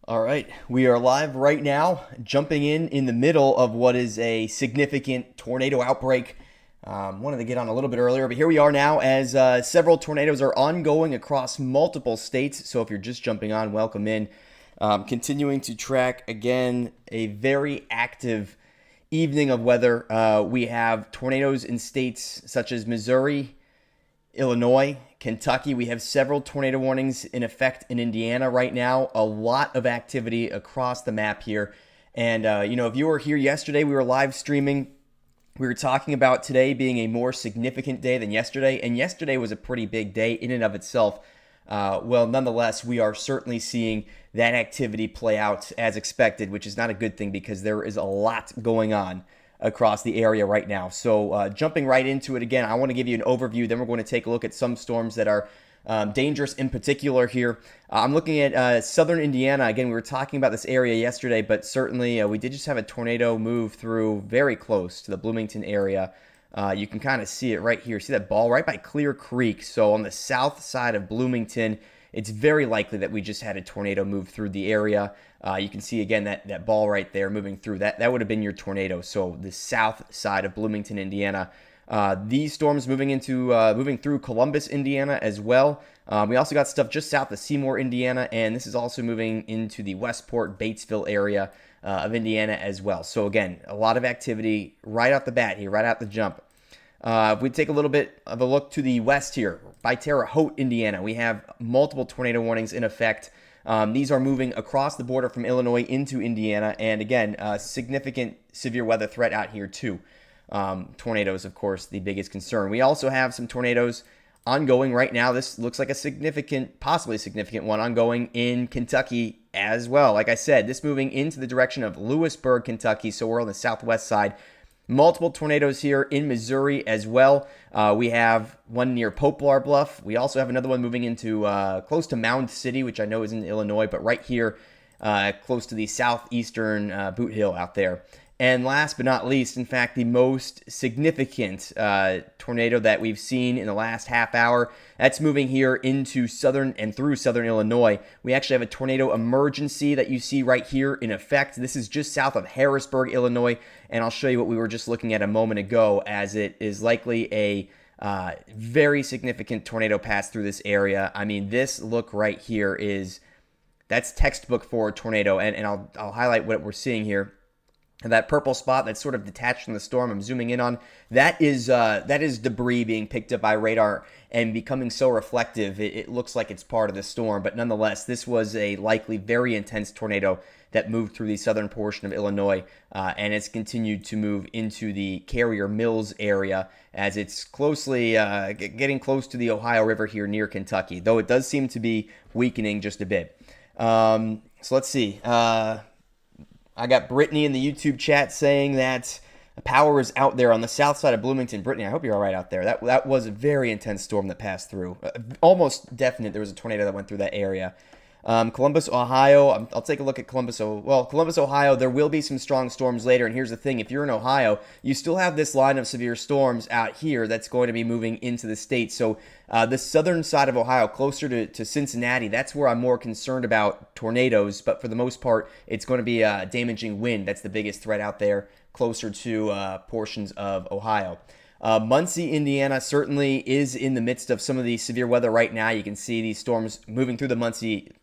All right, we are live right now, jumping in the middle of what is a significant tornado outbreak. Wanted to get on a little bit earlier, but here we are now as several tornadoes are ongoing across multiple states. So if you're just jumping on, welcome in. Continuing to track, again, a very active evening of weather. We have tornadoes in states such as Missouri, Illinois, Kentucky. We have several tornado warnings in effect in Indiana right now. A lot of activity across the map here. And, if you were here yesterday, we were live streaming. We were talking about today being a more significant day than yesterday. And yesterday was a pretty big day in and of itself. Nonetheless, we are certainly seeing that activity play out as expected, which is not a good thing because there is a lot going on across the area right now. So jumping right into it again, I want to give you an overview. Then we're going to take a look at some storms that are dangerous in particular here. I'm looking at southern Indiana. Again, we were talking about this area yesterday, but certainly we did just have a tornado move through very close to the Bloomington area. You can kind of see it right here. See that ball right by Clear Creek. So on the south side of Bloomington, it's very likely that we just had a tornado move through the area. You can see, again, that ball right there moving through. That would have been your tornado. So the south side of Bloomington, Indiana. These storms moving through Columbus, Indiana as well. We also got stuff just south of Seymour, Indiana, and this is also moving into the Westport, Batesville area of Indiana as well. So again, a lot of activity right off the bat here, right out the jump. If we take a little bit of a look to the west here, by Terre Haute, Indiana, we have multiple tornado warnings in effect. These are moving across the border from Illinois into Indiana, and again, significant severe weather threat out here too. Tornadoes, of course, the biggest concern. We also have some tornadoes ongoing right now. This looks like a significant, possibly significant one ongoing in Kentucky as well. Like I said, this moving into the direction of Lewisburg, Kentucky, so we're on the southwest side. Multiple tornadoes here in Missouri as well. We have one near Poplar Bluff. We also have another one moving into close to Mound City, which I know is in Illinois, but right here close to the southeastern Boot Hill out there. And last but not least, in fact, the most significant tornado that we've seen in the last half hour, that's moving here into southern and through southern Illinois. We actually have a tornado emergency that you see right here in effect. This is just south of Harrisburg, Illinois, and I'll show you what we were just looking at a moment ago, as it is likely a very significant tornado pass through this area. I mean, this look right here that's textbook for a tornado, and I'll highlight what we're seeing here. And that purple spot that's sort of detached from the storm I'm zooming in on, that is debris being picked up by radar and becoming so reflective it looks like it's part of the storm. But nonetheless, this was a likely very intense tornado that moved through the southern portion of Illinois, and it's continued to move into the Carrier Mills area as it's closely getting close to the Ohio River here near Kentucky, though it does seem to be weakening just a bit. So let's see. I got Brittany in the YouTube chat saying that power is out there on the south side of Bloomington. Brittany, I hope you're all right out there. That was a very intense storm that passed through. Almost definite there was a tornado that went through that area. Columbus, Ohio, I'll take a look at Columbus. Columbus, Ohio, there will be some strong storms later. And here's the thing. If you're in Ohio, you still have this line of severe storms out here that's going to be moving into the state. So the southern side of Ohio, closer to Cincinnati, that's where I'm more concerned about tornadoes. But for the most part, it's going to be damaging wind. That's the biggest threat out there, closer to portions of Ohio. Muncie, Indiana certainly is in the midst of some of the severe weather right now. You can see these storms moving through the Muncie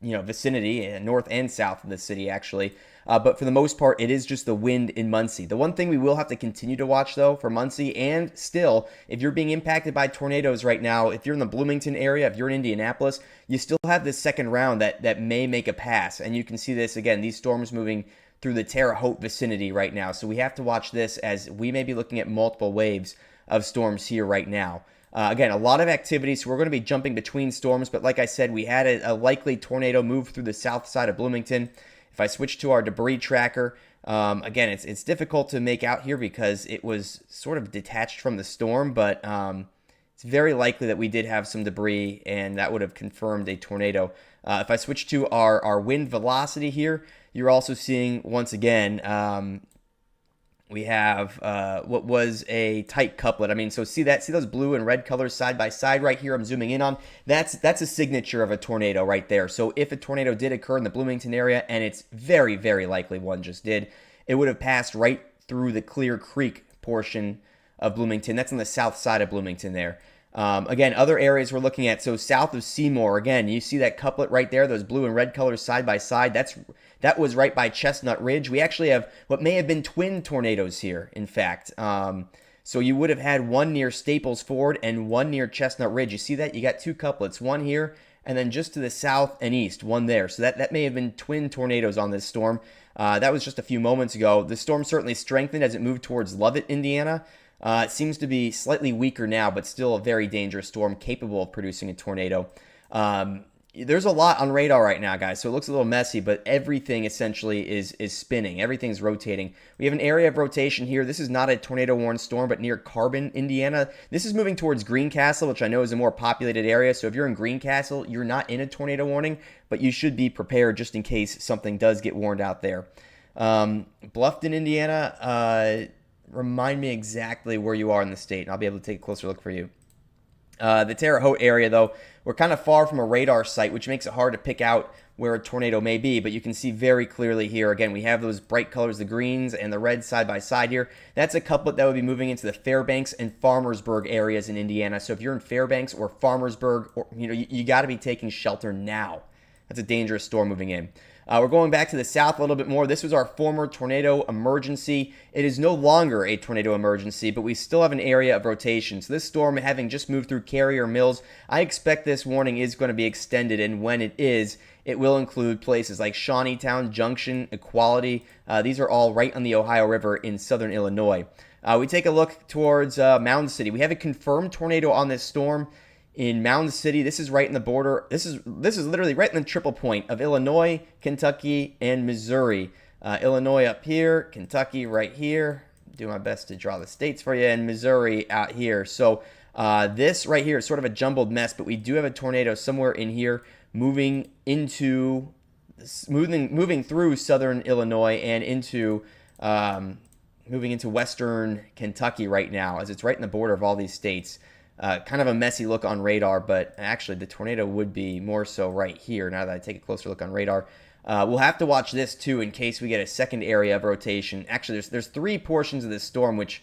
vicinity, north and south of the city, actually. But for the most part, it is just the wind in Muncie. The one thing we will have to continue to watch, though, for Muncie, and still, if you're being impacted by tornadoes right now, if you're in the Bloomington area, if you're in Indianapolis, you still have this second round that may make a pass. And you can see this, again, these storms moving through the Terre Haute vicinity right now. So we have to watch this, as we may be looking at multiple waves of storms here right now. Again, a lot of activity, so we're going to be jumping between storms, but like I said, we had a likely tornado move through the south side of Bloomington. If I switch to our debris tracker, again, it's difficult to make out here because it was sort of detached from the storm, but it's very likely that we did have some debris, and that would have confirmed a tornado. If I switch to our wind velocity here, you're also seeing, once again, We have what was a tight couplet. I mean, so see those blue and red colors side by side right here. I'm zooming in on. That's a signature of a tornado right there. So if a tornado did occur in the Bloomington area, and it's very, very likely one just did, it would have passed right through the Clear Creek portion of Bloomington. That's on the south side of Bloomington there. Again, other areas we're looking at, so south of Seymour, again, you see that couplet right there, those blue and red colors side by side. That was right by Chestnut Ridge. We actually have what may have been twin tornadoes here, in fact. So you would have had one near Staples Ford and one near Chestnut Ridge. You see that? You got two couplets, one here, and then just to the south and east, one there. So that may have been twin tornadoes on this storm. That was just a few moments ago. The storm certainly strengthened as it moved towards Lovett, Indiana. It seems to be slightly weaker now, but still a very dangerous storm capable of producing a tornado. There's a lot on radar right now, guys, so it looks a little messy, but everything essentially is spinning. Everything's rotating. We have an area of rotation here. This is not a tornado-warned storm, but near Carbon, Indiana. This is moving towards Greencastle, which I know is a more populated area, so if you're in Greencastle, you're not in a tornado warning, but you should be prepared just in case something does get warned out there. Bluffton, Indiana, remind me exactly where you are in the state, and I'll be able to take a closer look for you. The Terre Haute area, though, we're kind of far from a radar site, which makes it hard to pick out where a tornado may be, but you can see very clearly here. Again, we have those bright colors, the greens and the reds side by side here. That's a couplet that would be moving into the Fairbanks and Farmersburg areas in Indiana. So if you're in Fairbanks or Farmersburg, or, you got to be taking shelter now. That's a dangerous storm moving in. We're going back to the south a little bit more. This was our former tornado emergency. It is no longer a tornado emergency, but we still have an area of rotation. So this storm, having just moved through Carrier Mills, I expect this warning is going to be extended, and when it is, it will include places like Shawneetown, Junction, Equality. These are all right on the Ohio River in southern Illinois. We take a look towards Mound City. We have a confirmed tornado on this storm in Mound City. This is right in the border. This is literally right in the triple point of Illinois, Kentucky, and Missouri. Illinois up here, Kentucky right here. Do my best to draw the states for you, and Missouri out here. So this right here is sort of a jumbled mess, but we do have a tornado somewhere in here moving through southern Illinois and into moving into western Kentucky right now, as it's right in the border of all these states. Kind of a messy look on radar, but actually the tornado would be more so right here now that I take a closer look on radar. We'll have to watch this too in case we get a second area of rotation. Actually, there's three portions of this storm which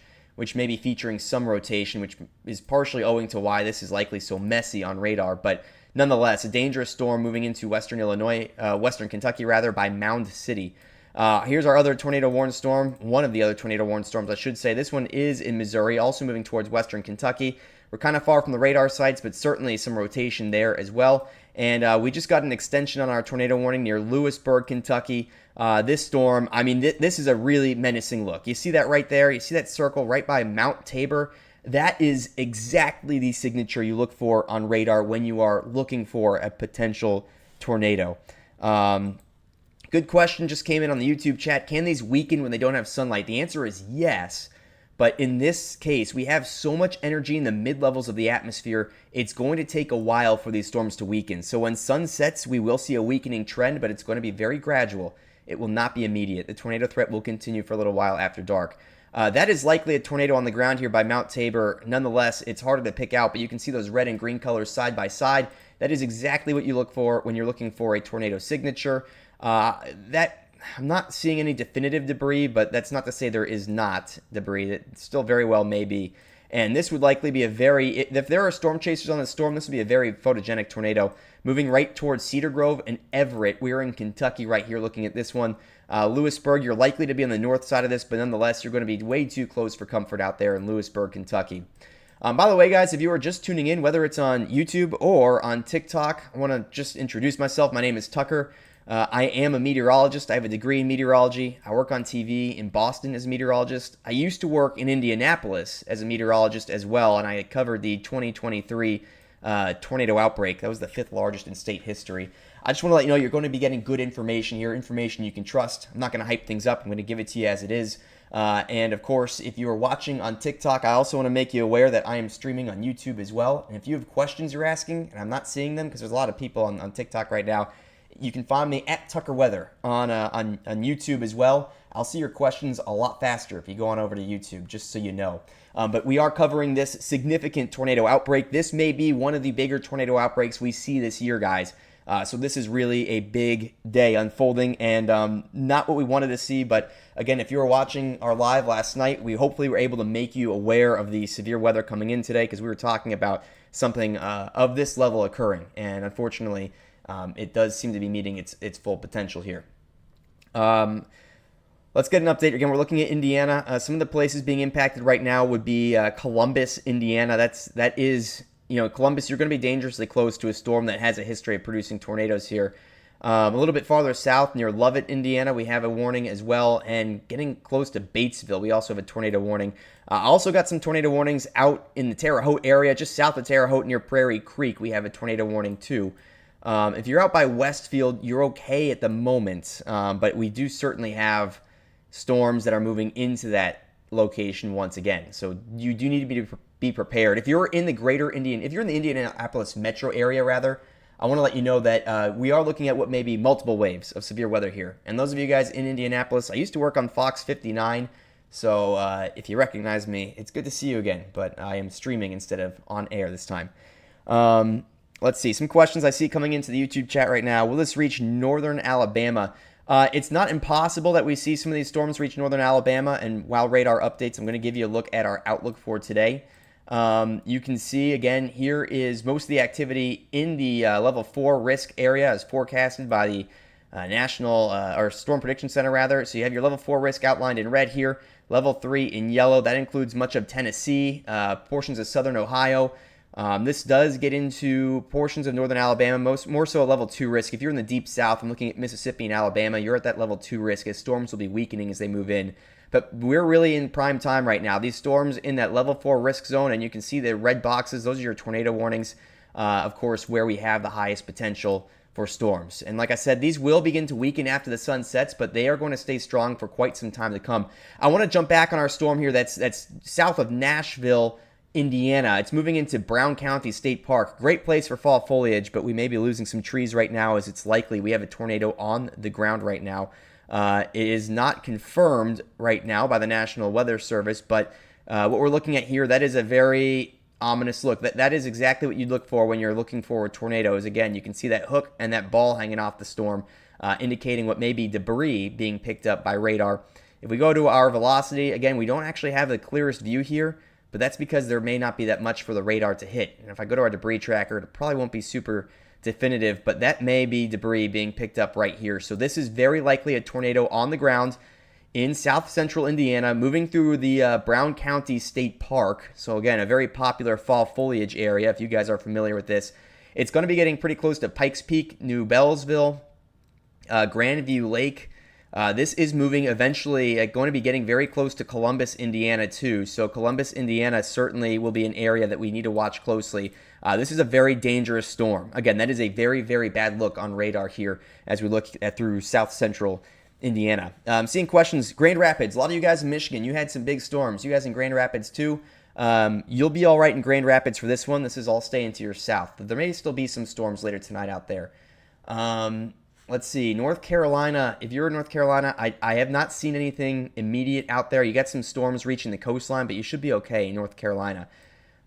may be featuring some rotation, which is partially owing to why this is likely so messy on radar. But nonetheless, a dangerous storm moving into western Illinois, western Kentucky rather, by Mound City. Here's our other tornado warned storm. One of the other tornado warned storms, I should say. This one is in Missouri, also moving towards western Kentucky. We're kind of far from the radar sites, but certainly some rotation there as well. And we just got an extension on our tornado warning near Lewisburg, Kentucky. This storm, I mean, this is a really menacing look. You see that right there? You see that circle right by Mount Tabor? That is exactly the signature you look for on radar when you are looking for a potential tornado. Good question just came in on the YouTube chat. Can these weaken when they don't have sunlight? The answer is yes. But in this case, we have so much energy in the mid-levels of the atmosphere, it's going to take a while for these storms to weaken. So when sun sets, we will see a weakening trend, but it's going to be very gradual. It will not be immediate. The tornado threat will continue for a little while after dark. That is likely a tornado on the ground here by Mount Tabor. Nonetheless, it's harder to pick out, but you can see those red and green colors side by side. That is exactly what you look for when you're looking for a tornado signature. I'm not seeing any definitive debris, but that's not to say there is not debris. It still very well may be. And this would likely be if there are storm chasers on this storm, this would be a very photogenic tornado. Moving right towards Cedar Grove and Everett. We're in Kentucky right here looking at this one. Lewisburg, you're likely to be on the north side of this, but nonetheless, you're going to be way too close for comfort out there in Lewisburg, Kentucky. By the way, guys, if you are just tuning in, whether it's on YouTube or on TikTok, I want to just introduce myself. My name is Tucker. I am a meteorologist. I have a degree in meteorology. I work on TV in Boston as a meteorologist. I used to work in Indianapolis as a meteorologist as well, and I covered the 2023 tornado outbreak. That was the 5th largest in state history. I just want to let you know you're going to be getting good information here, information you can trust. I'm not going to hype things up. I'm going to give it to you as it is. And of course, if you are watching on TikTok, I also want to make you aware that I am streaming on YouTube as well. And if you have questions you're asking, and I'm not seeing them because there's a lot of people on TikTok right now, you can find me at Tucker Weather on YouTube as well. I'll see your questions a lot faster if you go on over to YouTube, just so you know. But we are covering this significant tornado outbreak. This may be one of the bigger tornado outbreaks we see this year, guys. So this is really a big day unfolding, and not what we wanted to see. But again, if you were watching our live last night, we hopefully were able to make you aware of the severe weather coming in today, because we were talking about something of this level occurring. And unfortunately, it does seem to be meeting its full potential here. Let's get an update. Again, we're looking at Indiana. Some of the places being impacted right now would be Columbus, Indiana. That is, Columbus, you're going to be dangerously close to a storm that has a history of producing tornadoes here. A little bit farther south, near Lovett, Indiana, we have a warning as well. And getting close to Batesville, we also have a tornado warning. Also got some tornado warnings out in the Terre Haute area, just south of Terre Haute near Prairie Creek. We have a tornado warning too. If you're out by Westfield, you're okay at the moment. But we do certainly have storms that are moving into that location once again. So you do need to be prepared. If you're in the if you're in the Indianapolis metro area, rather, I want to let you know that we are looking at what may be multiple waves of severe weather here. And those of you guys in Indianapolis, I used to work on Fox 59, so if you recognize me, it's good to see you again, but I am streaming instead of on air this time. Let's see, some questions I see coming into the YouTube chat right now. Will this reach northern Alabama? It's not impossible that we see some of these storms reach northern Alabama, and while radar updates, I'm going to give you a look at our outlook for today. You can see, again, here is most of the activity in the level 4 risk area as forecasted by the National or Storm Prediction Center, rather. So you have your level 4 risk outlined in red here, level 3 in yellow. That includes much of Tennessee, portions of southern Ohio. This does get into portions of northern Alabama, more so a level 2 risk. If you're in the deep south, I'm looking at Mississippi and Alabama, you're at that level 2 risk as storms will be weakening as they move in. But we're really in prime time right now. These storms in that level 4 risk zone, and you can see the red boxes, those are your tornado warnings, of course, where we have the highest potential for storms. And like I said, these will begin to weaken after the sun sets, but they are going to stay strong for quite some time to come. I want to jump back on our storm here that's south of Nashville, Indiana. It's moving into Brown County State Park. Great place for fall foliage, but we may be losing some trees right now, as it's likely we have a tornado on the ground right now. It is not confirmed right now by the National Weather Service, but what we're looking at here, that is a very ominous look. That is exactly what you'd look for when you're looking for tornadoes. Again, you can see that hook and that ball hanging off the storm, indicating what may be debris being picked up by radar. If we go to our velocity, again, we don't actually have the clearest view here, but that's because there may not be that much for the radar to hit. And if I go to our debris tracker, it probably won't be super definitive, but that may be debris being picked up right here. So this is very likely a tornado on the ground in south central Indiana, moving through the Brown County State Park. So again, a very popular fall foliage area, if you guys are familiar with this. It's going to be getting pretty close to Pikes Peak, New Bellsville, Grandview Lake. This is moving eventually, going to be getting very close to Columbus, Indiana, too. So Columbus, Indiana certainly will be an area that we need to watch closely. This is a very dangerous storm. Again, that is a very, very bad look on radar here as we look at through south central Indiana. Seeing questions, Grand Rapids. A lot of you guys in Michigan, you had some big storms. You guys in Grand Rapids, too. You'll be all right in Grand Rapids for this one. This is all staying to your south. There may still be some storms later tonight out there. Let's see, North Carolina. If you're in North Carolina, I have not seen anything immediate out there. You got some storms reaching the coastline, but you should be okay in North Carolina.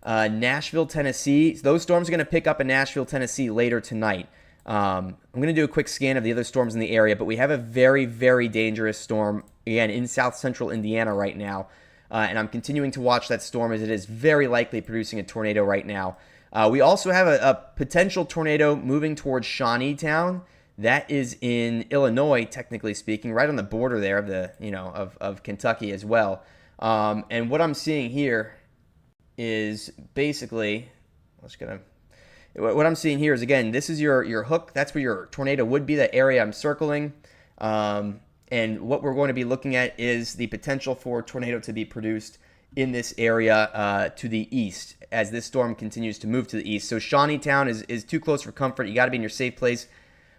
Nashville, Tennessee. Those storms are going to pick up in Nashville, Tennessee later tonight. I'm going to do a quick scan of the other storms in the area, but we have a very, very dangerous storm, again, in south central Indiana right now. And I'm continuing to watch that storm as it is very likely producing a tornado right now. We also have a potential tornado moving towards Shawneetown. That is in Illinois, technically speaking, right on the border there of the of Kentucky as well. And what I'm seeing here is basically, what I'm seeing here is, again, this is your hook. That's where your tornado would be, that area I'm circling. And what we're going to be looking at is the potential for a tornado to be produced in this area to the east as this storm continues to move to the east. So Shawneetown is too close for comfort. You got to be in your safe place.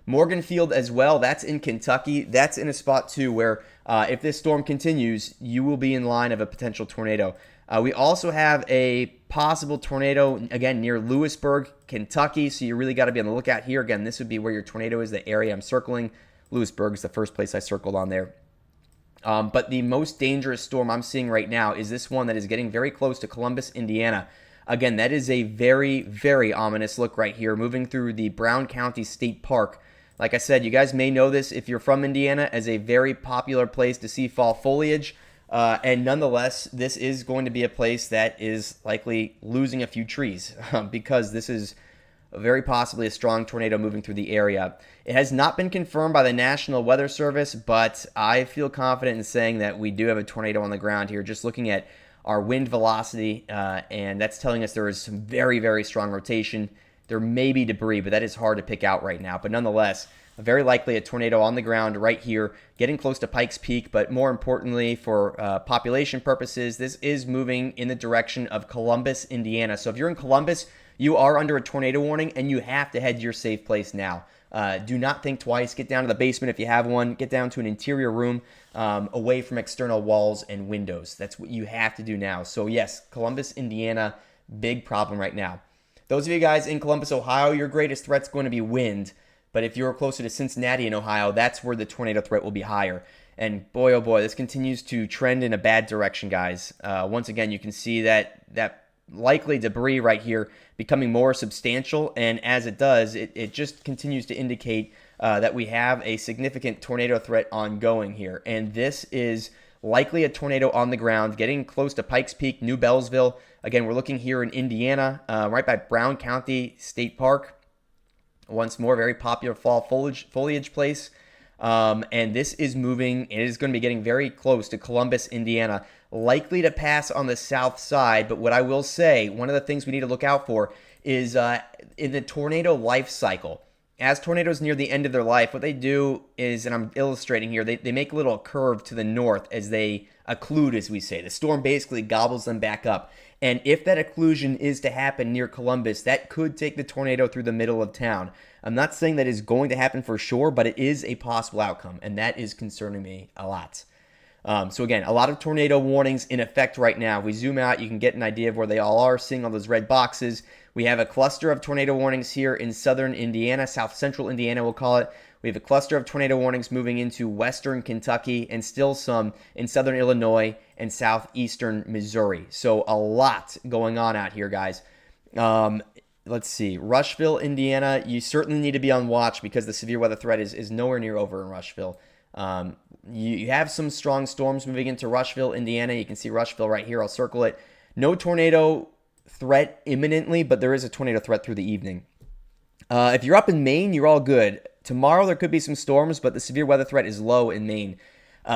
Morganfield as well, that's in Kentucky. That's in a spot too where if this storm continues, you will be in line of a potential tornado. We also have a possible tornado, again, near Lewisburg, Kentucky, so you really got to be on the lookout here. Again, this would be where your tornado is, the area I'm circling. Lewisburg is the first place I circled on there. But the most dangerous storm I'm seeing right now is this one that is getting very close to Columbus, Indiana. Again, that is a very, very ominous look right here, moving through the Brown County State Park. Like I said, you guys may know this if you're from Indiana as a very popular place to see fall foliage. And nonetheless, this is going to be a place that is likely losing a few trees because this is very possibly a strong tornado moving through the area. It has not been confirmed by the National Weather Service, but I feel confident in saying that we do have a tornado on the ground here. Just looking at our wind velocity, and that's telling us there is some very, very strong rotation. There may be debris, but that is hard to pick out right now. But nonetheless, very likely a tornado on the ground right here, getting close to Pikes Peak, but more importantly for population purposes, this is moving in the direction of Columbus, Indiana. So if you're in Columbus, you are under a tornado warning, and you have to head to your safe place now. Do not think twice. Get down to the basement if you have one. Get down to an interior room away from external walls and windows. That's what you have to do now. So yes, Columbus, Indiana, big problem right now. Those of you guys in Columbus, Ohio, your greatest threat's going to be wind. But if you're closer to Cincinnati and Ohio, that's where the tornado threat will be higher. And boy, oh boy, this continues to trend in a bad direction, guys. Once again, you can see that likely debris right here becoming more substantial, and as it does, it just continues to indicate that we have a significant tornado threat ongoing here. And this is likely a tornado on the ground, getting close to Pikes Peak, New Bellsville. Again, we're looking here in Indiana, right by Brown County State Park. Once more, very popular fall foliage place. And this is moving. It is going to be getting very close to Columbus, Indiana, likely to pass on the south side. But what I will say, one of the things we need to look out for is in the tornado life cycle. As tornadoes near the end of their life, what they do is, and I'm illustrating here, they make a little curve to the north as they occlude, as we say. The storm basically gobbles them back up. And if that occlusion is to happen near Columbus, that could take the tornado through the middle of town. I'm not saying that is going to happen for sure, but it is a possible outcome, and that is concerning me a lot. So again, a lot of tornado warnings in effect right now. If we zoom out, you can get an idea of where they all are, seeing all those red boxes. We have a cluster of tornado warnings here in southern Indiana, south central Indiana we'll call it. We have a cluster of tornado warnings moving into western Kentucky and still some in southern Illinois and southeastern Missouri. So a lot going on out here, guys. Let's see. Rushville, Indiana, you certainly need to be on watch because the severe weather threat is nowhere near over in Rushville. You have some strong storms moving into Rushville, Indiana. You can see Rushville right here. I'll circle it. No tornado threat imminently, but there is a tornado threat through the evening. If you're up in Maine, you're all good. Tomorrow there could be some storms, but the severe weather threat is low in Maine.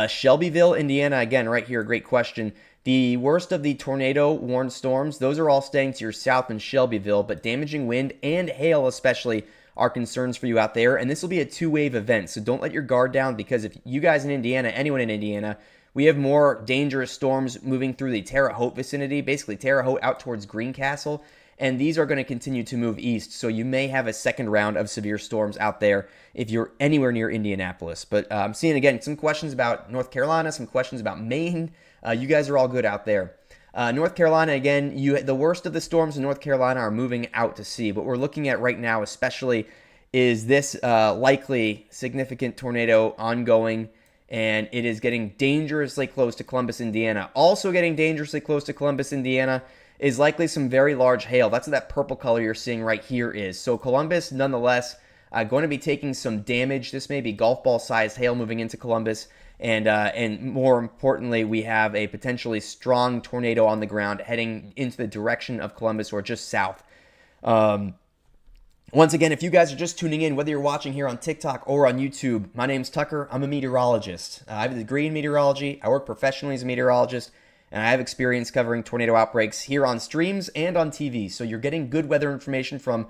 Shelbyville, Indiana, again, right here, great question. The worst of the tornado-warned storms, those are all staying to your south in Shelbyville, but damaging wind and hail especially are concerns for you out there, and this will be a two-wave event, so don't let your guard down because if you guys in Indiana, anyone in Indiana, we have more dangerous storms moving through the Terre Haute vicinity, basically Terre Haute out towards Greencastle, and these are going to continue to move east, so you may have a second round of severe storms out there if you're anywhere near Indianapolis. But I'm seeing, again, some questions about North Carolina, some questions about Maine. You guys are all good out there. North Carolina, again, the worst of the storms in North Carolina are moving out to sea. What we're looking at right now especially is this likely significant tornado ongoing, and it is getting dangerously close to Columbus, Indiana. Also getting dangerously close to Columbus, Indiana is likely some very large hail. That's what that purple color you're seeing right here is. So Columbus, nonetheless, going to be taking some damage. This may be golf ball-sized hail moving into Columbus. And more importantly, we have a potentially strong tornado on the ground heading into the direction of Columbus or just south. Once again, if you guys are just tuning in, whether you're watching here on TikTok or on YouTube, my name's Tucker. I'm a meteorologist. I have a degree in meteorology. I work professionally as a meteorologist. And I have experience covering tornado outbreaks here on streams and on TV. So you're getting good weather information from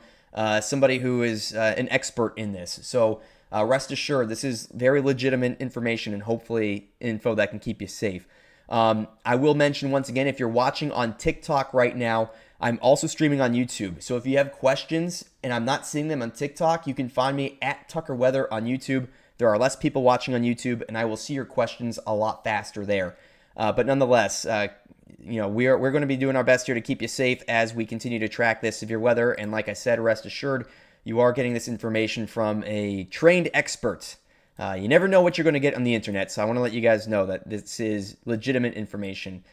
somebody who is an expert in this. So rest assured, this is very legitimate information and hopefully info that can keep you safe. I will mention once again, if you're watching on TikTok right now, I'm also streaming on YouTube. So if you have questions and I'm not seeing them on TikTok, you can find me at Tucker Weather on YouTube. There are less people watching on YouTube, and I will see your questions a lot faster there. But nonetheless, we're going to be doing our best here to keep you safe as we continue to track this severe weather. And like I said, rest assured, you are getting this information from a trained expert You never know what you're going to get on the internet, so I want to let you guys know that this is legitimate information.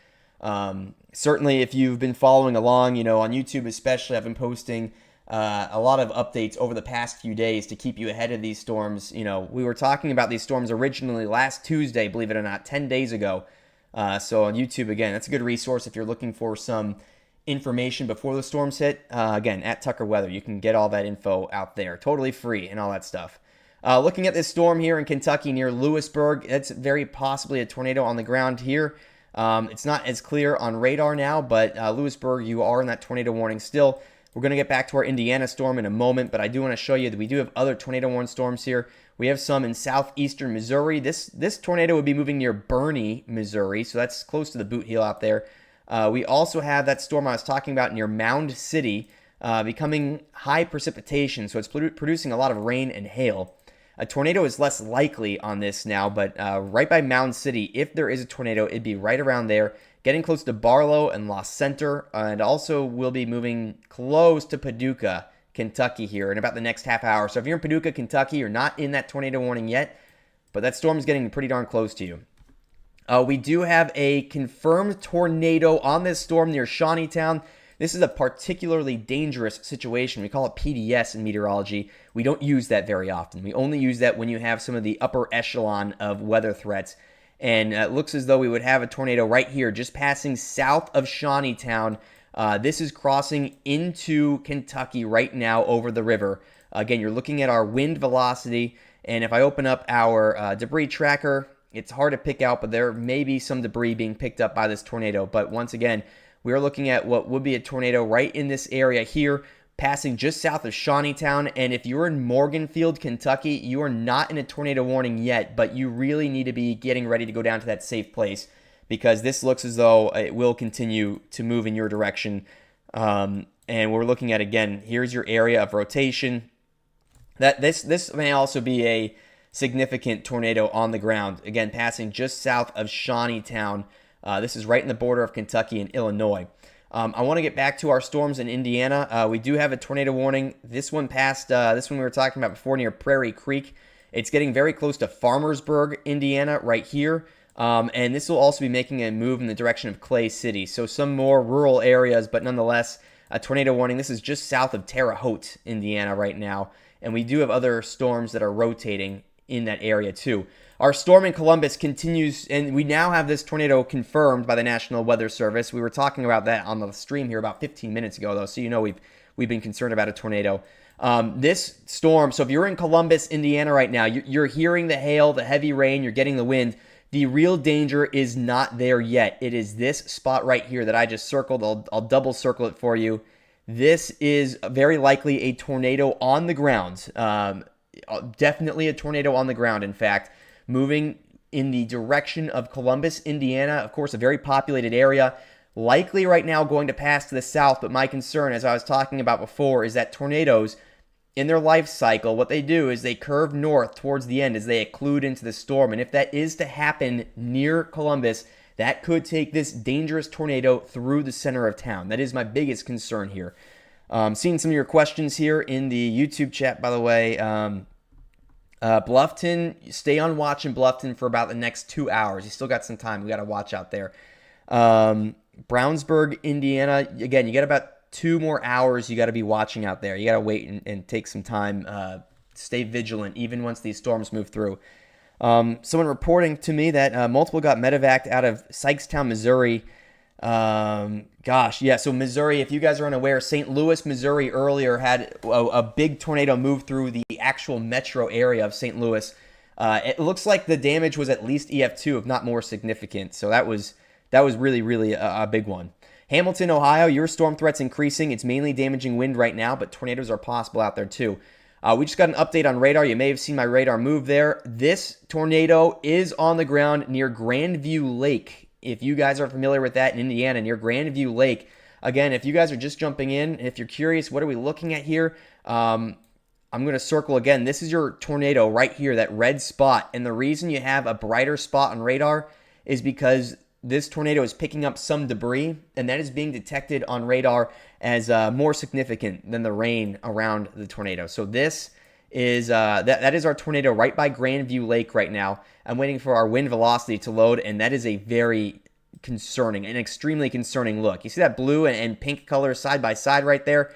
Certainly, if you've been following along, on YouTube especially, I've been posting a lot of updates over the past few days to keep you ahead of these storms. We were talking about these storms originally last Tuesday, believe it or not, 10 days ago. So on YouTube, again, that's a good resource if you're looking for some information before the storms hit. Again, at Tucker Weather, you can get all that info out there, totally free and all that stuff. Looking at this storm here in Kentucky near Lewisburg, it's very possibly a tornado on the ground here. It's not as clear on radar now, but Lewisburg, you are in that tornado warning still. We're going to get back to our Indiana storm in a moment, but I do want to show you that we do have other tornado warning storms here. We have some in southeastern Missouri. This tornado would be moving near Burney, Missouri, so that's close to the boot heel out there. We also have that storm I was talking about near Mound City, becoming high precipitation, so it's producing a lot of rain and hail. A tornado is less likely on this now, but right by Mound City, if there is a tornado, it'd be right around there, getting close to Barlow and Lost Center, and also will be moving close to Paducah, Kentucky here in about the next half hour. So if you're in Paducah, Kentucky, you're not in that tornado warning yet, but that storm is getting pretty darn close to you. We do have a confirmed tornado on this storm near Shawneetown. This is a particularly dangerous situation. We call it PDS in meteorology. We don't use that very often. We only use that when you have some of the upper echelon of weather threats. And it looks as though we would have a tornado right here, just passing south of Shawneetown. This is crossing into Kentucky right now over the river. Again, you're looking at our wind velocity. And if I open up our debris tracker, it's hard to pick out, but there may be some debris being picked up by this tornado. But once again, we are looking at what would be a tornado right in this area here, passing just south of Shawneetown. And if you're in Morganfield, Kentucky, you are not in a tornado warning yet, but you really need to be getting ready to go down to that safe place because this looks as though it will continue to move in your direction. And we're looking at, again, here's your area of rotation. That this may also be a significant tornado on the ground, again, passing just south of Shawneetown. This is right in the border of Kentucky and Illinois. I want to get back to our storms in Indiana. We do have a tornado warning. This one passed, this one we were talking about before near Prairie Creek. It's getting very close to Farmersburg, Indiana, right here. And this will also be making a move in the direction of Clay City. So some more rural areas, but nonetheless, a tornado warning. This is just south of Terre Haute, Indiana right now. And we do have other storms that are rotating in that area too. Our storm in Columbus continues, and we now have this tornado confirmed by the National Weather Service. We were talking about that on the stream here about 15 minutes ago, though, so we've been concerned about a tornado. This storm, so if you're in Columbus, Indiana right now, you're hearing the hail, the heavy rain, you're getting the wind. The real danger is not there yet. It is this spot right here that I just circled. I'll double circle it for you. This is very likely a tornado on the ground. Definitely a tornado on the ground, in fact, moving in the direction of Columbus, Indiana. Of course, a very populated area. Likely right now going to pass to the south, but my concern, as I was talking about before, is that tornadoes, in their life cycle, what they do is they curve north towards the end as they occlude into the storm. And if that is to happen near Columbus, that could take this dangerous tornado through the center of town. That is my biggest concern here. Seeing some of your questions here in the YouTube chat, by the way. Bluffton, stay on watch in Bluffton for about the next 2 hours. You still got some time. We got to watch out there. Brownsburg, Indiana. Again, you got about 2 more hours you got to be watching out there. You got to wait and take some time. Stay vigilant, even once these storms move through. Someone reporting to me that multiple got medevaced out of Sykes-Town, Missouri. So Missouri, if you guys are unaware, St. Louis, Missouri earlier had a big tornado move through the actual metro area of St. Louis. It looks like the damage was at least EF2, if not more significant. So that was really, really a big one. Hamilton, Ohio, your storm threat's increasing. It's mainly damaging wind right now, but tornadoes are possible out there too. We just got an update on radar. You may have seen my radar move there. This tornado is on the ground near Grandview Lake. If you guys are familiar with that in Indiana, near Grandview Lake. Again, if you guys are just jumping in, if you're curious, what are we looking at here? I'm going to circle again. This is your tornado right here, that red spot. And the reason you have a brighter spot on radar is because this tornado is picking up some debris, and that is being detected on radar as more significant than the rain around the tornado. So this is that is our tornado right by Grandview Lake right now. I'm waiting for our wind velocity to load, and that is a very concerning, an extremely concerning look. You see that blue and pink color side by side right there?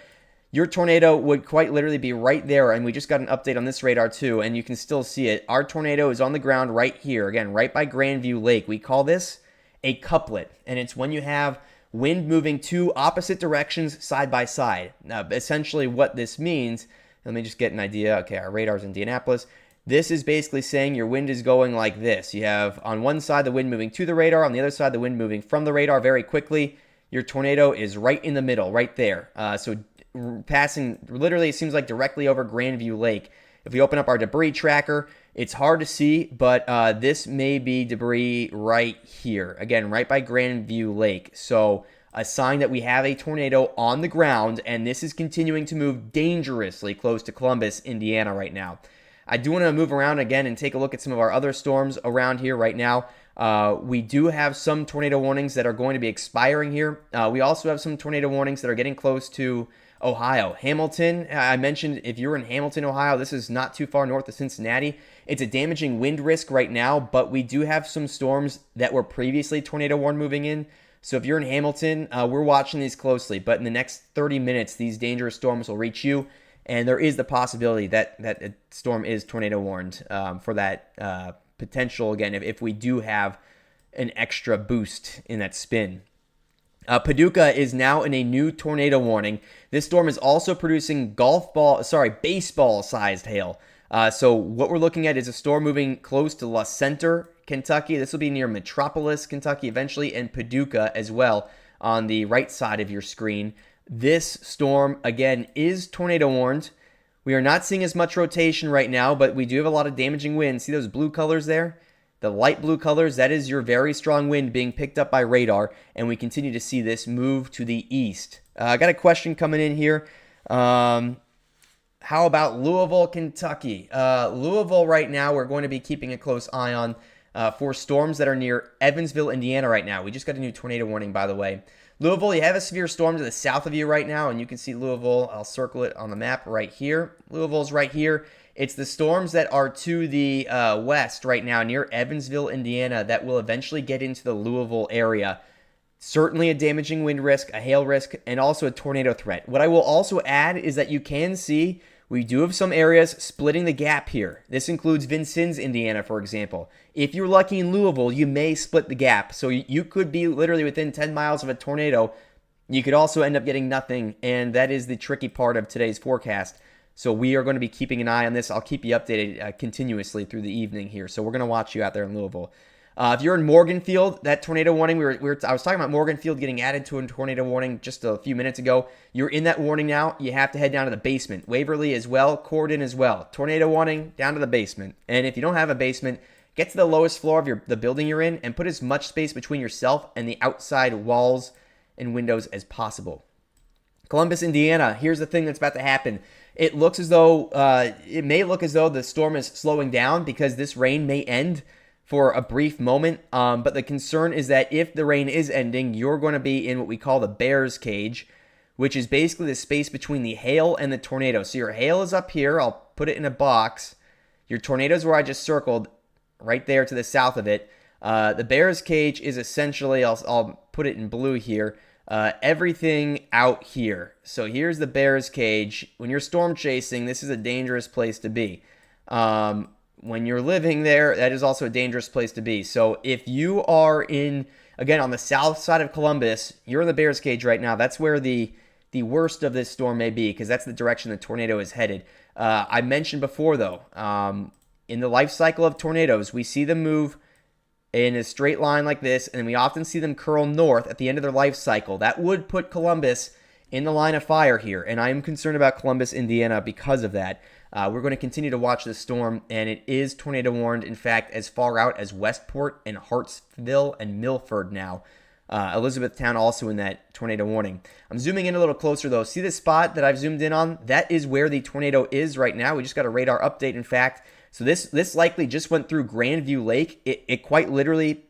Your tornado would quite literally be right there, and we just got an update on this radar too, and you can still see it. Our tornado is on the ground right here, again, right by Grandview Lake. We call this a couplet, and it's when you have wind moving two opposite directions side by side. Now, essentially what this means, let me just get an idea. Okay, our radar's in Indianapolis. This is basically saying your wind is going like this. You have on one side the wind moving to the radar, on the other side the wind moving from the radar very quickly. Your tornado is right in the middle, right there. So passing literally, it seems like directly over Grandview Lake. If we open up our debris tracker, it's hard to see, but this may be debris right here. Again, right by Grandview Lake. So a sign that we have a tornado on the ground, and this is continuing to move dangerously close to Columbus, Indiana right now. I do want to move around again and take a look at some of our other storms around here right now. We do have some tornado warnings that are going to be expiring here. We also have some tornado warnings that are getting close to Ohio. Hamilton, I mentioned if you're in Hamilton, Ohio, this is not too far north of Cincinnati. It's a damaging wind risk right now, but we do have some storms that were previously tornado warned moving in. So if you're in Hamilton, we're watching these closely. But in the next 30 minutes, these dangerous storms will reach you. And there is the possibility that a storm is tornado warned for that potential, again, if we do have an extra boost in that spin. Paducah is now in a new tornado warning. This storm is also producing baseball-sized hail. So what we're looking at is a storm moving close to La Center, Kentucky. This will be near Metropolis, Kentucky eventually, and Paducah as well on the right side of your screen. This storm, again, is tornado warned. We are not seeing as much rotation right now, but we do have a lot of damaging wind. See those blue colors there? The light blue colors, that is your very strong wind being picked up by radar, and we continue to see this move to the east. I got a question coming in here. How about Louisville, Kentucky? Louisville right now, we're going to be keeping a close eye on for storms that are near Evansville, Indiana right now. We just got a new tornado warning, by the way. Louisville, you have a severe storm to the south of you right now, and you can see Louisville. I'll circle it on the map right here. Louisville's right here. It's the storms that are to the west right now near Evansville, Indiana, that will eventually get into the Louisville area. Certainly a damaging wind risk, a hail risk, and also a tornado threat. What I will also add is that you can see we do have some areas splitting the gap here. This includes Vincennes, Indiana, for example. If you're lucky in Louisville, you may split the gap. So you could be literally within 10 miles of a tornado. You could also end up getting nothing, and that is the tricky part of today's forecast. So we are going to be keeping an eye on this. I'll keep you updated continuously through the evening here. So we're going to watch you out there in Louisville. If you're in Morganfield, that tornado warning, I was talking about Morganfield getting added to a tornado warning just a few minutes ago. You're in that warning now. You have to head down to the basement. Waverly as well, Corydon as well. Tornado warning, down to the basement. And if you don't have a basement, get to the lowest floor of the building you're in and put as much space between yourself and the outside walls and windows as possible. Columbus, Indiana, here's the thing that's about to happen. It looks as though, it may look as though the storm is slowing down because this rain may end for a brief moment, but the concern is that if the rain is ending, you're going to be in what we call the bear's cage, which is basically the space between the hail and the tornado. So your hail is up here. I'll put it in a box. Your tornado is where I just circled, right there to the south of it. The bear's cage is essentially, I'll put it in blue here, everything out here. So here's the bear's cage. When you're storm chasing, this is a dangerous place to be. When you're living there, that is also a dangerous place to be. So if you are in, again, on the south side of Columbus, you're in the bear's cage right now. That's where the worst of this storm may be, because that's the direction the tornado is headed. I mentioned before, though, in the life cycle of tornadoes, we see them move in a straight line like this, and we often see them curl north at the end of their life cycle. That would put Columbus in the line of fire here, and I am concerned about Columbus, Indiana because of that. We're going to continue to watch this storm, and it is tornado warned, in fact, as far out as Westport and Hartsville and Milford now. Elizabethtown also in that tornado warning. I'm zooming in a little closer, though. See this spot that I've zoomed in on? That is where the tornado is right now. We just got a radar update, in fact. So this likely just went through Grandview Lake. It quite literally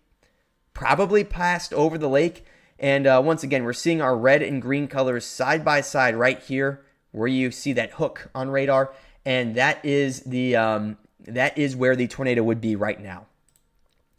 probably passed over the lake. And once again, we're seeing our red and green colors side by side right here, where you see that hook on radar. and that is where the tornado would be right now.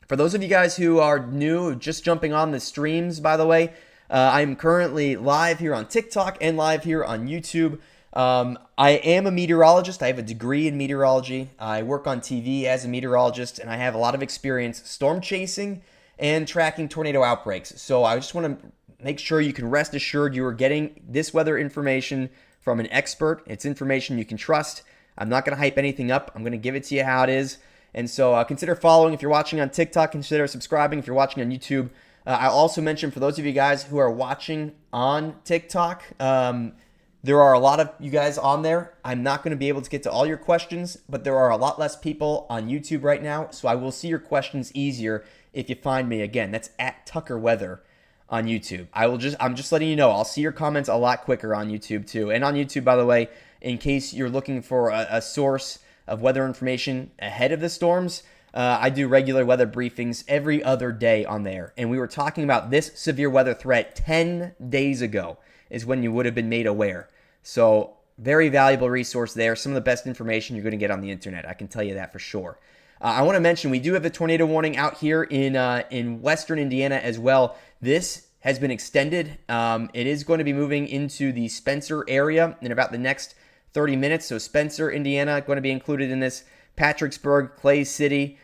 For those of you guys who are new, just jumping on the streams, by the way, I'm currently live here on TikTok and live here on YouTube. I am a meteorologist. I have a degree in meteorology. I work on TV as a meteorologist, and I have a lot of experience storm chasing and tracking tornado outbreaks. So I just want to make sure you can rest assured you are getting this weather information from an expert. It's information you can trust. I'm not going to hype anything up. I'm going to give it to you how it is. And so consider following. If you're watching on TikTok, consider subscribing. If you're watching on YouTube, I'll also mention for those of you guys who are watching on TikTok, there are a lot of you guys on there. I'm not going to be able to get to all your questions, but there are a lot less people on YouTube right now, so I will see your questions easier if you find me. Again, that's at Tucker Weather on YouTube. I'm just letting you know, I'll see your comments a lot quicker on YouTube too. And on YouTube, by the way, in case you're looking for a source of weather information ahead of the storms, I do regular weather briefings every other day on there. And we were talking about this severe weather threat 10 days ago is when you would have been made aware. So very valuable resource there. Some of the best information you're going to get on the internet. I can tell you that for sure. I want to mention we do have a tornado warning out here in western Indiana as well. This has been extended. It is going to be moving into the Spencer area in about the next 30 minutes. So Spencer, Indiana, going to be included in this. Patricksburg, Clay City,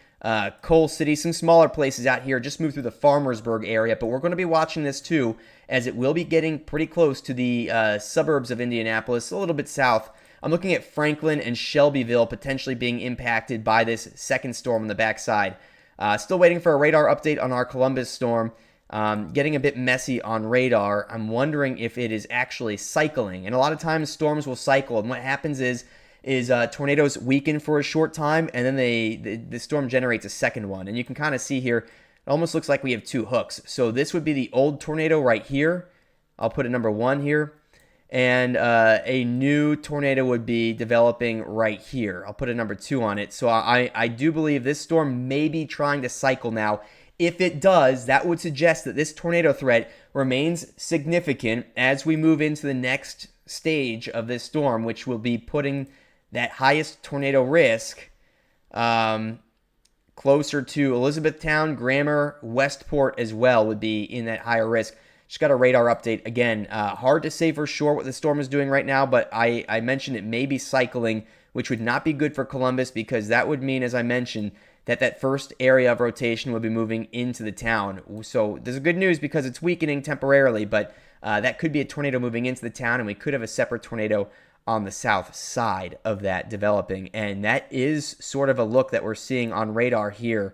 Coal City, some smaller places out here. Just moved through the Farmersburg area. But we're going to be watching this too, as it will be getting pretty close to the suburbs of Indianapolis, a little bit south. I'm looking at Franklin and Shelbyville potentially being impacted by this second storm on the backside. Still waiting for a radar update on our Columbus storm. Getting a bit messy on radar. I'm wondering if it is actually cycling. And a lot of times storms will cycle. And what happens is tornadoes weaken for a short time, and then the storm generates a second one. And you can kind of see here, it almost looks like we have two hooks. So this would be the old tornado right here. I'll put it number 1 here. And a new tornado would be developing right here. I'll put a number 2 on it. So I do believe this storm may be trying to cycle now. If it does, that would suggest that this tornado threat remains significant as we move into the next stage of this storm, which will be putting that highest tornado risk closer to Elizabethtown, Grammar, Westport as well would be in that higher risk. Just got a radar update. Again, hard to say for sure what the storm is doing right now, but I mentioned it may be cycling, which would not be good for Columbus because that would mean, as I mentioned, that first area of rotation would be moving into the town. So there's good news because it's weakening temporarily, but that could be a tornado moving into the town, and we could have a separate tornado on the south side of that developing. And that is sort of a look that we're seeing on radar here,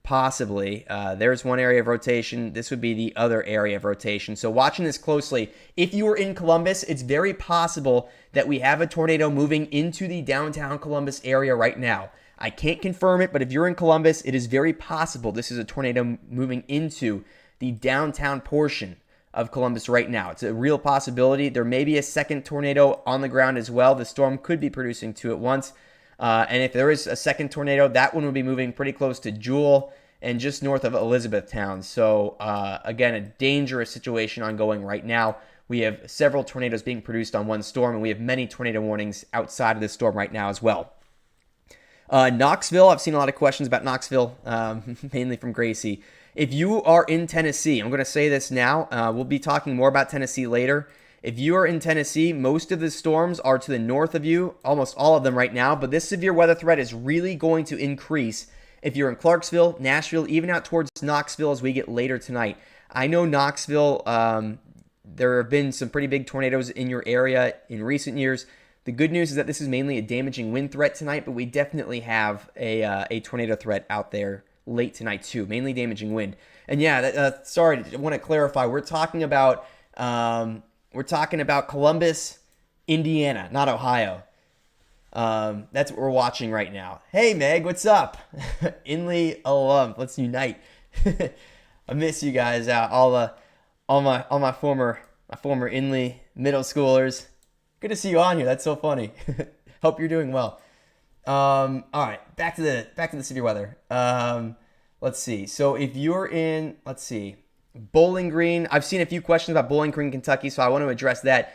possibly. There's one area of rotation. This would be the other area of rotation. So watching this closely, if you are in Columbus, it's very possible that we have a tornado moving into the downtown Columbus area right now. I can't confirm it, but if you're in Columbus, it is very possible this is a tornado moving into the downtown portion of Columbus right now. It's a real possibility. There may be a second tornado on the ground as well. The storm could be producing 2 at once. And if there is a second tornado, that one will be moving pretty close to Jewell and just north of Elizabethtown. So, again, a dangerous situation ongoing right now. We have several tornadoes being produced on one storm, and we have many tornado warnings outside of this storm right now as well. Knoxville, I've seen a lot of questions about Knoxville, mainly from Gracie. If you are in Tennessee, I'm going to say this now. We'll be talking more about Tennessee later. If you are in Tennessee, most of the storms are to the north of you, almost all of them right now, but this severe weather threat is really going to increase if you're in Clarksville, Nashville, even out towards Knoxville as we get later tonight. I know Knoxville, there have been some pretty big tornadoes in your area in recent years. The good news is that this is mainly a damaging wind threat tonight, but we definitely have a tornado threat out there late tonight too, mainly damaging wind. And yeah, sorry, I want to clarify. We're talking about Columbus, Indiana, not Ohio. That's what we're watching right now. Hey Meg, what's up? Inley alum, let's unite. I miss you guys out, all my former Inley middle schoolers. Good to see you on here. That's so funny. Hope you're doing well. All right, back to the severe weather. Let's see. So if you're in, Bowling Green. I've seen a few questions about Bowling Green, Kentucky, so I want to address that.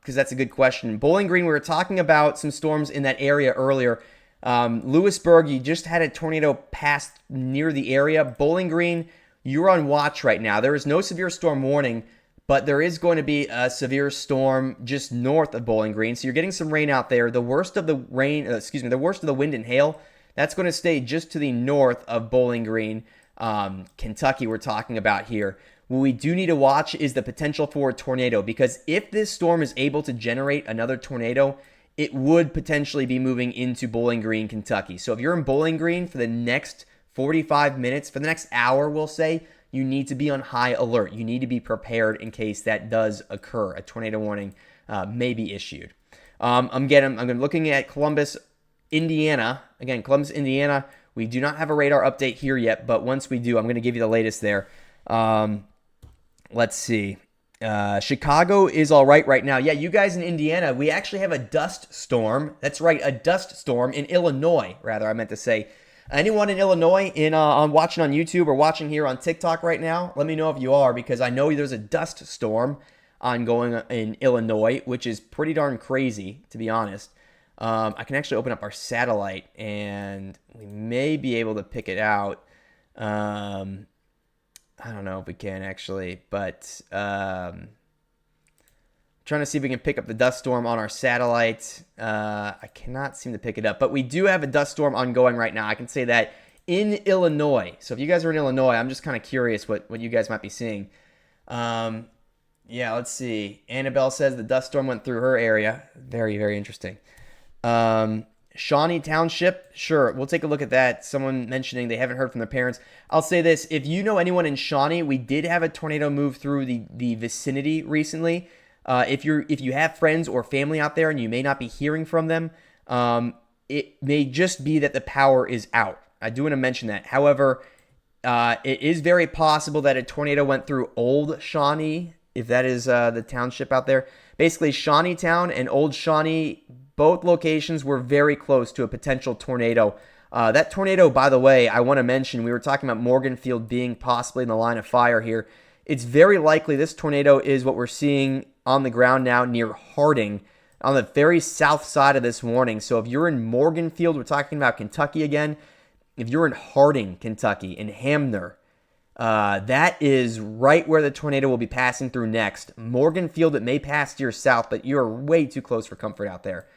because that's a good question. Bowling Green, we were talking about some storms in that area earlier. Lewisburg, you just had a tornado pass near the area. Bowling Green, you're on watch right now. There is no severe storm warning, but there is going to be a severe storm just north of Bowling Green. So you're getting some rain out there. The worst of the the worst of the wind and hail, that's going to stay just to the north of Bowling Green, Kentucky, we're talking about here. What we do need to watch is the potential for a tornado, because if this storm is able to generate another tornado, it would potentially be moving into Bowling Green, Kentucky. So if you're in Bowling Green for the next 45 minutes, for the next hour, we'll say, you need to be on high alert. You need to be prepared in case that does occur. A tornado warning may be issued. I'm looking at Columbus, Indiana. Again, Columbus, Indiana, we do not have a radar update here yet, but once we do, I'm going to give you the latest there. Let's see. Chicago is all right now. Yeah, you guys in Indiana, we actually have a dust storm. That's right, a dust storm in Illinois, rather, I meant to say. Anyone in Illinois on watching on YouTube or watching here on TikTok right now, let me know if you are, because I know there's a dust storm ongoing in Illinois, which is pretty darn crazy, to be honest. I can actually open up our satellite, and we may be able to pick it out. I don't know if we can actually, but trying to see if we can pick up the dust storm on our satellite. I cannot seem to pick it up, but we do have a dust storm ongoing right now. I can say that in Illinois. So if you guys are in Illinois, I'm just kind of curious what you guys might be seeing. Yeah, let's see. Annabelle says the dust storm went through her area. Very, very interesting. Shawnee Township, sure, we'll take a look at that. Someone mentioning they haven't heard from their parents. I'll say this, if you know anyone in Shawnee, we did have a tornado move through the vicinity recently. If you have friends or family out there and you may not be hearing from them, it may just be that the power is out. I do want to mention that. However, it is very possible that a tornado went through Old Shawnee, if that is the township out there. Basically, Shawneetown and Old Shawnee, both locations were very close to a potential tornado. That tornado, by the way, I want to mention, we were talking about Morganfield being possibly in the line of fire here. It's very likely this tornado is what we're seeing on the ground now near Harding, on the very south side of this warning. So if you're in Morganfield, we're talking about Kentucky again. If you're in Harding, Kentucky, in Hamner, that is right where the tornado will be passing through next. Morganfield, it may pass to your south, but you're way too close for comfort out there.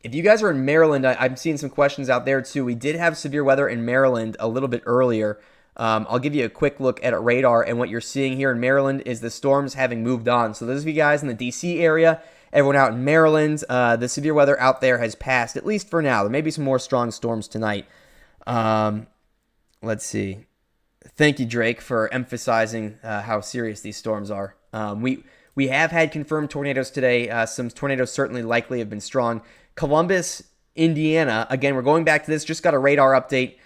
If you guys are in Maryland, I'm seeing some questions out there too. We did have severe weather in Maryland a little bit earlier. I'll give you a quick look at a radar, and what you're seeing here in Maryland is the storms having moved on. So those of you guys in the D.C. area, everyone out in Maryland, the severe weather out there has passed, at least for now. There may be some more strong storms tonight. Let's see. Thank you, Drake, for emphasizing how serious these storms are. We have had confirmed tornadoes today. Some tornadoes certainly likely have been strong. Columbus, Indiana, again, we're going back to this, just got a radar update.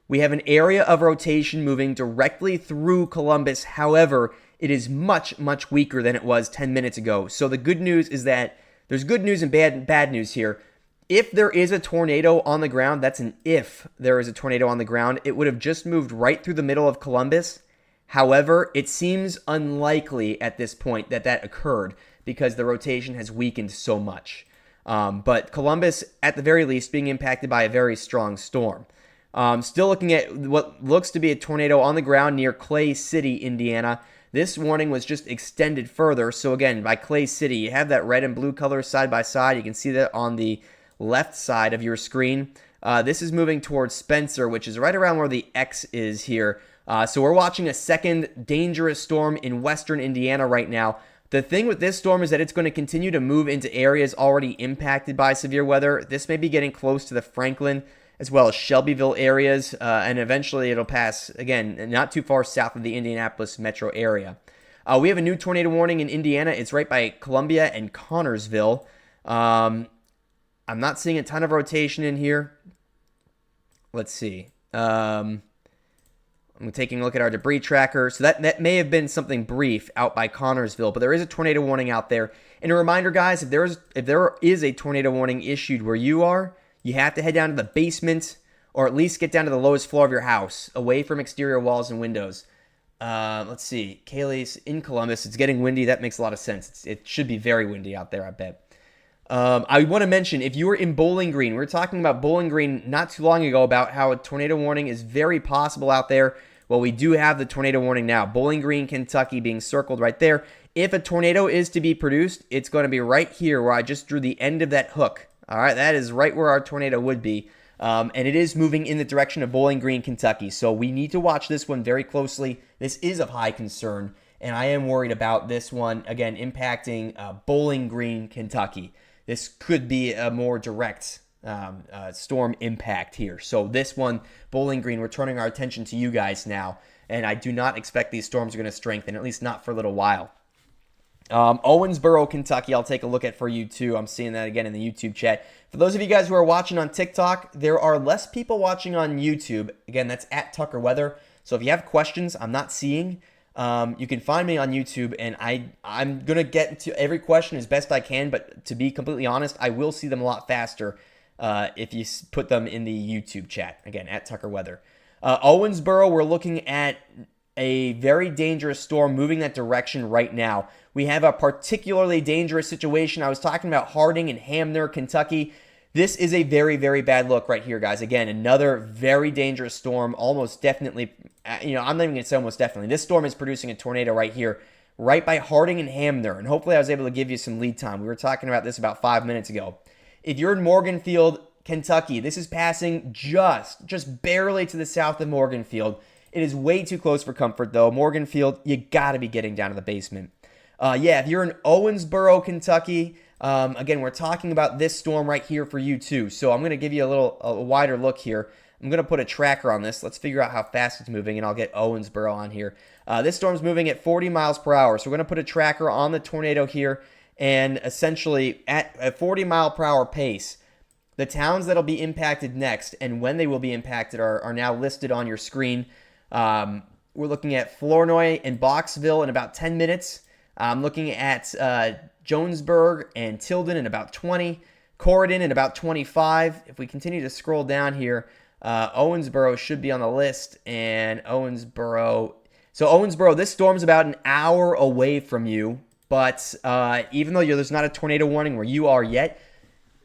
We have an area of rotation moving directly through Columbus. However, it is much, much weaker than it was 10 minutes ago. So the good news is that there's good news and bad news here. If there is a tornado on the ground, that's an if there is a tornado on the ground, it would have just moved right through the middle of Columbus. However, it seems unlikely at this point that that occurred because the rotation has weakened so much. But Columbus, at the very least, being impacted by a very strong storm. Still looking at what looks to be a tornado on the ground near Clay City, Indiana. This warning was just extended further. So again, by Clay City, you have that red and blue color side by side. You can see that on the left side of your screen. This is moving towards Spencer, which is right around where the X is here. So we're watching a second dangerous storm in western Indiana right now. The thing with this storm is that it's going to continue to move into areas already impacted by severe weather. This may be getting close to the Franklin as well as Shelbyville areas, and eventually it'll pass, again, not too far south of the Indianapolis metro area. We have a new tornado warning in Indiana. It's right by Columbia and Connorsville. I'm not seeing a ton of rotation in here. Let's see. I'm taking a look at our debris tracker. So that may have been something brief out by Connorsville, but there is a tornado warning out there. And a reminder, guys, if there is a tornado warning issued where you are, you have to head down to the basement or at least get down to the lowest floor of your house, away from exterior walls and windows. Let's see. Kaylee's in Columbus. It's getting windy. That makes a lot of sense. It should be very windy out there, I bet. I want to mention, if you were in Bowling Green, we were talking about Bowling Green not too long ago about how a tornado warning is very possible out there. Well, we do have the tornado warning now. Bowling Green, Kentucky being circled right there. If a tornado is to be produced, it's going to be right here where I just drew the end of that hook. All right, that is right where our tornado would be. And it is moving in the direction of Bowling Green, Kentucky. So we need to watch this one very closely. This is of high concern, and I am worried about this one, again, impacting Bowling Green, Kentucky. This could be a more direct storm impact here. So this one, Bowling Green, we're turning our attention to you guys now, and I do not expect these storms are going to strengthen, at least not for a little while. Owensboro, Kentucky, I'll take a look at for you too. I'm seeing that again in the YouTube chat. For those of you guys who are watching on TikTok, there are less people watching on YouTube. Again, that's at Tucker Weather. So if you have questions I'm not seeing, you can find me on YouTube, and I'm going to get to every question as best I can, but to be completely honest, I will see them a lot faster if you put them in the YouTube chat. Again, at Tucker Weather. Owensboro, we're looking at a very dangerous storm moving that direction right now. We have a particularly dangerous situation. I was talking about Harding and Hamner, Kentucky. This is a very, very bad look right here, guys. Again, another very dangerous storm, almost definitely, I'm not even going to say almost definitely. This storm is producing a tornado right here, right by Harding and Hamner, and hopefully I was able to give you some lead time. We were talking about this about 5 minutes ago. If you're in Morganfield, Kentucky, this is passing just barely to the south of Morganfield. It is way too close for comfort, though. Morganfield, you got to be getting down to the basement. If you're in Owensboro, Kentucky, again, we're talking about this storm right here for you, too. So I'm going to give you a wider look here. I'm going to put a tracker on this. Let's figure out how fast it's moving, and I'll get Owensboro on here. This storm's moving at 40 miles per hour. So we're going to put a tracker on the tornado here, and essentially at a 40-mile-per-hour pace, the towns that'll be impacted next and when they will be impacted are now listed on your screen. We're looking at Flournoy and Boxville in about 10 minutes. I'm looking at Jonesburg and Tilden in about 20. Corydon in about 25. If we continue to scroll down here, Owensboro should be on the list. And Owensboro, this storm's about an hour away from you. But even though there's not a tornado warning where you are yet,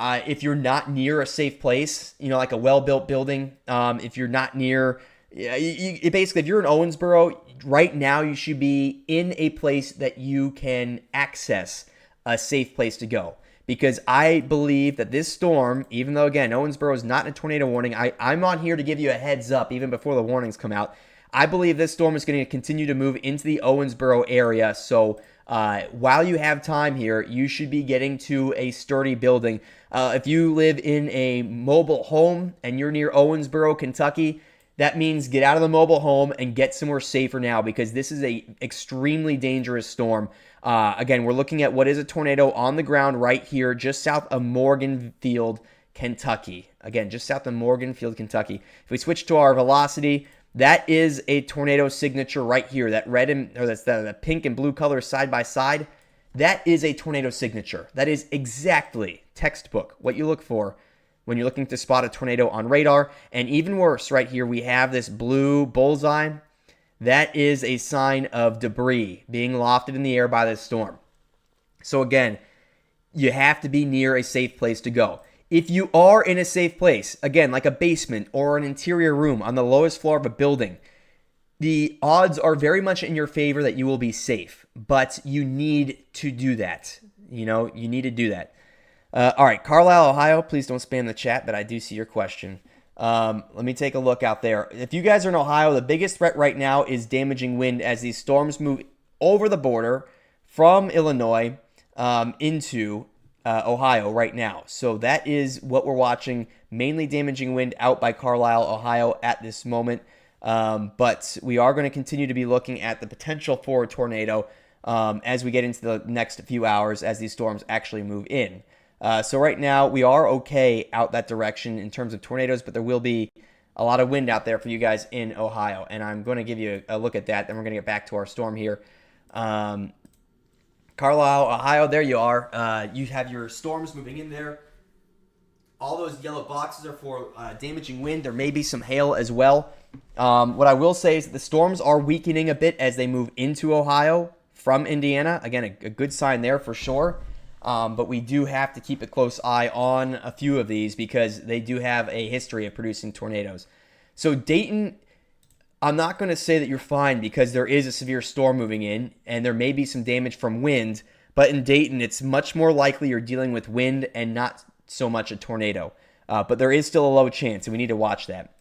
if you're not near a safe place, like a well-built building, if you're not near... basically, if you're in Owensboro, right now you should be in a place that you can access a safe place to go. Because I believe that this storm, even though, again, Owensboro is not in a tornado warning, I'm on here to give you a heads up even before the warnings come out. I believe this storm is going to continue to move into the Owensboro area. So while you have time here, you should be getting to a sturdy building. If you live in a mobile home and you're near Owensboro, Kentucky, that means get out of the mobile home and get somewhere safer now, because this is a extremely dangerous storm. Again, we're looking at what is a tornado on the ground right here, just south of Morganfield, Kentucky. Again, just south of Morganfield, Kentucky. If we switch to our velocity, that is a tornado signature right here. That red that's the pink and blue color side by side. That is a tornado signature. That is exactly textbook what you look for when you're looking to spot a tornado on radar. And even worse, right here, we have this blue bullseye. That is a sign of debris being lofted in the air by this storm. So again, you have to be near a safe place to go. If you are in a safe place, again, like a basement or an interior room on the lowest floor of a building, the odds are very much in your favor that you will be safe. But you need to do that. You need to do that. All right, Carlisle, Ohio, please don't spam the chat, but I do see your question. Let me take a look out there. If you guys are in Ohio, the biggest threat right now is damaging wind as these storms move over the border from Illinois into Ohio right now. So that is what we're watching, mainly damaging wind out by Carlisle, Ohio at this moment. But we are going to continue to be looking at the potential for a tornado as we get into the next few hours as these storms actually move in. So right now, we are okay out that direction in terms of tornadoes, but there will be a lot of wind out there for you guys in Ohio. And I'm going to give you a look at that. Then we're going to get back to our storm here. Carlisle, Ohio, there you are. You have your storms moving in there. All those yellow boxes are for damaging wind. There may be some hail as well. What I will say is that the storms are weakening a bit as they move into Ohio from Indiana. Again, a good sign there for sure. But we do have to keep a close eye on a few of these because they do have a history of producing tornadoes. So Dayton, I'm not going to say that you're fine because there is a severe storm moving in and there may be some damage from wind. But in Dayton, it's much more likely you're dealing with wind and not so much a tornado. But there is still a low chance, and we need to watch that.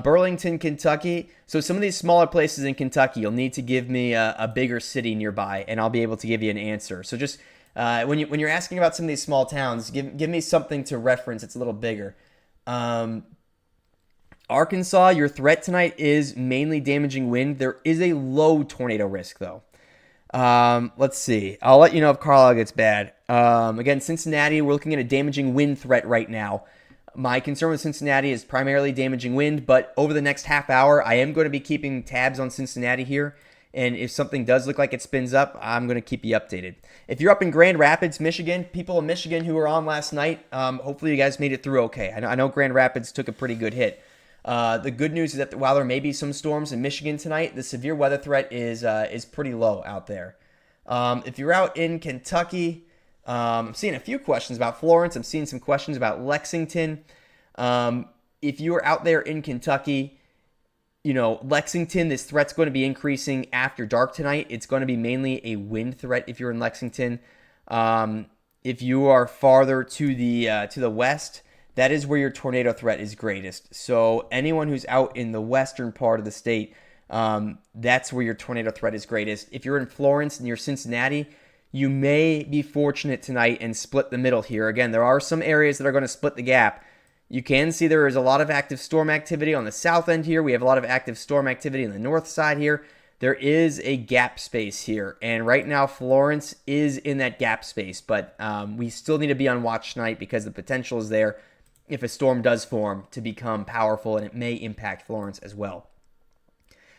Burlington, Kentucky. So some of these smaller places in Kentucky, you'll need to give me a bigger city nearby, and I'll be able to give you an answer. So just when you're asking about some of these small towns, give me something to reference. It's a little bigger. Arkansas, your threat tonight is mainly damaging wind. There is a low tornado risk, though. Let's see. I'll let you know if Carlisle gets bad. Again, Cincinnati, we're looking at a damaging wind threat right now. My concern with Cincinnati is primarily damaging wind, but over the next half hour, I am going to be keeping tabs on Cincinnati here. And if something does look like it spins up, I'm going to keep you updated. If you're up in Grand Rapids, Michigan, people in Michigan who were on last night, hopefully you guys made it through okay. I know Grand Rapids took a pretty good hit. The good news is that while there may be some storms in Michigan tonight, the severe weather threat is pretty low out there. If you're out in Kentucky, I'm seeing a few questions about Florence. I'm seeing some questions about Lexington. If you're out there in Kentucky, Lexington, this threat's going to be increasing after dark tonight. It's going to be mainly a wind threat if you're in Lexington. If you are farther to the west, that is where your tornado threat is greatest. So anyone who's out in the western part of the state, that's where your tornado threat is greatest. If you're in Florence near Cincinnati, you may be fortunate tonight and split the middle here. Again, there are some areas that are going to split the gap. You can see there is a lot of active storm activity on the south end here. We have a lot of active storm activity on the north side here. There is a gap space here. And right now, Florence is in that gap space. But we still need to be on watch tonight because the potential is there if a storm does form to become powerful, and it may impact Florence as well.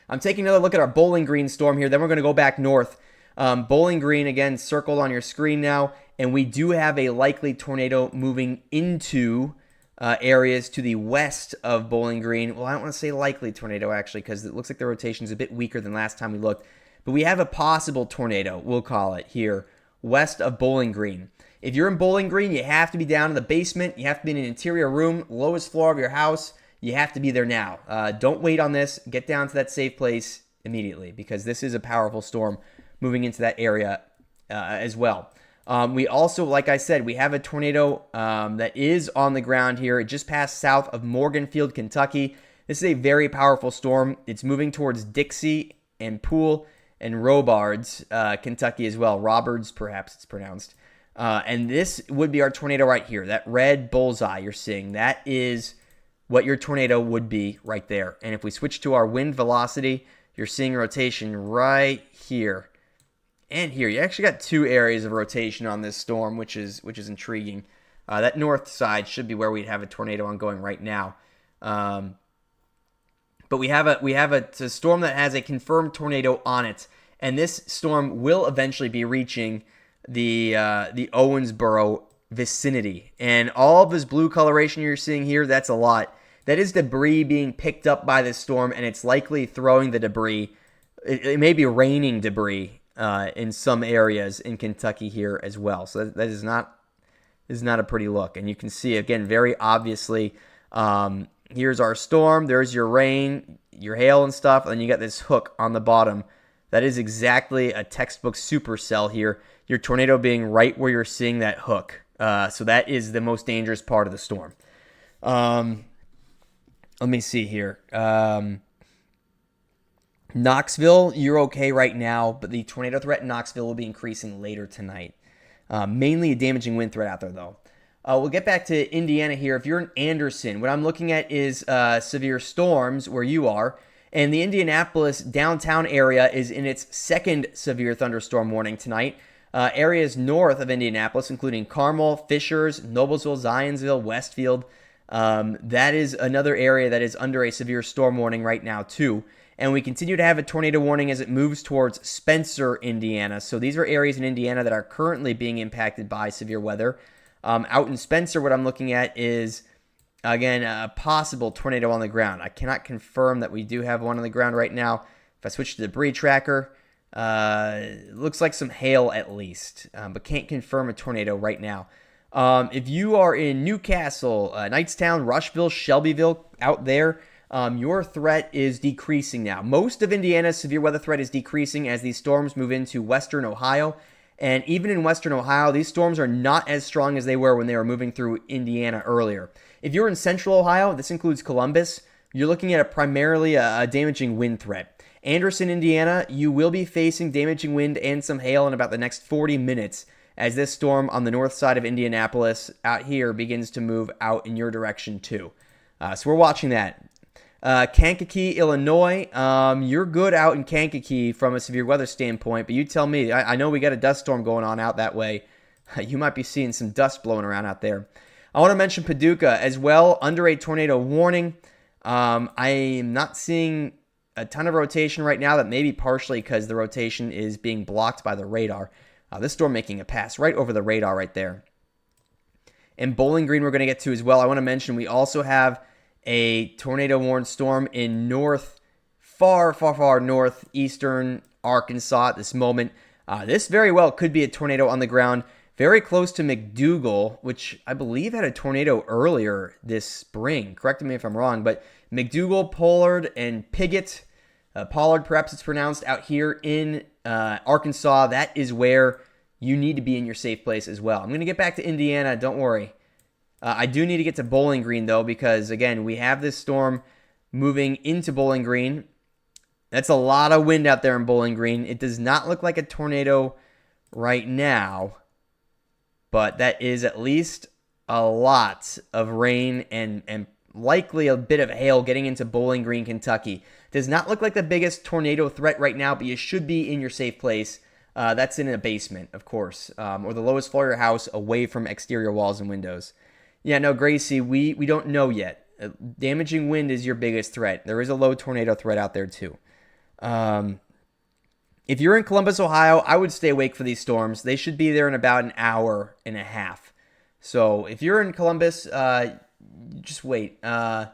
I'm taking another look at our Bowling Green storm here. Then we're going to go back north. Bowling Green, again, circled on your screen now. And we do have a likely tornado moving into areas to the west of Bowling Green. Well, I don't want to say likely tornado, actually, because it looks like the rotation is a bit weaker than last time we looked. But we have a possible tornado, we'll call it, here, west of Bowling Green. If you're in Bowling Green, you have to be down in the basement. You have to be in an interior room, lowest floor of your house. You have to be there now. Don't wait on this. Get down to that safe place immediately because this is a powerful storm moving into that area as well. We also, like I said, we have a tornado that is on the ground here. It just passed south of Morganfield, Kentucky. This is a very powerful storm. It's moving towards Dixie and Poole and Robards, Kentucky as well. Robards, perhaps it's pronounced. And this would be our tornado right here. That red bullseye you're seeing, that is what your tornado would be right there. And if we switch to our wind velocity, you're seeing rotation right here. And here, you actually got two areas of rotation on this storm, which is intriguing. That north side should be where we'd have a tornado ongoing right now. But we have a storm that has a confirmed tornado on it, and this storm will eventually be reaching the Owensboro vicinity. And all of this blue coloration you're seeing here, that's a lot. That is debris being picked up by this storm, and it's likely throwing the debris. It may be raining debris in some areas in Kentucky here as well. So that is not a pretty look. And you can see, again, very obviously, here's our storm. There's your rain, your hail and stuff. And then you got this hook on the bottom. That is exactly a textbook supercell here. Your tornado being right where you're seeing that hook. So that is the most dangerous part of the storm. Let me see here. Knoxville, you're okay right now, but the tornado threat in Knoxville will be increasing later tonight. Mainly a damaging wind threat out there, though. We'll get back to Indiana here. If you're in Anderson, what I'm looking at is severe storms where you are. And the Indianapolis downtown area is in its second severe thunderstorm warning tonight. Areas north of Indianapolis, including Carmel, Fishers, Noblesville, Zionsville, Westfield. That is another area that is under a severe storm warning right now, too. And we continue to have a tornado warning as it moves towards Spencer, Indiana. So these are areas in Indiana that are currently being impacted by severe weather. Out in Spencer, what I'm looking at is, again, a possible tornado on the ground. I cannot confirm that we do have one on the ground right now. If I switch to the debris tracker, looks like some hail at least, but can't confirm a tornado right now. If you are in Newcastle, Knightstown, Rushville, Shelbyville, out there, your threat is decreasing now. Most of Indiana's severe weather threat is decreasing as these storms move into western Ohio. And even in western Ohio, these storms are not as strong as they were when they were moving through Indiana earlier. If you're in central Ohio, this includes Columbus, you're looking at primarily a damaging wind threat. Anderson, Indiana, you will be facing damaging wind and some hail in about the next 40 minutes as this storm on the north side of Indianapolis out here begins to move out in your direction too. So we're watching that. Kankakee, Illinois, you're good out in Kankakee from a severe weather standpoint, but you tell me. I know we got a dust storm going on out that way. You might be seeing some dust blowing around out there. I want to mention Paducah as well, under a tornado warning. I am not seeing a ton of rotation right now. That may be partially because the rotation is being blocked by the radar. This storm making a pass right over the radar right there. And Bowling Green we're going to get to as well. I want to mention we also have a tornado-warned storm in far northeastern Arkansas at this moment. This very well could be a tornado on the ground very close to McDougal, which I believe had a tornado earlier this spring. Correct me if I'm wrong, but McDougal, Pollard, and Piggott, Pollard perhaps it's pronounced, out here in Arkansas. That is where you need to be in your safe place as well. I'm going to get back to Indiana, don't worry. I do need to get to Bowling Green, though, because, again, we have this storm moving into Bowling Green. That's a lot of wind out there in Bowling Green. It does not look like a tornado right now, but that is at least a lot of rain and likely a bit of hail getting into Bowling Green, Kentucky. Does not look like the biggest tornado threat right now, but you should be in your safe place. That's in a basement, of course, or the lowest floor of your house away from exterior walls and windows. Yeah, no, Gracie, we don't know yet. Damaging wind is your biggest threat. There is a low tornado threat out there, too. If you're in Columbus, Ohio, I would stay awake for these storms. They should be there in about an hour and a half. So if you're in Columbus, just wait. I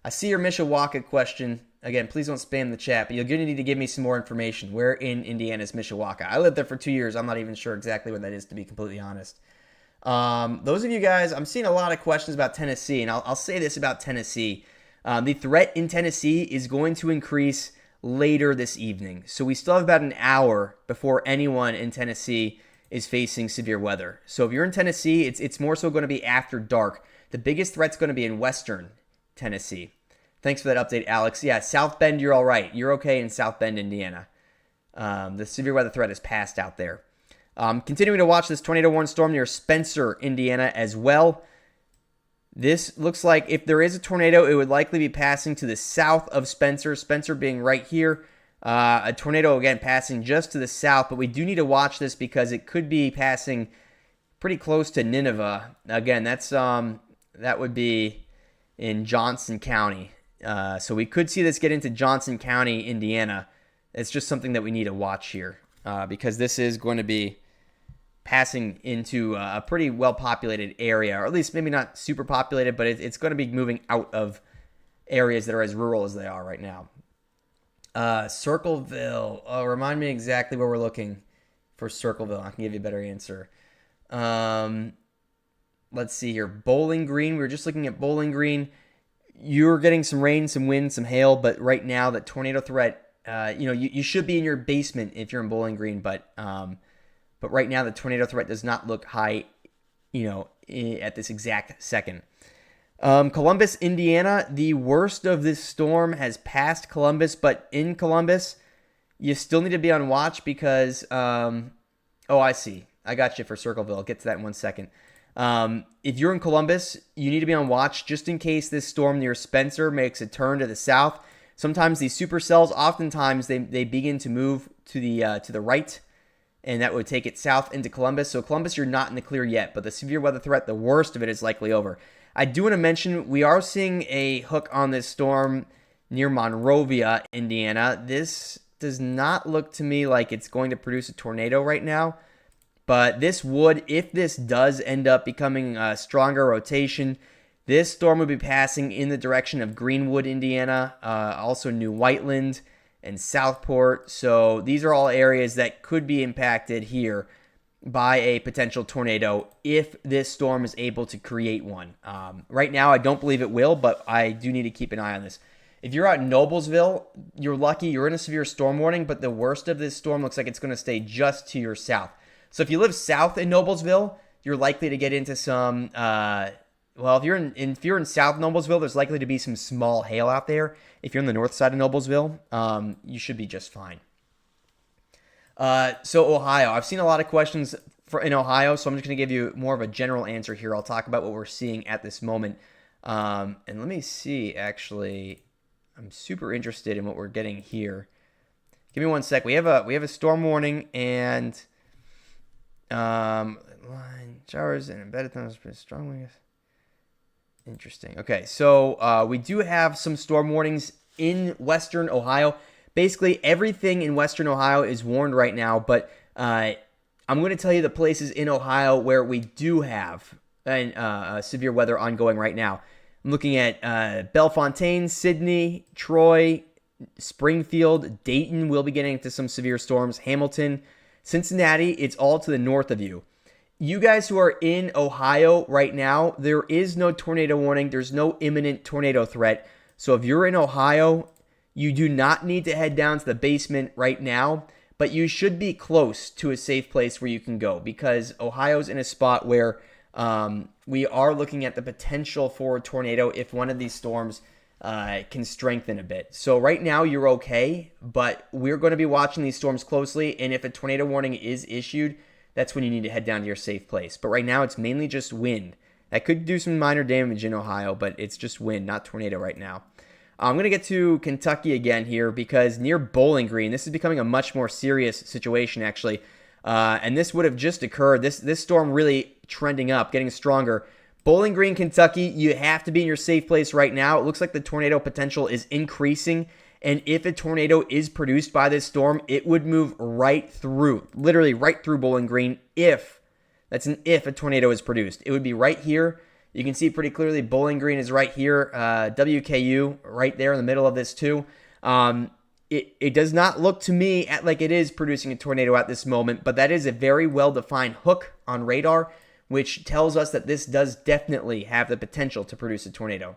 see your Mishawaka question. Again, please don't spam the chat, but you're going to need to give me some more information. Where in Indiana is Mishawaka? I lived there for 2 years. I'm not even sure exactly where that is, to be completely honest. Those of you guys, I'm seeing a lot of questions about Tennessee, and I'll say this about Tennessee. The threat in Tennessee is going to increase later this evening. So we still have about an hour before anyone in Tennessee is facing severe weather. So if you're in Tennessee, it's more so going to be after dark. The biggest threat's going to be in western Tennessee. Thanks for that update, Alex. Yeah, South Bend, you're all right. You're okay in South Bend, Indiana. The severe weather threat is passed out there. Continuing to watch this tornado-warned storm near Spencer, Indiana as well. This looks like if there is a tornado, it would likely be passing to the south of Spencer, Spencer being right here. A tornado, again, passing just to the south, but we do need to watch this because it could be passing pretty close to Nineveh. Again, that would be in Johnson County. So we could see this get into Johnson County, Indiana. It's just something that we need to watch here because this is going to be passing into a pretty well-populated area, or at least maybe not super populated, but it's going to be moving out of areas that are as rural as they are right now. Circleville. Oh, remind me exactly where we're looking for Circleville. I can give you a better answer. Let's see here. Bowling Green. We were just looking at Bowling Green. You're getting some rain, some wind, some hail, but right now the tornado threat, you should be in your basement if you're in Bowling Green, but right now the tornado threat does not look high, at this exact second. Columbus, Indiana, the worst of this storm has passed Columbus, but in Columbus, you still need to be on watch because, I see. I got you for Circleville. I'll get to that in 1 second. If you're in Columbus, you need to be on watch just in case this storm near Spencer makes a turn to the south. Sometimes these supercells, oftentimes they begin to move to the right, and that would take it south into Columbus. So Columbus, you're not in the clear yet, but the severe weather threat, the worst of it is likely over. I do want to mention we are seeing a hook on this storm near Monrovia, Indiana. This does not look to me like it's going to produce a tornado right now, But this would, if this does end up becoming a stronger rotation, this storm would be passing in the direction of Greenwood, Indiana, also New Whiteland and Southport. So these are all areas that could be impacted here by a potential tornado if this storm is able to create one. Right now, I don't believe it will, but I do need to keep an eye on this. If you're out in Noblesville, you're lucky. You're in a severe storm warning, but the worst of this storm looks like it's going to stay just to your south. So if you live south in Noblesville, you're likely to get into some, if you're in South Noblesville, there's likely to be some small hail out there. If you're on the north side of Noblesville, you should be just fine. So Ohio, I've seen a lot of questions in Ohio, so I'm just going to give you more of a general answer here. I'll talk about what we're seeing at this moment. And let me see, actually, I'm super interested in what we're getting here. Give me one sec. We have a storm warning and line showers and embedded thunderstorms pretty strong winds. Interesting. Okay, so we do have some storm warnings in western Ohio. Basically, everything in western Ohio is warned right now, but I'm going to tell you the places in Ohio where we do have severe weather ongoing right now. I'm looking at Bellefontaine, Sydney, Troy, Springfield, Dayton will be getting into some severe storms, Hamilton, Cincinnati, it's all to the north of you. You guys who are in Ohio right now, there is no tornado warning. There's no imminent tornado threat. So if you're in Ohio, you do not need to head down to the basement right now, but you should be close to a safe place where you can go because Ohio's in a spot where we are looking at the potential for a tornado if one of these storms can strengthen a bit. So right now you're okay, but we're going to be watching these storms closely, and if a tornado warning is issued, that's when you need to head down to your safe place. But right now it's mainly just wind. That could do some minor damage in Ohio, but it's just wind, not tornado right now. I'm going to get to Kentucky again here because near Bowling Green, this is becoming a much more serious situation actually. And this would have just occurred. This storm really trending up, getting stronger. Bowling Green, Kentucky, you have to be in your safe place right now. It looks like the tornado potential is increasing. And if a tornado is produced by this storm, it would move right through, literally right through Bowling Green if a tornado is produced. It would be right here. You can see pretty clearly Bowling Green is right here. WKU right there in the middle of this too. It does not look to me like it is producing a tornado at this moment, but that is a very well-defined hook on radar, which tells us that this does definitely have the potential to produce a tornado.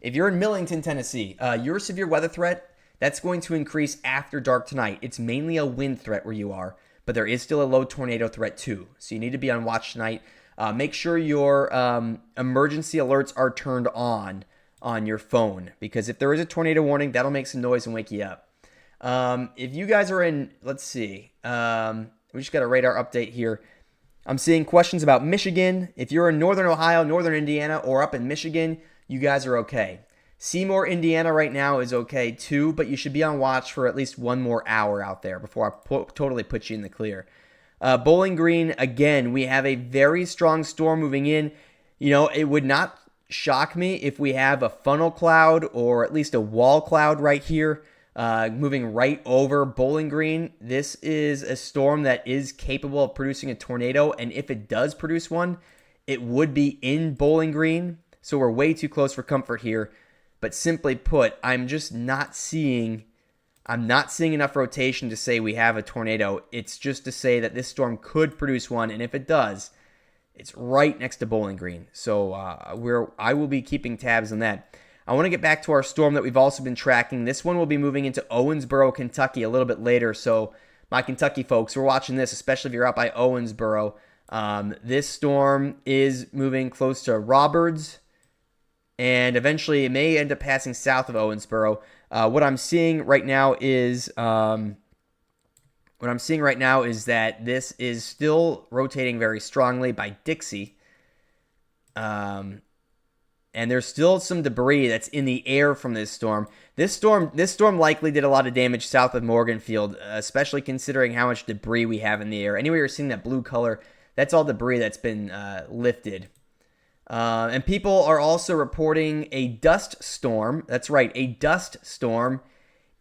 If you're in Millington, Tennessee, your severe weather threat, that's going to increase after dark tonight. It's mainly a wind threat where you are, but there is still a low tornado threat too. So you need to be on watch tonight. Make sure your emergency alerts are turned on your phone, because if there is a tornado warning, that'll make some noise and wake you up. If you guys are in, let's see, we just got a radar update here. I'm seeing questions about Michigan. If you're in northern Ohio, northern Indiana, or up in Michigan, you guys are okay. Seymour, Indiana right now is okay too, but you should be on watch for at least one more hour out there before I totally put you in the clear. Bowling Green, again, we have a very strong storm moving in. You know, it would not shock me if we have a funnel cloud or at least a wall cloud right here moving right over Bowling Green. This is a storm that is capable of producing a tornado, and if it does produce one, it would be in Bowling Green. So we're way too close for comfort here. But simply put, I'm not seeing enough rotation to say we have a tornado. It's just to say that this storm could produce one, and if it does, it's right next to Bowling Green. So I will be keeping tabs on that. I want to get back to our storm that we've also been tracking. This one will be moving into Owensboro, Kentucky a little bit later. So my Kentucky folks, we're watching this, especially if you're out by Owensboro. This storm is moving close to Roberts, and eventually it may end up passing south of Owensboro. What I'm seeing right now is that this is still rotating very strongly by Dixie. And there's still some debris that's in the air from this storm. This storm likely did a lot of damage south of Morganfield, especially considering how much debris we have in the air. Anyway, you're seeing that blue color, that's all debris that's been lifted. And people are also reporting a dust storm. That's right, a dust storm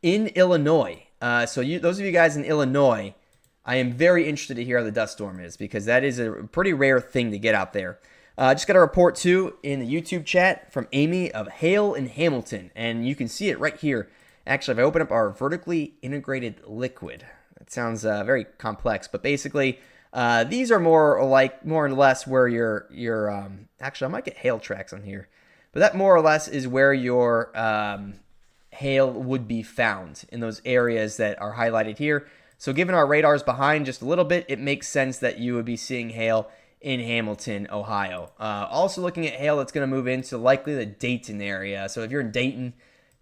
in Illinois. So those of you guys in Illinois, I am very interested to hear how the dust storm is because that is a pretty rare thing to get out there. Just got a report too in the YouTube chat from Amy of hail in Hamilton, and you can see it right here. Actually, if I open up our vertically integrated liquid, that sounds very complex, but basically these are more or less where your actually I might get hail tracks on here, but that more or less is where your hail would be found in those areas that are highlighted here. So given our radar's behind just a little bit, it makes sense that you would be seeing hail in Hamilton, Ohio. Also looking at hail that's going to move into likely the Dayton area. So if you're in Dayton,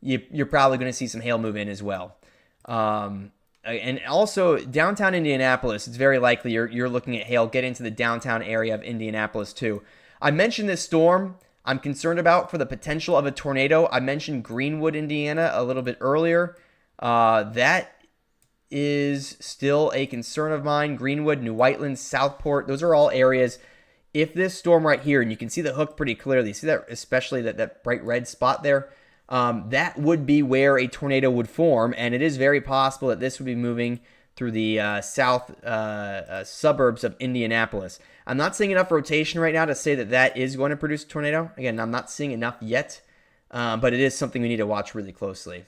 you're probably going to see some hail move in as well. And also downtown Indianapolis, it's very likely you're looking at hail get into the downtown area of Indianapolis too. I mentioned this storm I'm concerned about for the potential of a tornado. I mentioned Greenwood, Indiana a little bit earlier. That is still a concern of mine. Greenwood, New Whiteland, Southport, those are all areas. If this storm right here, and you can see the hook pretty clearly, see that, especially that bright red spot there, that would be where a tornado would form, and it is very possible that this would be moving through the south suburbs of Indianapolis. I'm not seeing enough rotation right now to say that is going to produce a tornado. Again, I'm not seeing enough yet, but it is something we need to watch really closely.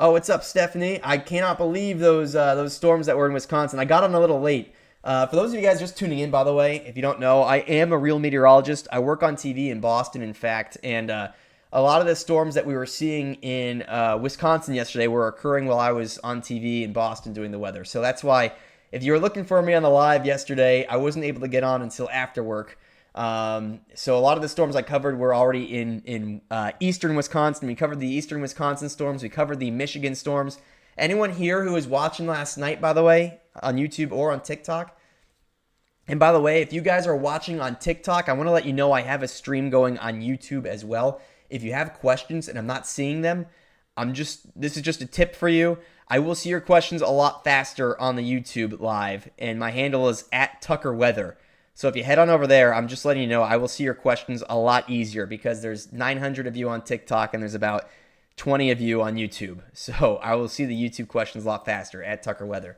Oh, what's up, Stephanie? I cannot believe those storms that were in Wisconsin. I got on a little late. For those of you guys just tuning in, by the way, if you don't know, I am a real meteorologist. I work on TV in Boston, in fact, and a lot of the storms that we were seeing in Wisconsin yesterday were occurring while I was on TV in Boston doing the weather. So that's why, if you were looking for me on the live yesterday, I wasn't able to get on until after work. So a lot of the storms I covered were already in eastern Wisconsin. We covered the eastern Wisconsin storms. We covered the Michigan storms. Anyone here who was watching last night, by the way, on YouTube or on TikTok? And by the way, if you guys are watching on TikTok, I want to let you know I have a stream going on YouTube as well. If you have questions and I'm not seeing them, this is just a tip for you. I will see your questions a lot faster on the YouTube live, and my handle is @TuckerWeather. So if you head on over there, I'm just letting you know I will see your questions a lot easier because there's 900 of you on TikTok and there's about 20 of you on YouTube. So I will see the YouTube questions a lot faster @TuckerWeather.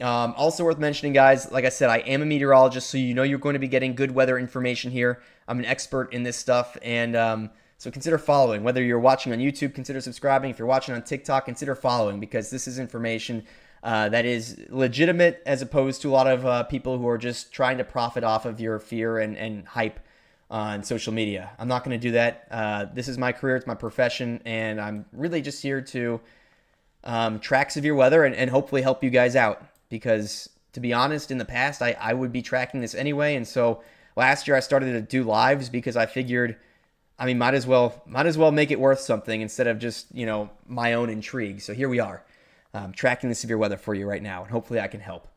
Also worth mentioning, guys, like I said, I am a meteorologist, so you know you're going to be getting good weather information here. I'm an expert in this stuff, and so consider following. Whether you're watching on YouTube, consider subscribing. If you're watching on TikTok, consider following because this is information that is legitimate as opposed to a lot of people who are just trying to profit off of your fear and hype on social media. I'm not going to do that. This is my career. It's my profession, and I'm really just here to track severe weather and hopefully help you guys out because, to be honest, in the past, I would be tracking this anyway, and so last year I started to do lives because I figured, I mean, might as well make it worth something instead of just, my own intrigue. So here we are. Tracking the severe weather for you right now, and hopefully I can help.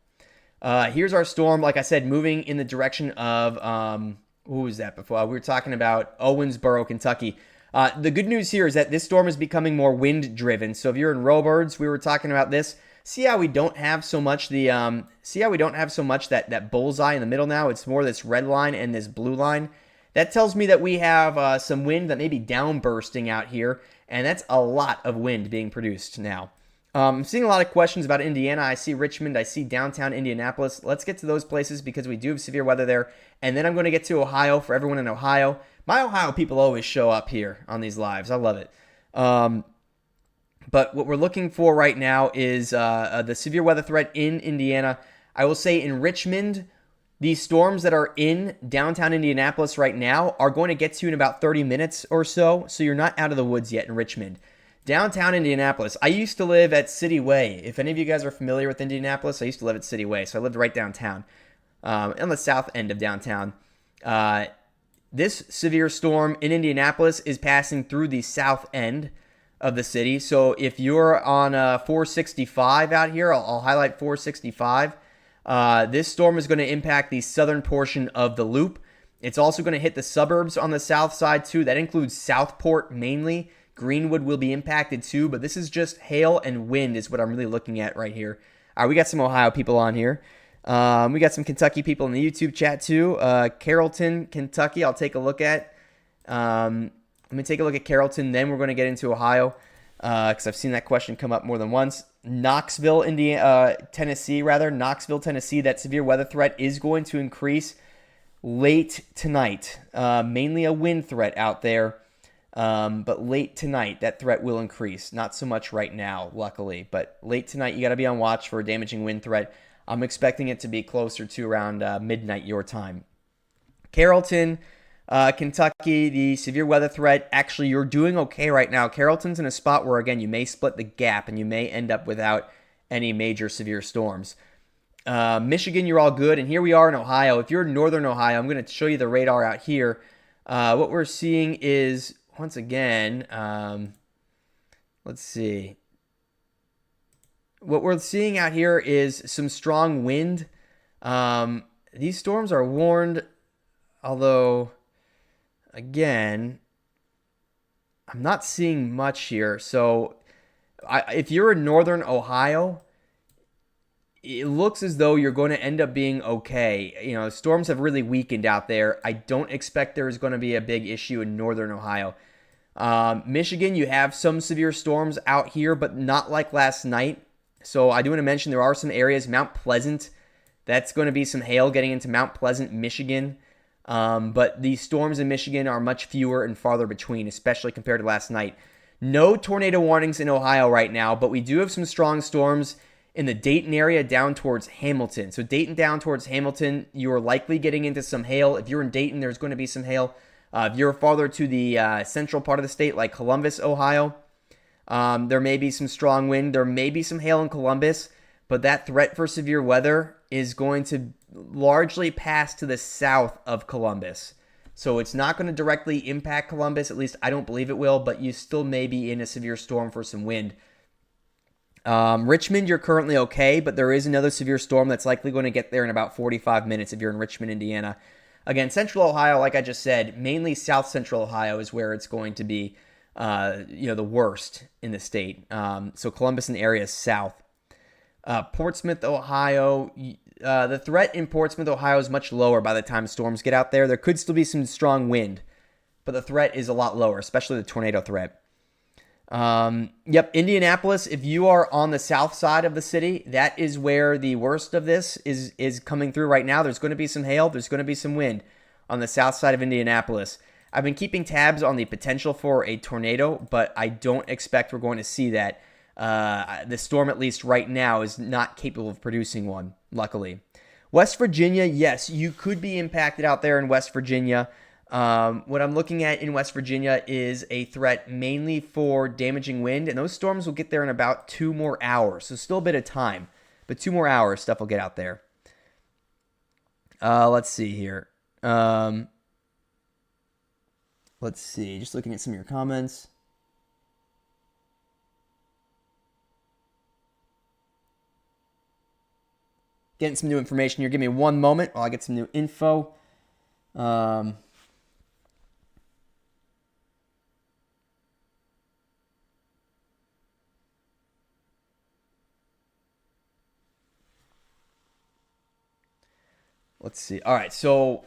Here's our storm, like I said, moving in the direction of, who was that before? We were talking about Owensboro, Kentucky. The good news here is that this storm is becoming more wind-driven. So if you're in Robirds, we were talking about this. See how we don't have so much that bullseye in the middle now? It's more this red line and this blue line. That tells me that we have some wind that may be downbursting out here, and that's a lot of wind being produced now. I'm seeing a lot of questions about Indiana. I see Richmond. I see downtown Indianapolis. Let's get to those places because we do have severe weather there. And then I'm going to get to Ohio for everyone in Ohio. My Ohio people always show up here on these lives. I love it. But what we're looking for right now is the severe weather threat in Indiana. I will say in Richmond, these storms that are in downtown Indianapolis right now are going to get to you in about 30 minutes or so. So you're not out of the woods yet in Richmond. Downtown Indianapolis, I used to live at City Way. If any of you guys are familiar with Indianapolis, I used to live at City Way. So I lived right downtown, on the south end of downtown. This severe storm in Indianapolis is passing through the south end of the city. So if you're on 465 out here, I'll highlight 465. This storm is going to impact the southern portion of the loop. It's also going to hit the suburbs on the south side too. That includes Southport mainly. Greenwood will be impacted too, but this is just hail and wind is what I'm really looking at right here. All right, we got some Ohio people on here. We got some Kentucky people in the YouTube chat too. Carrollton, Kentucky, I'll take a look at. Let me take a look at Carrollton, then we're going to get into Ohio. because I've seen that question come up more than once. Knoxville, Tennessee, that severe weather threat is going to increase late tonight. Mainly a wind threat out there, but late tonight, that threat will increase. Not so much right now, luckily, but late tonight, you got to be on watch for a damaging wind threat. I'm expecting it to be closer to around midnight your time. Carrollton, Kentucky, the severe weather threat. Actually, you're doing okay right now. Carrollton's in a spot where, again, you may split the gap and you may end up without any major severe storms. Michigan, you're all good. And here we are in Ohio. If you're in northern Ohio, I'm going to show you the radar out here. What we're seeing is, once again, let's see. What we're seeing out here is some strong wind. These storms are warned, although, again, I'm not seeing much here. So if you're in northern Ohio, it looks as though you're going to end up being okay. You know, storms have really weakened out there. I don't expect there's going to be a big issue in northern Ohio. Michigan, you have some severe storms out here, but not like last night. So I do want to mention there are some areas, Mount Pleasant, that's going to be some hail getting into Mount Pleasant, Michigan. But the storms in Michigan are much fewer and farther between, especially compared to last night. No tornado warnings in Ohio right now, but we do have some strong storms in the Dayton area down towards Hamilton. So Dayton down towards Hamilton, you're likely getting into some hail. If you're in Dayton, there's going to be some hail. If you're farther to the central part of the state, like Columbus, Ohio, there may be some strong wind. There may be some hail in Columbus, but that threat for severe weather is going to largely pass to the south of Columbus. So it's not going to directly impact Columbus. At least I don't believe it will, but you still may be in a severe storm for some wind. Richmond, you're currently okay, but there is another severe storm that's likely going to get there in about 45 minutes if you're in Richmond, Indiana. Again, central Ohio, like I just said, mainly south central Ohio is where it's going to be the worst in the state. So Columbus and areas south. Portsmouth, Ohio, the threat in Portsmouth, Ohio is much lower by the time storms get out there. There could still be some strong wind, but the threat is a lot lower, especially the tornado threat. Indianapolis, if you are on the south side of the city, that is where the worst of this is coming through right now. There's going to be some hail. There's going to be some wind on the south side of Indianapolis. I've been keeping tabs on the potential for a tornado, but I don't expect we're going to see that. The storm, at least right now, is not capable of producing one, luckily. West Virginia, yes, you could be impacted out there in West Virginia. What I'm looking at in West Virginia is a threat mainly for damaging wind, and those storms will get there in about 2 more hours. So still a bit of time, but 2 more hours, stuff will get out there. Let's see here. Let's see, just looking at some of your comments. Getting some new information here. Give me 1 moment while I get some new info. Let's see. All right, so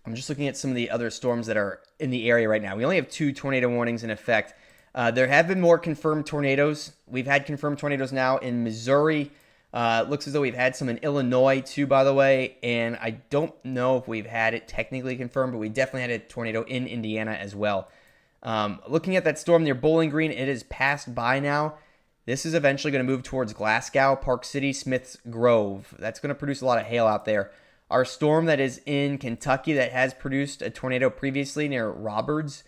I'm just looking at some of the other storms that are in the area right now. We only have 2 tornado warnings in effect. There have been more confirmed tornadoes. We've had confirmed tornadoes now in Missouri. It looks as though we've had some in Illinois too, by the way, and I don't know if we've had it technically confirmed, but we definitely had a tornado in Indiana as well. Looking at that storm near Bowling Green, it has passed by now. This is eventually going to move towards Glasgow, Park City, Smiths Grove. That's going to produce a lot of hail out there. Our storm that is in Kentucky that has produced a tornado previously near Roberts,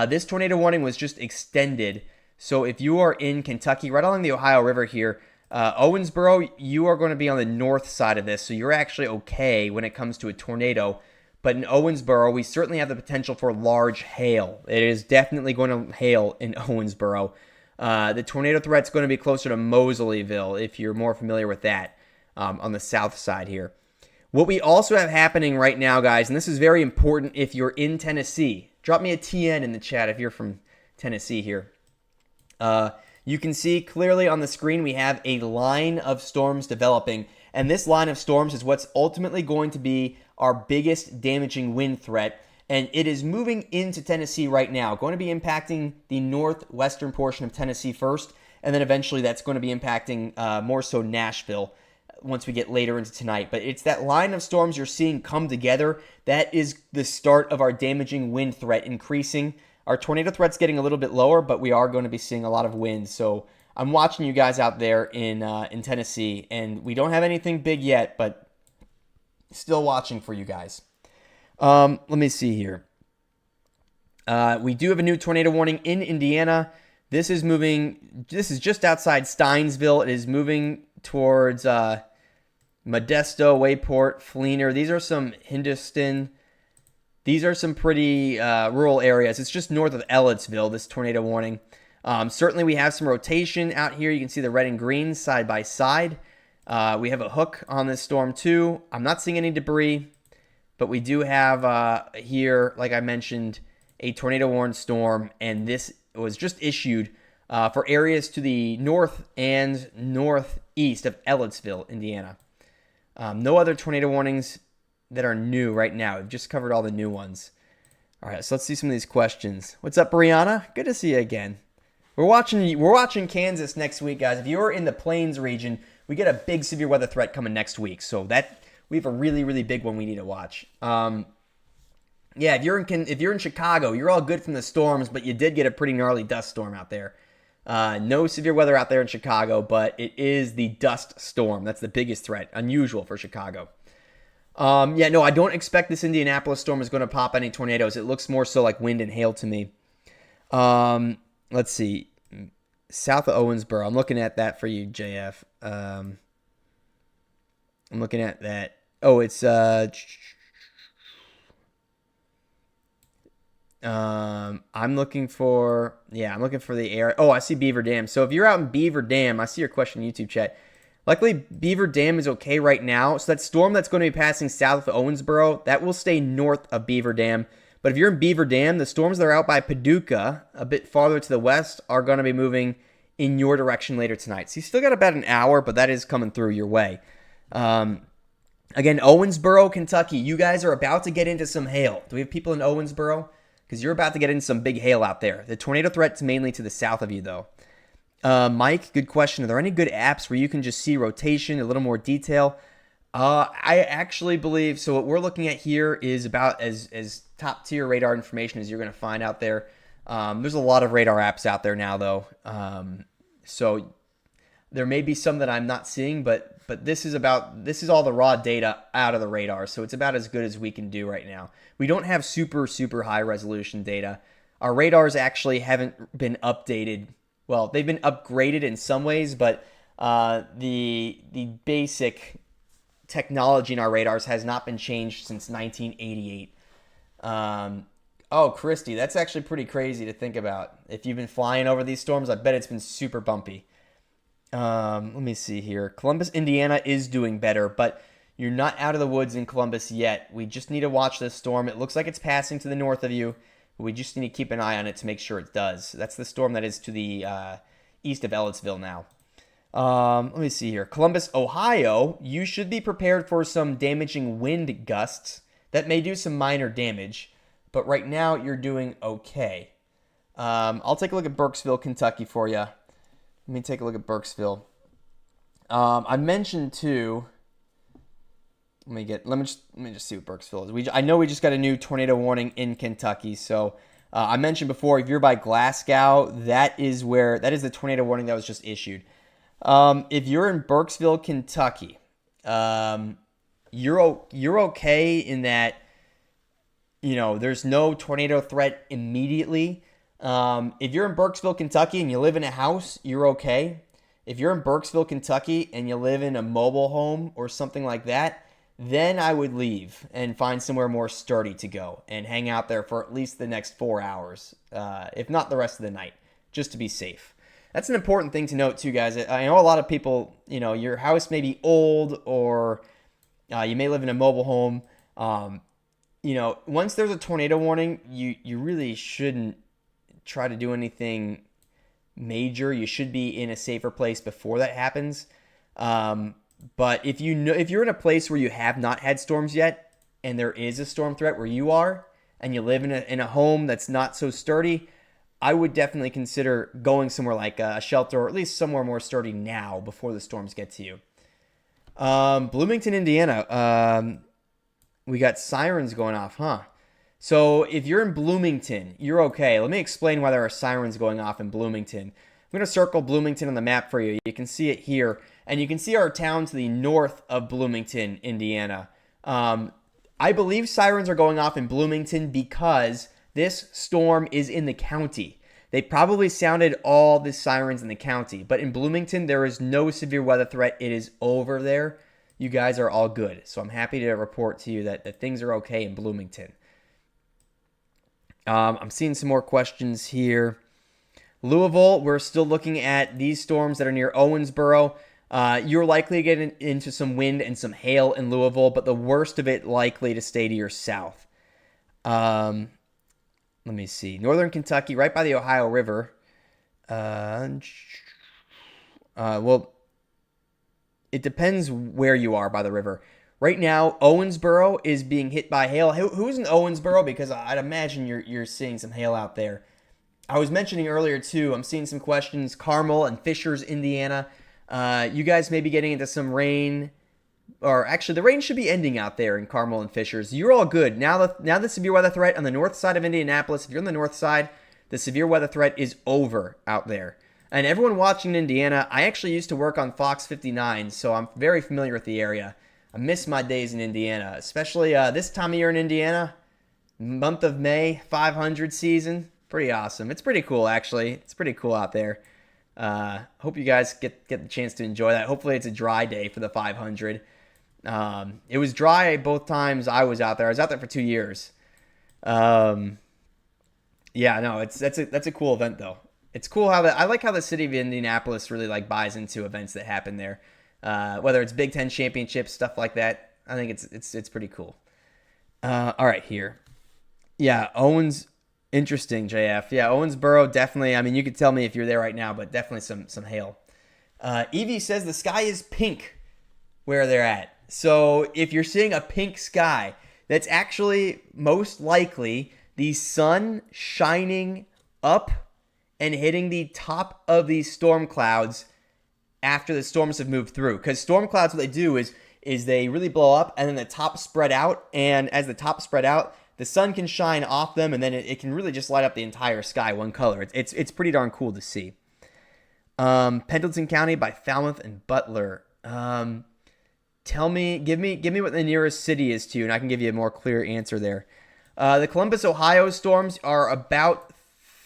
this tornado warning was just extended. So if you are in Kentucky, right along the Ohio River here, Owensboro, you are going to be on the north side of this, so you're actually okay when it comes to a tornado. But in Owensboro, we certainly have the potential for large hail. It is definitely going to hail in Owensboro. The tornado threat's going to be closer to Moseleyville, if you're more familiar with that, on the south side here. What we also have happening right now, guys, and this is very important if you're in Tennessee. Drop me a TN in the chat if you're from Tennessee here. You can see clearly on the screen we have a line of storms developing, and this line of storms is what's ultimately going to be our biggest damaging wind threat. and it is moving into Tennessee right now. Going to be impacting the northwestern portion of Tennessee first, and then eventually that's going to be impacting more so Nashville once we get later into tonight. But it's that line of storms you're seeing come together that is the start of our damaging wind threat increasing. Our tornado threat's getting a little bit lower, but we are going to be seeing a lot of wind. So I'm watching you guys out there in Tennessee, and we don't have anything big yet, but still watching for you guys. Let me see here. We do have a new tornado warning in Indiana. This is just outside Steinsville. It is moving towards Modesto, Wayport, Fleener. These are some Hinduston. These are some pretty rural areas. It's just north of Ellettsville, this tornado warning. Certainly we have some rotation out here. You can see the red and green side by side. We have a hook on this storm too. I'm not seeing any debris, but we do have here, like I mentioned, a tornado warned storm, and this was just issued for areas to the north and northeast of Ellettsville, Indiana. No other tornado warnings that are new right now. We've just covered all the new ones. All right, so let's see some of these questions. What's up, Brianna? Good to see you again. We're watching Kansas next week, guys. If you're in the Plains region, we get a big severe weather threat coming next week. So that we have a really, really big one we need to watch. Yeah, if you're in Chicago, you're all good from the storms, but you did get a pretty gnarly dust storm out there. No severe weather out there in Chicago, but it is the dust storm. That's the biggest threat. Unusual for Chicago. Yeah, no, I don't expect this Indianapolis storm is going to pop any tornadoes. It looks more so like wind and hail to me. Let's see. South of Owensboro. I'm looking at that for you, JF. I'm looking at that. Oh, it's I'm looking for the air. Oh, I see Beaver Dam. So if you're out in Beaver Dam, I see your question in YouTube chat. Luckily, Beaver Dam is okay right now. So that storm that's going to be passing south of Owensboro, that will stay north of Beaver Dam. But if you're in Beaver Dam, the storms that are out by Paducah, a bit farther to the west, are going to be moving in your direction later tonight. So you still got about an hour, but that is coming through your way. Again, Owensboro, Kentucky, you guys are about to get into some hail. Do we have people in Owensboro? Because you're about to get into some big hail out there. The tornado threat's mainly to the south of you, though. Mike, good question. Are there any good apps where you can just see rotation, a little more detail? I actually believe, so what we're looking at here is about as top tier radar information as you're going to find out there. There's a lot of radar apps out there now, though. So there may be some that I'm not seeing, but this is all the raw data out of the radar. So it's about as good as we can do right now. We don't have super, super high resolution data. Our radars actually haven't been updated. Well, they've been upgraded in some ways, but the basic technology in our radars has not been changed since 1988. Oh, Christy, that's actually pretty crazy to think about. If you've been flying over these storms, I bet it's been super bumpy. Let me see here. Columbus, Indiana is doing better, but you're not out of the woods in Columbus yet. We just need to watch this storm. It looks like it's passing to the north of you. We just need to keep an eye on it to make sure it does. That's the storm that is to the east of Ellettsville now. Let me see here. Columbus, Ohio, you should be prepared for some damaging wind gusts that may do some minor damage, but right now you're doing okay. I'll take a look at Burkesville, Kentucky for you. Let me take a look at Burkesville. I mentioned too. Let me just see what Burkesville is. I know we just got a new tornado warning in Kentucky. So I mentioned before, if you're by Glasgow, that is the tornado warning that was just issued. If you're in Burkesville, Kentucky, you're okay in that, there's no tornado threat immediately. If you're in Burkesville, Kentucky, and you live in a house, you're okay. If you're in Burkesville, Kentucky, and you live in a mobile home or something like that, then I would leave and find somewhere more sturdy to go and hang out there for at least the next 4 hours, if not the rest of the night, just to be safe. That's an important thing to note too, guys. I know a lot of people, your house may be old or you may live in a mobile home. Once there's a tornado warning, you really shouldn't try to do anything major. You should be in a safer place before that happens. But if you're in a place where you have not had storms yet and there is a storm threat where you are, and you live in a home that's not so sturdy, I would definitely consider going somewhere like a shelter, or at least somewhere more sturdy now before the storms get to you. Bloomington, Indiana. We got sirens going off, huh? So if you're in Bloomington, you're okay. Let me explain why there are sirens going off in Bloomington. I'm going to circle Bloomington on the map for you. You can see it here. And you can see our town to the north of Bloomington, Indiana. I believe sirens are going off in Bloomington because this storm is in the county. They probably sounded all the sirens in the county. But in Bloomington, there is no severe weather threat. It is over there. You guys are all good. So I'm happy to report to you that things are okay in Bloomington. I'm seeing some more questions here. Louisville, we're still looking at these storms that are near Owensboro. You're likely to get into some wind and some hail in Louisville, but the worst of it likely to stay to your south. Let me see. Northern Kentucky, right by the Ohio River. Well, it depends where you are by the river. Right now, Owensboro is being hit by hail. Who's in Owensboro? Because I'd imagine you're seeing some hail out there. I was mentioning earlier, too, I'm seeing some questions. Carmel and Fishers, Indiana. You guys may be getting into some rain. Or actually, the rain should be ending out there in Carmel and Fishers. You're all good. Now the severe weather threat on the north side of Indianapolis, if you're on the north side, the severe weather threat is over out there. And everyone watching in Indiana, I actually used to work on Fox 59, so I'm very familiar with the area. I miss my days in Indiana, especially this time of year in Indiana. Month of May, 500 season. Pretty awesome. It's pretty cool, actually. It's pretty cool out there. Hope you guys get the chance to enjoy that. Hopefully it's a dry day for the 500. It was dry both times I was out there. I was out there for 2 years. Yeah, no, that's a cool event, though. It's cool I like how the city of Indianapolis really buys into events that happen there. Whether it's Big Ten championships, stuff like that. I think it's pretty cool. All right, here. Yeah, Owens, interesting, JF. Yeah, Owensboro, definitely. I mean, you could tell me if you're there right now, but definitely some hail. Evie says the sky is pink where they're at. So if you're seeing a pink sky, that's actually most likely the sun shining up and hitting the top of these storm clouds after the storms have moved through. Because storm clouds, what they do is they really blow up and then the top spread out. And as the top spread out, the sun can shine off them and then it can really just light up the entire sky one color. It's pretty darn cool to see. Pendleton County by Falmouth and Butler. Give me what the nearest city is to you, and I can give you a more clear answer there. The Columbus, Ohio storms are about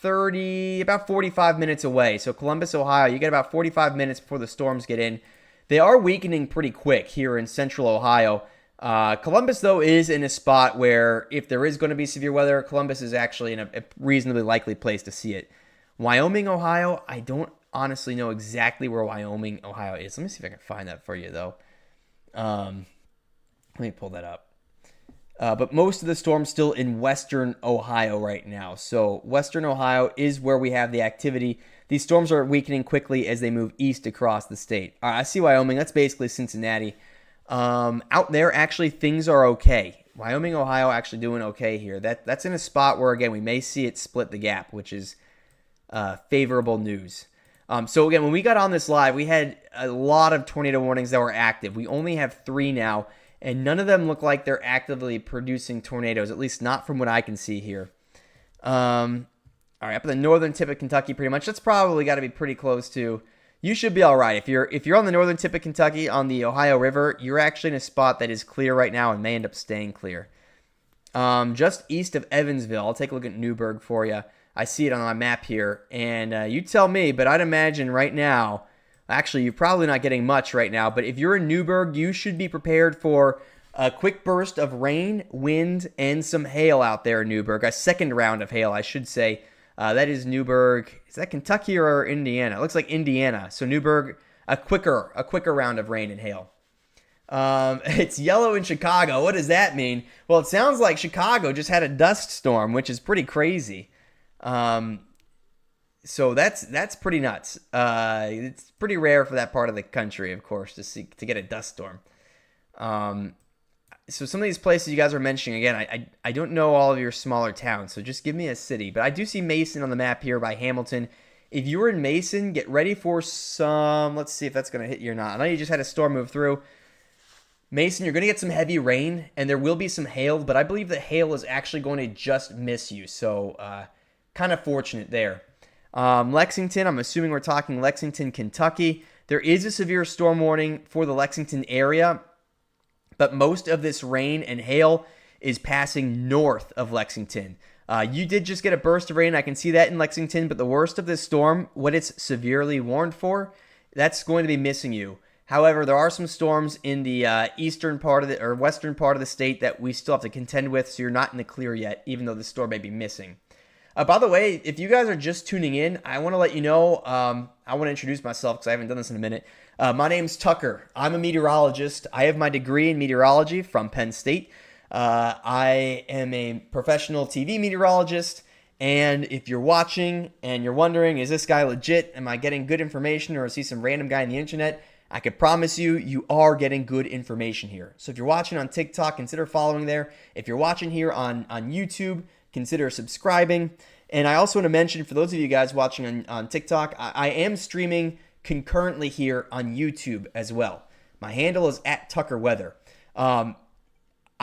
45 minutes away. So Columbus, Ohio, you get about 45 minutes before the storms get in. They are weakening pretty quick here in central Ohio. Columbus, though, is in a spot where if there is going to be severe weather, Columbus is actually in a reasonably likely place to see it. Wyoming, Ohio, I don't honestly know exactly where Wyoming, Ohio is. Let me see if I can find that for you, though. Let me pull that up. But most of the storm's still in western Ohio right now. So western Ohio is where we have the activity. These storms are weakening quickly as they move east across the state. All right, I see Wyoming. That's basically Cincinnati. Out there, actually, things are okay. Wyoming, Ohio, actually doing okay here. That's in a spot where, again, we may see it split the gap, which is favorable news. So, again, when we got on this live, we had a lot of tornado warnings that were active. We only have 3 now, and none of them look like they're actively producing tornadoes, at least not from what I can see here. All right, up in the northern tip of Kentucky, pretty much. That's probably got to be pretty close to. You should be all right. If you're on the northern tip of Kentucky on the Ohio River, you're actually in a spot that is clear right now and may end up staying clear. Just east of Evansville, I'll take a look at Newburgh for you. I see it on my map here, and you tell me, but I'd imagine right now, actually, you're probably not getting much right now, but if you're in Newburgh, you should be prepared for a quick burst of rain, wind, and some hail out there in Newburgh. A second round of hail, I should say. That is Newburgh. Is that Kentucky or Indiana? It looks like Indiana. So Newburgh, a quicker round of rain and hail. It's yellow in Chicago. What does that mean? Well, it sounds like Chicago just had a dust storm, which is pretty crazy. So that's pretty nuts. It's pretty rare for that part of the country, of course, to get a dust storm. So some of these places you guys are mentioning, again, I don't know all of your smaller towns, so just give me a city. But I do see Mason on the map here by Hamilton. If you were in Mason, get ready for some, let's see if that's going to hit you or not. I know you just had a storm move through. Mason, you're going to get some heavy rain, and there will be some hail, but I believe the hail is actually going to just miss you. So kind of fortunate there. Lexington, I'm assuming we're talking Lexington, Kentucky. There is a severe storm warning for the Lexington area, but most of this rain and hail is passing north of Lexington. You did just get a burst of rain. I can see that in Lexington, but the worst of this storm, what it's severely warned for, that's going to be missing you. However, there are some storms in the eastern part of the or western part of the state that we still have to contend with, so you're not in the clear yet, even though the storm may be missing. By the way, if you guys are just tuning in, I want to let you know, I want to introduce myself because I haven't done this in a minute. My name's Tucker. I'm a meteorologist. I have my degree in meteorology from Penn State. I am a professional TV meteorologist, and if you're watching and you're wondering, is this guy legit? Am I getting good information, or is he some random guy on the internet? I can promise you, you are getting good information here. So if you're watching on TikTok, consider following there. If you're watching here on YouTube, consider subscribing. And I also want to mention, for those of you guys watching on TikTok, I am streaming concurrently here on YouTube as well. My handle is @TuckerWeather.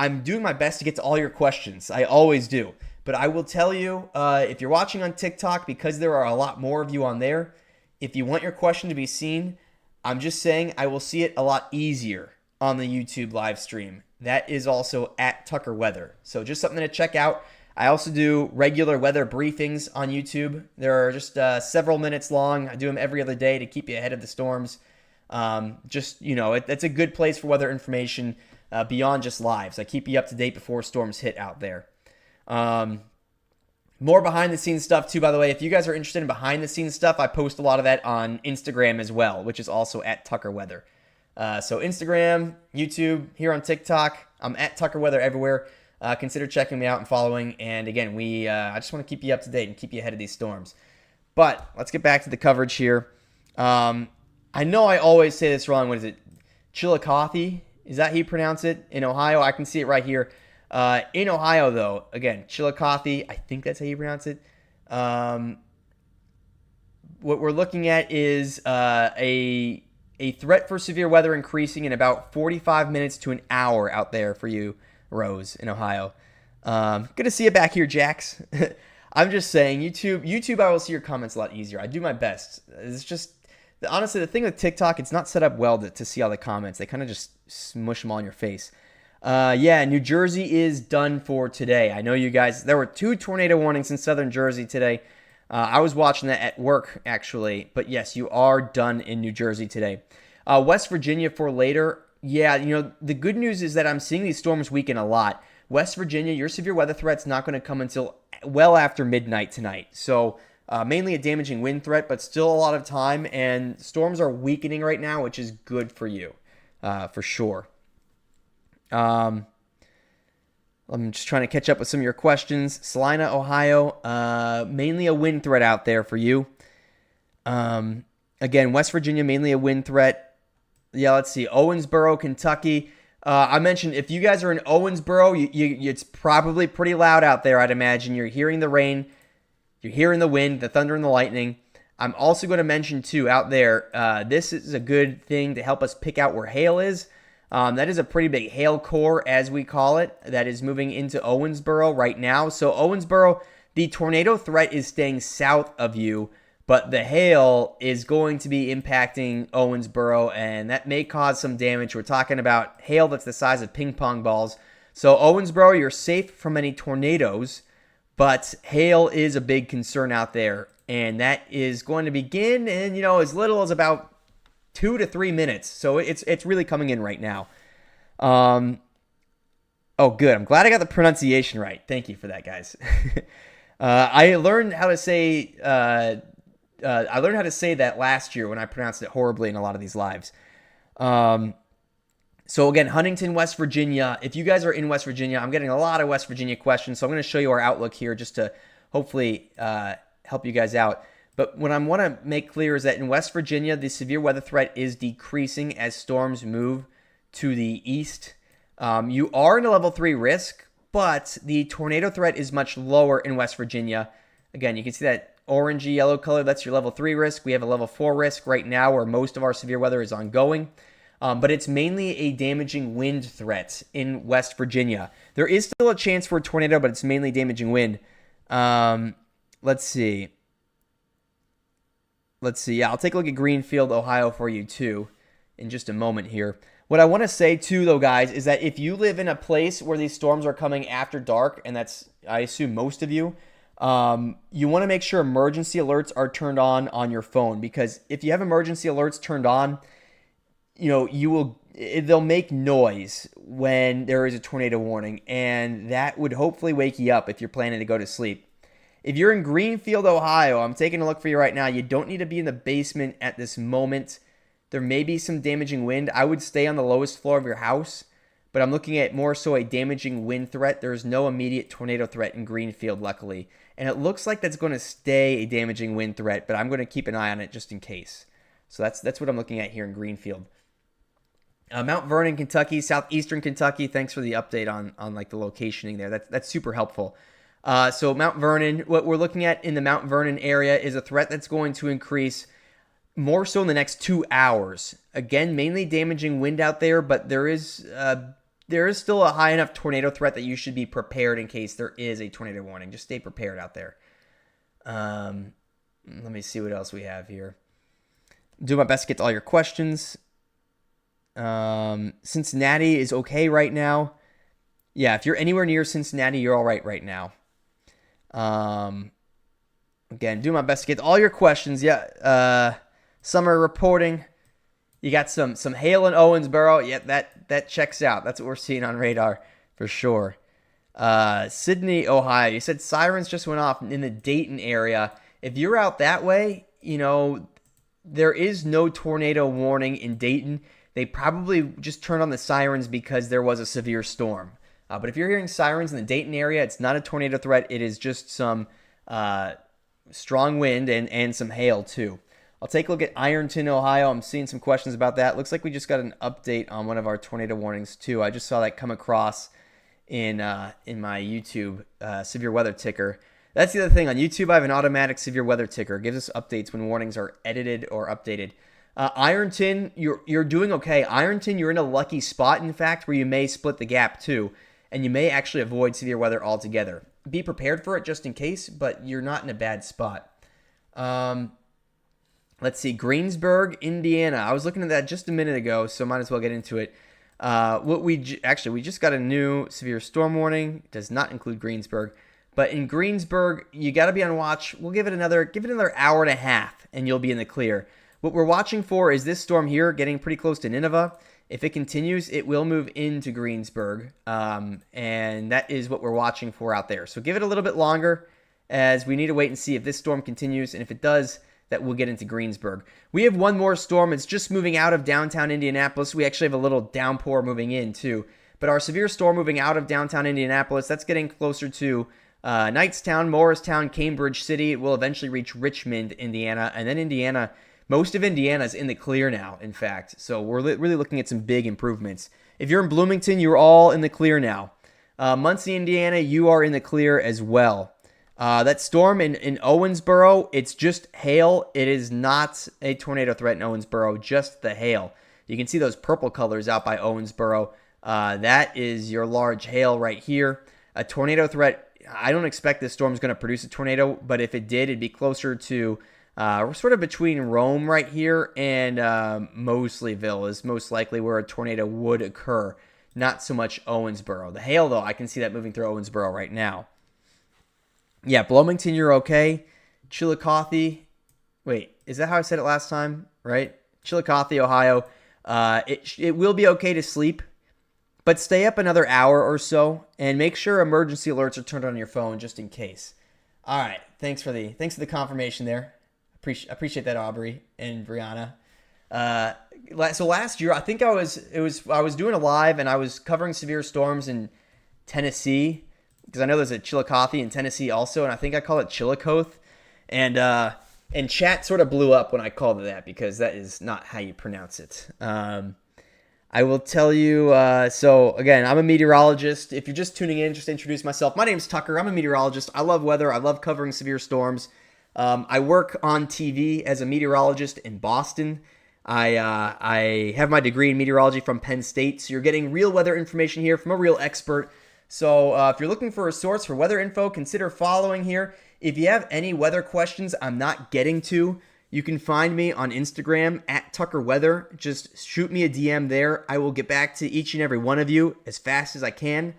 I'm doing my best to get to all your questions. I always do. But I will tell you, if you're watching on TikTok, because there are a lot more of you on there, if you want your question to be seen, I'm just saying I will see it a lot easier on the YouTube live stream. That is also @TuckerWeather. So just something to check out. I also do regular weather briefings on YouTube. They're just several minutes long. I do them every other day to keep you ahead of the storms. It's a good place for weather information beyond just lives. I keep you up to date before storms hit out there. More behind the scenes stuff too, by the way. If you guys are interested in behind the scenes stuff, I post a lot of that on Instagram as well, which is also @TuckerWeather. So Instagram, YouTube, here on TikTok, I'm @TuckerWeather everywhere. Consider checking me out and following. And again, I just want to keep you up to date and keep you ahead of these storms. But let's get back to the coverage here. I know I always say this wrong. What is it? Chillicothe? Is that how you pronounce it? In Ohio? I can see it right here. In Ohio, though, again, Chillicothe, I think that's how you pronounce it. What we're looking at is a threat for severe weather increasing in about 45 minutes to an hour out there for you, Rose, in Ohio. Good to see you back here, Jax. I'm just saying, YouTube, I will see your comments a lot easier. I do my best. It's just, honestly, the thing with TikTok, it's not set up well to see all the comments. They kind of just smush them all in your face. New Jersey is done for today. I know you guys, there were 2 tornado warnings in southern Jersey today. I was watching that at work, actually. But yes, you are done in New Jersey today. West Virginia for later. Yeah, the good news is that I'm seeing these storms weaken a lot. West Virginia, your severe weather threat's not going to come until well after midnight tonight. So mainly a damaging wind threat, but still a lot of time. And storms are weakening right now, which is good for you, for sure. I'm just trying to catch up with some of your questions. Salina, Ohio, mainly a wind threat out there for you. Again, West Virginia, mainly a wind threat. Yeah, let's see. Owensboro, Kentucky. I mentioned if you guys are in Owensboro, it's probably pretty loud out there, I'd imagine. You're hearing the rain. You're hearing the wind, the thunder, and the lightning. I'm also going to mention, too, out there, this is a good thing to help us pick out where hail is. That is a pretty big hail core, as we call it, that is moving into Owensboro right now. So Owensboro, the tornado threat is staying south of you, but the hail is going to be impacting Owensboro, and that may cause some damage. We're talking about hail that's the size of ping pong balls. So Owensboro, you're safe from any tornadoes, but hail is a big concern out there, and that is going to begin in, as little as about 2 to 3 minutes. So it's really coming in right now. Oh, good. I'm glad I got the pronunciation right. Thank you for that, guys. I learned how to say that last year when I pronounced it horribly in a lot of these lives. So again, Huntington, West Virginia. If you guys are in West Virginia, I'm getting a lot of West Virginia questions. So I'm going to show you our outlook here just to hopefully help you guys out. But what I want to make clear is that in West Virginia, the severe weather threat is decreasing as storms move to the east. You are in a level 3 risk, but the tornado threat is much lower in West Virginia. Again, you can see that orangey yellow color. That's your level 3 risk. We have a level 4 risk right now where most of our severe weather is ongoing. But it's mainly a damaging wind threat in West Virginia. There is still a chance for a tornado, but it's mainly damaging wind. Let's see. Yeah, I'll take a look at Greenfield, Ohio for you too in just a moment here. What I want to say too, though, guys, is that if you live in a place where these storms are coming after dark, and that's, I assume, most of you, you want to make sure emergency alerts are turned on your phone, because if you have emergency alerts turned on, they'll make noise when there is a tornado warning, and that would hopefully wake you up if you're planning to go to sleep. If you're in Greenfield, Ohio, I'm taking a look for you right now. You don't need to be in the basement at this moment. There may be some damaging wind. I would stay on the lowest floor of your house, but I'm looking at more so a damaging wind threat. There's no immediate tornado threat in Greenfield, luckily. And it looks like that's going to stay a damaging wind threat, but I'm going to keep an eye on it just in case. So that's what I'm looking at here in Greenfield. Mount Vernon, Kentucky, southeastern Kentucky. Thanks for the update on like the locationing there. That's super helpful. So Mount Vernon, what we're looking at in the Mount Vernon area is a threat that's going to increase more so in the next 2 hours. Again, mainly damaging wind out there, but there is still a high enough tornado threat that you should be prepared in case there is a tornado warning. Just stay prepared out there. Let me see what else we have here. Do my best to get to all your questions. Cincinnati is okay right now. Yeah, if you're anywhere near Cincinnati, you're all right now. Again, do my best to get to all your questions. Yeah, summer reporting. You got some hail in Owensboro. Yeah, that checks out. That's what we're seeing on radar for sure. Sydney, Ohio. You said sirens just went off in the Dayton area. If you're out that way, there is no tornado warning in Dayton. They probably just turned on the sirens because there was a severe storm. But if you're hearing sirens in the Dayton area, it's not a tornado threat. It is just some strong wind and some hail too. I'll take a look at Ironton, Ohio. I'm seeing some questions about that. Looks like we just got an update on one of our tornado warnings too. I just saw that come across in my YouTube severe weather ticker. That's the other thing. On YouTube, I have an automatic severe weather ticker. It gives us updates when warnings are edited or updated. Ironton, you're doing okay. Ironton, you're in a lucky spot, in fact, where you may split the gap too, and you may actually avoid severe weather altogether. Be prepared for it just in case, but you're not in a bad spot. Let's see, Greensburg, Indiana. I was looking at that just a minute ago, so might as well get into it. We just got a new severe storm warning. It does not include Greensburg, but in Greensburg, you got to be on watch. We'll give it another hour and a half, and you'll be in the clear. What we're watching for is this storm here getting pretty close to Nineveh. If it continues, it will move into Greensburg, and that is what we're watching for out there. So give it a little bit longer, as we need to wait and see if this storm continues, and if it does, that we'll get into Greensburg. We have one more storm. It's just moving out of downtown Indianapolis. We actually have a little downpour moving in too. But our severe storm moving out of downtown Indianapolis, that's getting closer to Knightstown, Morristown, Cambridge City. It will eventually reach Richmond, Indiana, and then Indiana. Most of Indiana is in the clear now, in fact. So we're really looking at some big improvements. If you're in Bloomington, you're all in the clear now. Muncie, Indiana, you are in the clear as well. That storm in Owensboro, it's just hail. It is not a tornado threat in Owensboro, just the hail. You can see those purple colors out by Owensboro. That is your large hail right here. A tornado threat, I don't expect this storm is going to produce a tornado, but if it did, it'd be closer to sort of between Rome right here and Mosleyville is most likely where a tornado would occur, not so much Owensboro. The hail, though, I can see that moving through Owensboro right now. Yeah, Bloomington, you're okay. Chillicothe, wait, is that how I said it last time? Right? Chillicothe, Ohio. It will be okay to sleep, but stay up another hour or so and make sure emergency alerts are turned on your phone just in case. All right, thanks for the confirmation there. Appreciate that, Aubrey and Brianna. So last year, I think I was doing a live and I was covering severe storms in Tennessee, because I know there's a Chillicothe in Tennessee also, and I think I call it Chillicothe. And chat sort of blew up when I called it that, because that is not how you pronounce it. I will tell you. So again, I'm a meteorologist. If you're just tuning in, just to introduce myself. My name's Tucker. I'm a meteorologist. I love weather. I love covering severe storms. I work on TV as a meteorologist in Boston. I have my degree in meteorology from Penn State. So you're getting real weather information here from a real expert. So if you're looking for a source for weather info, consider following here. If you have any weather questions I'm not getting to, you can find me on Instagram at Tucker Weather. Just shoot me a DM there. I will get back to each and every one of you as fast as I can.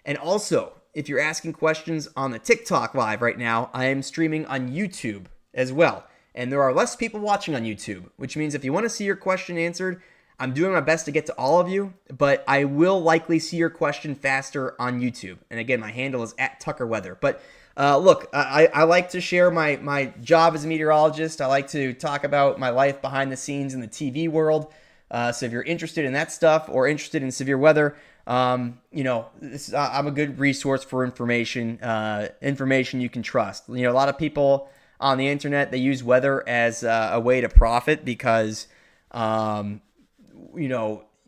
And also, if you're asking questions on the TikTok live right now, I am streaming on YouTube as well. And there are less people watching on YouTube, which means if you want to see your question answered, I'm doing my best to get to all of you, but I will likely see your question faster on YouTube. And again, my handle is at Tucker Weather. But look, I like to share my job as a meteorologist. I like to talk about my life behind the scenes in the TV world. So if you're interested in that stuff or interested in severe weather, I'm a good resource for information you can trust. A lot of people on the internet, they use weather as a way to profit because,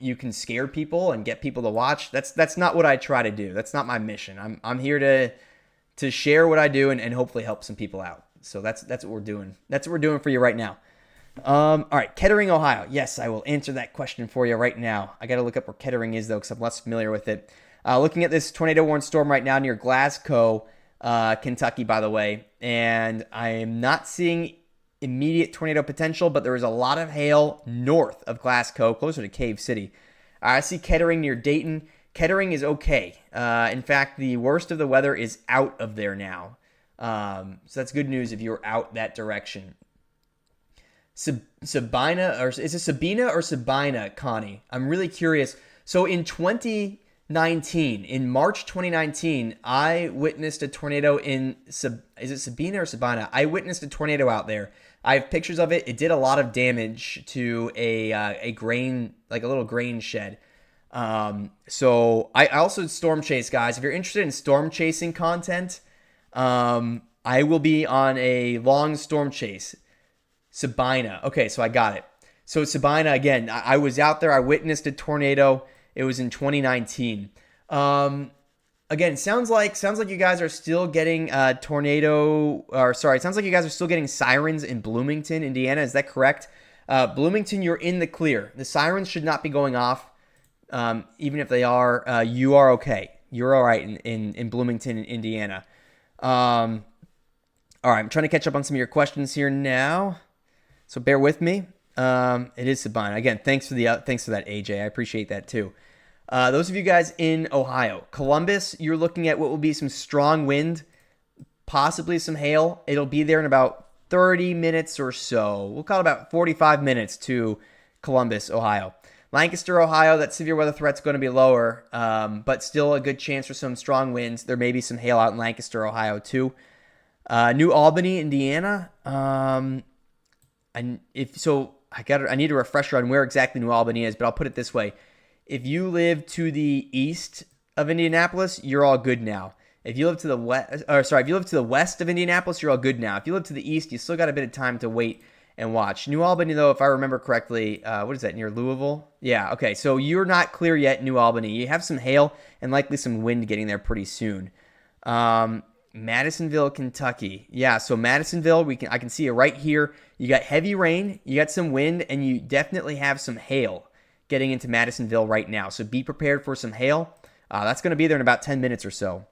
you can scare people and get people to watch. That's not what I try to do. That's not my mission. I'm here to share what I do and hopefully help some people out. So that's what we're doing. That's what we're doing for you right now. All right, Kettering, Ohio. Yes, I will answer that question for you right now. I got to look up where Kettering is, though, because I'm less familiar with it. Looking at this tornado-warned storm right now near Glasgow, Kentucky, by the way, and I am not seeing immediate tornado potential, but there is a lot of hail north of Glasgow, closer to Cave City. I see Kettering near Dayton. Kettering is okay. In fact, the worst of the weather is out of there now. So that's good news if you're out that direction. Sabina, or is it Sabina or Sabina, Connie? I'm really curious. So in March 2019, I witnessed a tornado is it Sabina or Sabina? I witnessed a tornado out there. I have pictures of it. It did a lot of damage to a grain, like a little grain shed. So I also storm chase, guys. If you're interested in storm chasing content, I will be on a long storm chase. Sabina. Okay, so I got it. So Sabina, again, I was out there. I witnessed a tornado. It was in 2019. Again, sounds like you guys are still getting it sounds like you guys are still getting sirens in Bloomington, Indiana. Is that correct? Bloomington, you're in the clear. The sirens should not be going off. Even if they are, you are okay. You're all right in Bloomington, Indiana. All right, I'm trying to catch up on some of your questions here now, so bear with me. It is Sabina. Again, thanks for that, AJ. I appreciate that too. Those of you guys in Ohio, Columbus, you're looking at what will be some strong wind, possibly some hail. It'll be there in about 30 minutes or so. We'll call it about 45 minutes to Columbus, Ohio. Lancaster, Ohio, that severe weather threat's going to be lower, but still a good chance for some strong winds. There may be some hail out in Lancaster, Ohio, too. New Albany, Indiana. I need a refresher on where exactly New Albany is, but I'll put it this way. If you live to the east of Indianapolis, you're all good now. If you live to the west of Indianapolis, you're all good now. If you live to the east, you still got a bit of time to wait and watch. New Albany, though, if I remember correctly, what is that, near Louisville? Yeah, okay, so you're not clear yet in New Albany. You have some hail and likely some wind getting there pretty soon. Madisonville, Kentucky. Yeah, so Madisonville, I can see it right here. You got heavy rain, you got some wind, and you definitely have some hail getting into Madisonville right now. So be prepared for some hail. That's going to be there in about 10 minutes or so.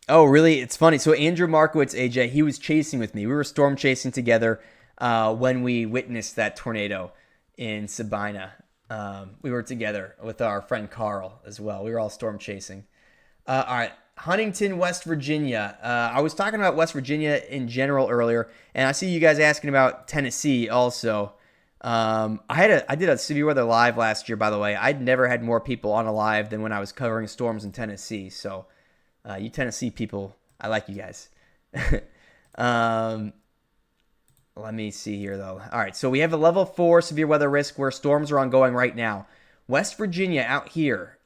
Oh, really? It's funny. So Andrew Markowitz, AJ, he was chasing with me. We were storm chasing together when we witnessed that tornado in Sabina. We were together with our friend Carl as well. We were all storm chasing. All right. Huntington, West Virginia. I was talking about West Virginia in general earlier, and I see you guys asking about Tennessee also. I did a severe weather live last year, by the way. I'd never had more people on a live than when I was covering storms in Tennessee. So, you Tennessee people, I like you guys. Let me see here, though. All right, so we have a level 4 severe weather risk where storms are ongoing right now. West Virginia out here,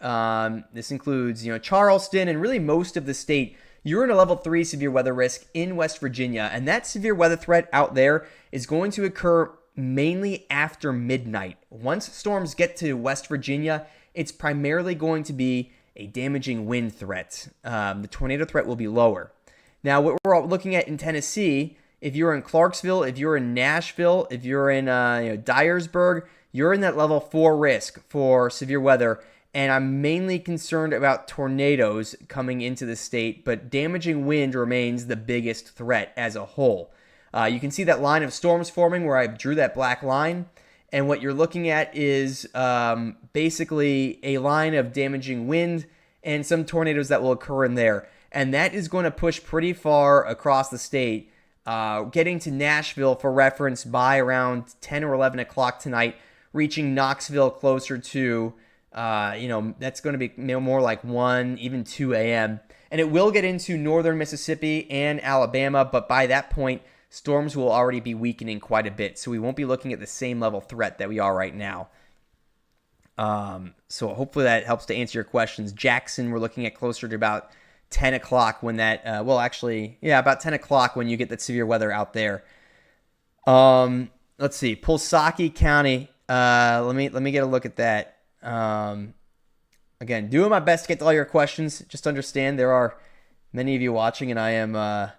this includes, Charleston and really most of the state. You're in a level 3 severe weather risk in West Virginia, and that severe weather threat out there is going to occur mainly after midnight. Once storms get to West Virginia, it's primarily going to be a damaging wind threat. The tornado threat will be lower. Now, what we're looking at in Tennessee, if you're in Clarksville, if you're in Nashville, if you're in Dyersburg, you're in that level 4 risk for severe weather. And I'm mainly concerned about tornadoes coming into the state, but damaging wind remains the biggest threat as a whole. You can see that line of storms forming where I drew that black line. And what you're looking at is basically a line of damaging wind and some tornadoes that will occur in there. And that is going to push pretty far across the state, getting to Nashville for reference by around 10 or 11 o'clock tonight, reaching Knoxville closer to, that's going to be more like 1, even 2 a.m. And it will get into northern Mississippi and Alabama, but by that point, storms will already be weakening quite a bit. So we won't be looking at the same level threat that we are right now. So hopefully that helps to answer your questions. Jackson, we're looking at closer to about 10 o'clock when that, about 10 o'clock when you get that severe weather out there. Let's see, Pulaski County. Let me get a look at that. Again, doing my best to get to all your questions. Just understand there are many of you watching, and I'm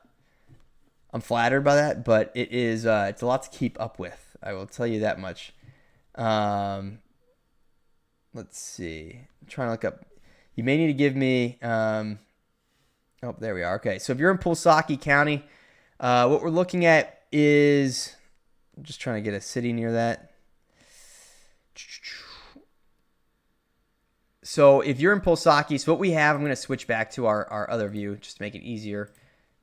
flattered by that, but it's a lot to keep up with. I will tell you that much. Let's see. I'm trying to look up. You may need to give me. Oh, there we are. Okay, so if you're in Pulaski County, what we're looking at is, I'm just trying to get a city near that. So if you're in Pulaski, so what we have, I'm going to switch back to our other view just to make it easier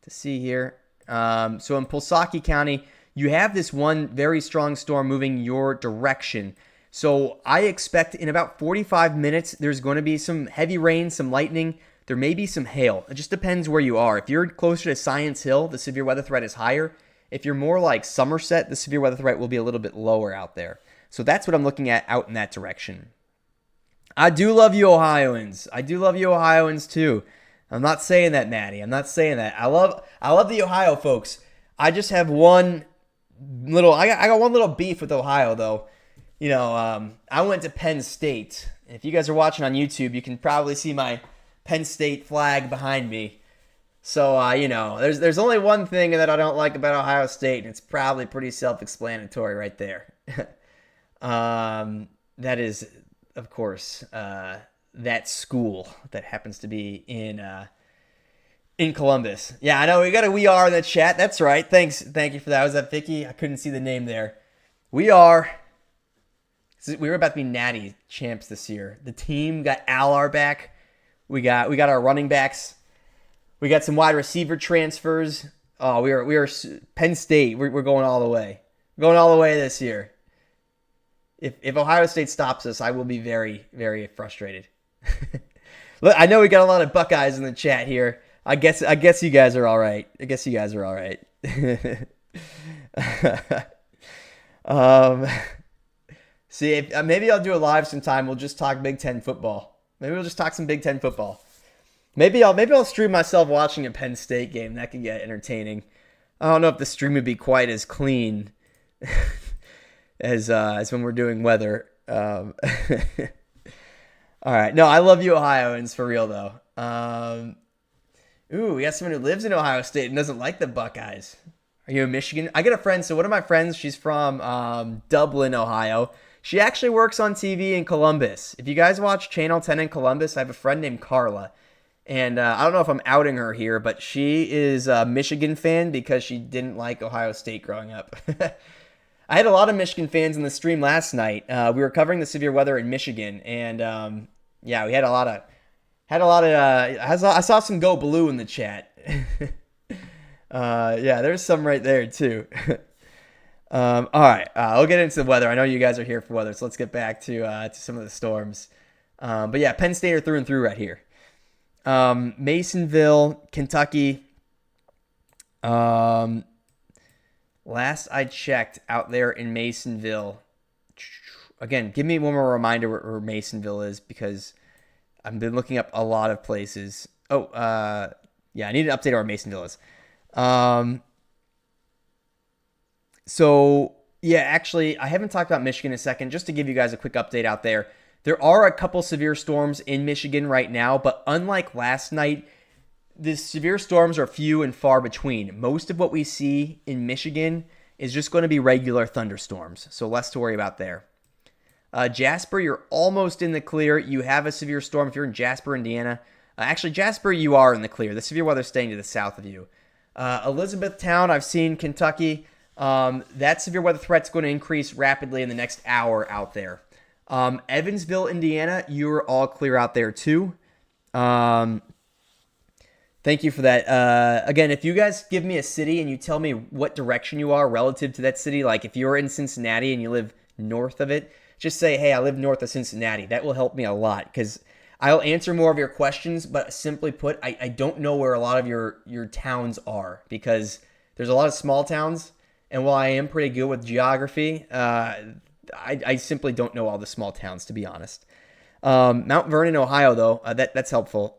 to see here. So in Pulaski County, you have this one very strong storm moving your direction. So I expect in about 45 minutes, there's going to be some heavy rain, some lightning. There may be some hail. It just depends where you are. If you're closer to Science Hill, the severe weather threat is higher. If you're more like Somerset, the severe weather threat will be a little bit lower out there. So that's what I'm looking at out in that direction. I do love you, Ohioans. I do love you, Ohioans, too. I'm not saying that, Maddie. I'm not saying that. I love the Ohio folks. I just have I got one little beef with Ohio, though. I went to Penn State. If you guys are watching on YouTube, you can probably see my Penn State flag behind me. So, there's only one thing that I don't like about Ohio State, and it's probably pretty self-explanatory right there. That is, of course, that school that happens to be in Columbus. Yeah, I know we got a "we are" in the chat. That's right. Thank you for that. Was that Vicky? I couldn't see the name there. We are. We were about to be natty champs this year. The team got Alar back. We got our running backs. We got some wide receiver transfers. Oh, we are Penn State. We're going all the way. We're going all the way this year. If Ohio State stops us, I will be very, very frustrated. Look, I know we got a lot of Buckeyes in the chat here. I guess you guys are all right. See, maybe I'll do a live sometime. We'll just talk Big Ten football. Maybe we'll just talk some Big Ten football. Maybe I'll stream myself watching a Penn State game. That could get entertaining. I don't know if the stream would be quite as clean as when we're doing weather. All right. No, I love you, Ohioans, for real though. We got someone who lives in Ohio State and doesn't like the Buckeyes. Are you in Michigan? I got a friend. So one of my friends, she's from Dublin, Ohio. She actually works on TV in Columbus. If you guys watch Channel 10 in Columbus, I have a friend named Carla. And I don't know if I'm outing her here, but she is a Michigan fan because she didn't like Ohio State growing up. I had a lot of Michigan fans in the stream last night. We were covering the severe weather in Michigan, and we had a lot of. I saw some Go Blue in the chat. There's some right there too. All right, we'll get into the weather. I know you guys are here for weather, so let's get back to some of the storms. But yeah, Penn State are through and through right here. Masonville, Kentucky. Last I checked, out there in Masonville. Again, give me one more reminder where Masonville is because I've been looking up a lot of places. I need an update on where Masonville is. So Yeah, actually, I haven't talked about Michigan in a second. Just to give you guys a quick update out there, there are a couple severe storms in Michigan right now, but unlike last night, the severe storms are few and far between. Most of what we see in Michigan is just going to be regular thunderstorms, so less to worry about there. Jasper, you're almost in the clear. You have a severe storm if you're in Jasper, Indiana. Actually, Jasper, you are in the clear. The severe weather is staying to the south of you. Elizabethtown, I've seen Kentucky. That severe weather threat's going to increase rapidly in the next hour out there. Evansville, Indiana, you're all clear out there too. Thank you for that. Again, if you guys give me a city and you tell me what direction you are relative to that city, like if you're in Cincinnati and you live north of it, just say, hey, I live north of Cincinnati. That will help me a lot because I'll answer more of your questions, but simply put, I don't know where a lot of your towns are because there's a lot of small towns, and while I am pretty good with geography, I simply don't know all the small towns, to be honest. Mount Vernon, Ohio, though, that's helpful.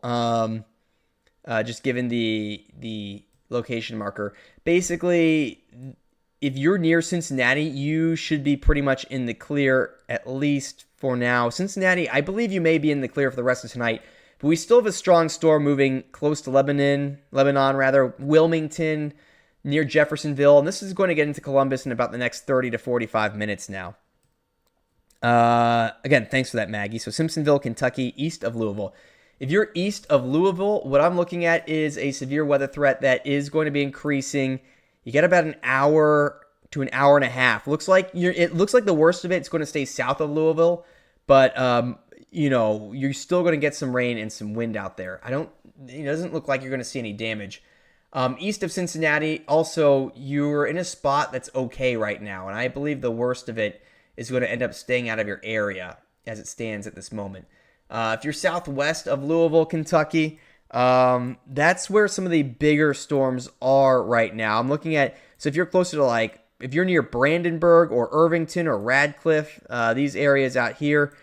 Just given the location marker. Basically, if you're near Cincinnati, you should be pretty much in the clear, at least for now. Cincinnati, I believe you may be in the clear for the rest of tonight, but we still have a strong storm moving close to Lebanon, Wilmington, near Jeffersonville, and this is going to get into Columbus in about the next 30 to 45 minutes now. Again, thanks for that, Maggie. So Simpsonville, Kentucky, east of Louisville. If you're east of Louisville, what I'm looking at is a severe weather threat that is going to be increasing. You get about an hour to an hour and a half. It looks like the worst of it's going to stay south of Louisville, but you're still going to get some rain and some wind out there. It doesn't look like you're going to see any damage. East of Cincinnati, also, you're in a spot that's okay right now, and I believe the worst of it is going to end up staying out of your area as it stands at this moment. If you're southwest of Louisville, Kentucky, that's where some of the bigger storms are right now. I'm looking at, so if you're closer to if you're near Brandenburg or Irvington or Radcliffe, these areas out here,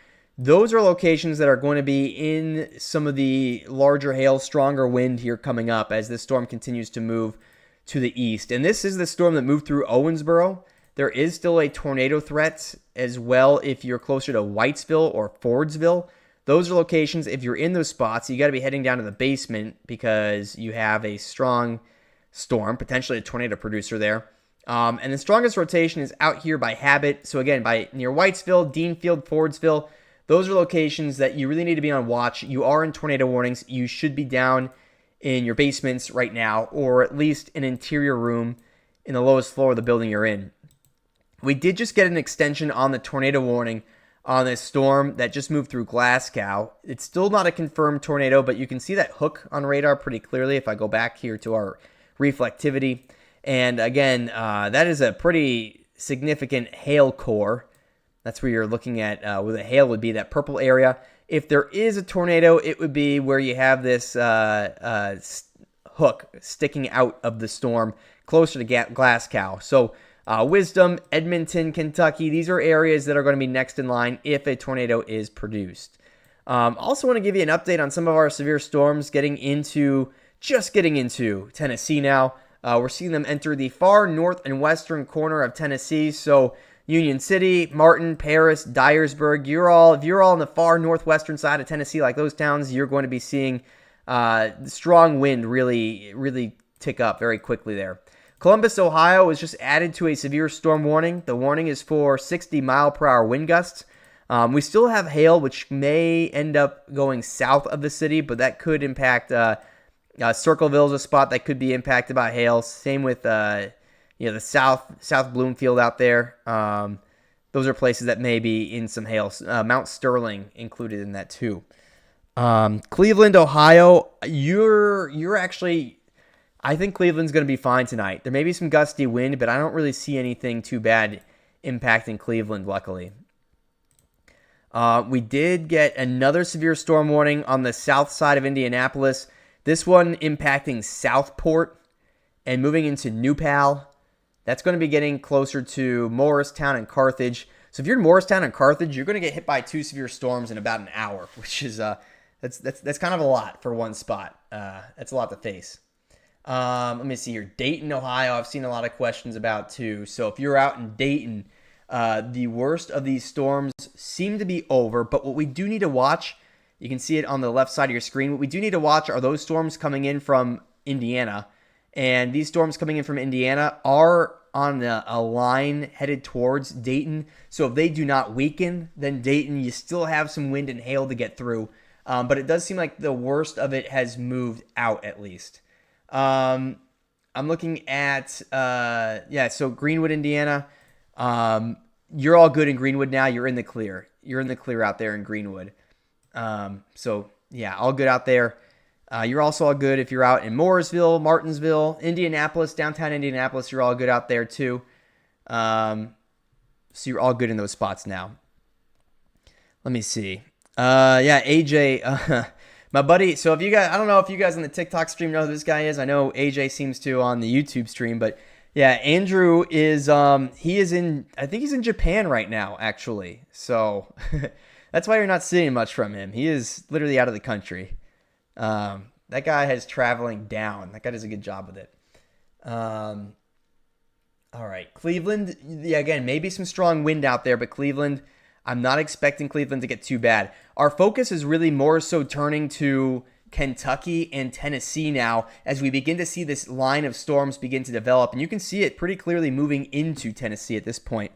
those are locations that are going to be in some of the larger hail, stronger wind here coming up as this storm continues to move to the east. And this is the storm that moved through Owensboro. There is still a tornado threat as well if you're closer to Whitesville or Fordsville. Those are locations, if you're in those spots, you got to be heading down to the basement because you have a strong storm, potentially a tornado producer there. And the strongest rotation is out here by Habit. So again, by near Whitesville, Deanfield, Fordsville, those are locations that you really need to be on watch. You are in tornado warnings. You should be down in your basements right now, or at least an interior room in the lowest floor of the building you're in. We did just get an extension on the tornado warning on this storm that just moved through Glasgow. It's still not a confirmed tornado, but you can see that hook on radar pretty clearly if I go back here to our reflectivity. And again, that is a pretty significant hail core. That's where you're looking at where the hail would be, that purple area. If there is a tornado, it would be where you have this hook sticking out of the storm closer to Glasgow. So Wisdom, Edmonton, Kentucky, these are areas that are going to be next in line if a tornado is produced. Also want to give you an update on some of our severe storms getting into Tennessee now. We're seeing them enter the far north and western corner of Tennessee. So Union City, Martin, Paris, Dyersburg, if you're all on the far northwestern side of Tennessee, like those towns, you're going to be seeing strong wind really, really tick up very quickly there. Columbus, Ohio was just added to a severe storm warning. The warning is for 60 mile per hour wind gusts. We still have hail, which may end up going south of the city, but that could impact Circleville is a spot that could be impacted by hail. Same with the South Bloomfield out there. Those are places that may be in some hail. Mount Sterling included in that too. Cleveland, Ohio, you're actually, I think Cleveland's going to be fine tonight. There may be some gusty wind, but I don't really see anything too bad impacting Cleveland, luckily. We did get another severe storm warning on the south side of Indianapolis. This one impacting Southport and moving into New Pal. That's going to be getting closer to Morristown and Carthage. So if you're in Morristown and Carthage, you're going to get hit by 2 severe storms in about an hour, which is that's kind of a lot for one spot. That's a lot to face. Let me see here. Dayton, Ohio, I've seen a lot of questions about too. So if you're out in Dayton, the worst of these storms seem to be over. But what we do need to watch, you can see it on the left side of your screen. What we do need to watch are those storms coming in from Indiana. And these storms coming in from Indiana are on a line headed towards Dayton. So if they do not weaken, then Dayton, you still have some wind and hail to get through. But it does seem like the worst of it has moved out at least. I'm looking at, so Greenwood, Indiana. You're all good in Greenwood now. You're in the clear. You're in the clear out there in Greenwood. So, yeah, all good out there. You're also all good if you're out in Mooresville, Martinsville, Indianapolis, downtown Indianapolis. You're all good out there too. So you're all good in those spots now. Let me see. AJ, my buddy. So if you guys, I don't know if you guys on the TikTok stream know who this guy is. I know AJ seems to on the YouTube stream, but yeah, Andrew is, I think he's in Japan right now, actually. So that's why you're not seeing much from him. He is literally out of the country. That guy has traveling down. That guy does a good job with it. All right. Cleveland, yeah, again, maybe some strong wind out there, but Cleveland, I'm not expecting Cleveland to get too bad. Our focus is really more so turning to Kentucky and Tennessee now as we begin to see this line of storms begin to develop. And you can see it pretty clearly moving into Tennessee at this point.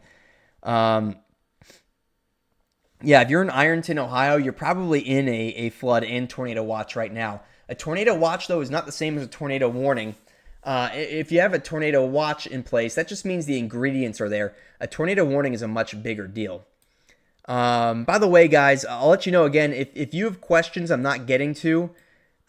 Yeah, if you're in Ironton, Ohio, you're probably in a flood and tornado watch right now. A tornado watch, though, is not the same as a tornado warning. If you have a tornado watch in place, that just means the ingredients are there. A tornado warning is a much bigger deal. By the way, guys, I'll let you know again, if you have questions I'm not getting to,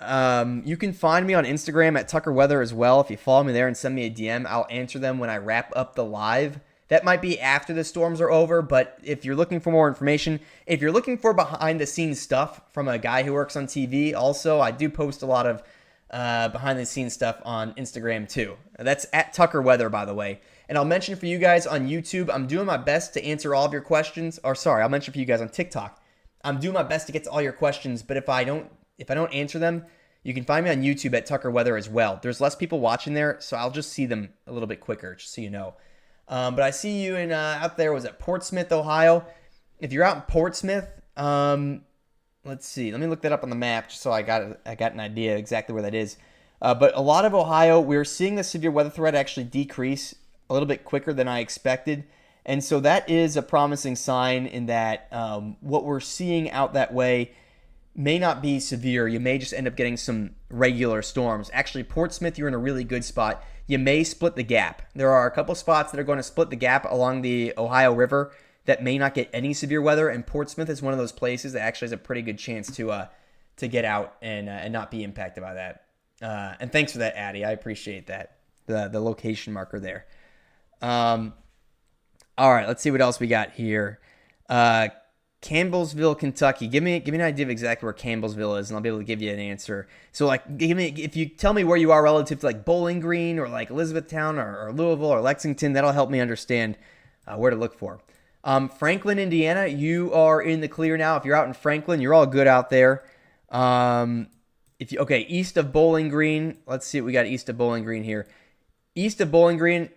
you can find me on Instagram at Tucker Weather as well. If you follow me there and send me a DM, I'll answer them when I wrap up the live. That might be after the storms are over, but if you're looking for more information, if you're looking for behind-the-scenes stuff from a guy who works on TV, also, I do post a lot of behind-the-scenes stuff on Instagram too. That's at Tucker Weather, by the way. And I'll mention for you guys on YouTube, I'm doing my best to answer all of your questions. Or sorry, I'll mention for you guys on TikTok. I'm doing my best to get to all your questions, but if I don't answer them, you can find me on YouTube at Tucker Weather as well. There's less people watching there, so I'll just see them a little bit quicker, just so you know. But I see you in out there. Was at Portsmouth, Ohio. If you're out in Portsmouth, let's see. Let me look that up on the map just so I got an idea exactly where that is. But a lot of Ohio, we're seeing the severe weather threat actually decrease a little bit quicker than I expected, and so that is a promising sign in that what we're seeing out that way may not be severe. You may just end up getting some regular storms. Actually, Portsmouth, you're in a really good spot. You may split the gap. There are a couple spots that are going to split the gap along the Ohio River that may not get any severe weather, and Portsmouth is one of those places that actually has a pretty good chance to get out and not be impacted by that. And thanks for that, Addy. I appreciate that, the location marker there. All right, let's see what else we got here. Campbellsville, Kentucky. Give me an idea of exactly where Campbellsville is, and I'll be able to give you an answer. So, if you tell me where you are relative to like Bowling Green or like Elizabethtown or Louisville or Lexington, that'll help me understand where to look for. Franklin, Indiana, you are in the clear now. If you're out in Franklin, you're all good out there. East of Bowling Green. Let's see what we got east of Bowling Green here. East of Bowling Green,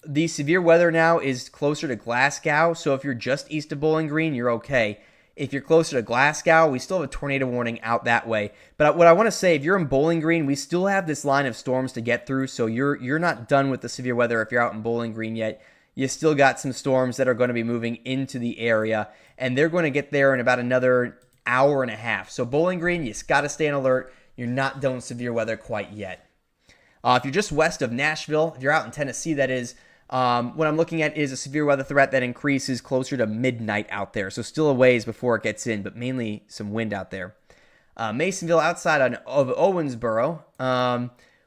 the severe weather now is closer to Glasgow, so if you're just east of Bowling Green, you're okay. If you're closer to Glasgow, we still have a tornado warning out that way. But what I want to say, if you're in Bowling Green, we still have this line of storms to get through, so you're not done with the severe weather if you're out in Bowling Green yet. You still got some storms that are going to be moving into the area, and they're going to get there in about another hour and a half. So Bowling Green, you just got to stay on alert. You're not done with severe weather quite yet. If you're just west of Nashville, if you're out in Tennessee, that is, what I'm looking at is a severe weather threat that increases closer to midnight out there. So still a ways before it gets in, but mainly some wind out there. Masonville outside of Owensboro.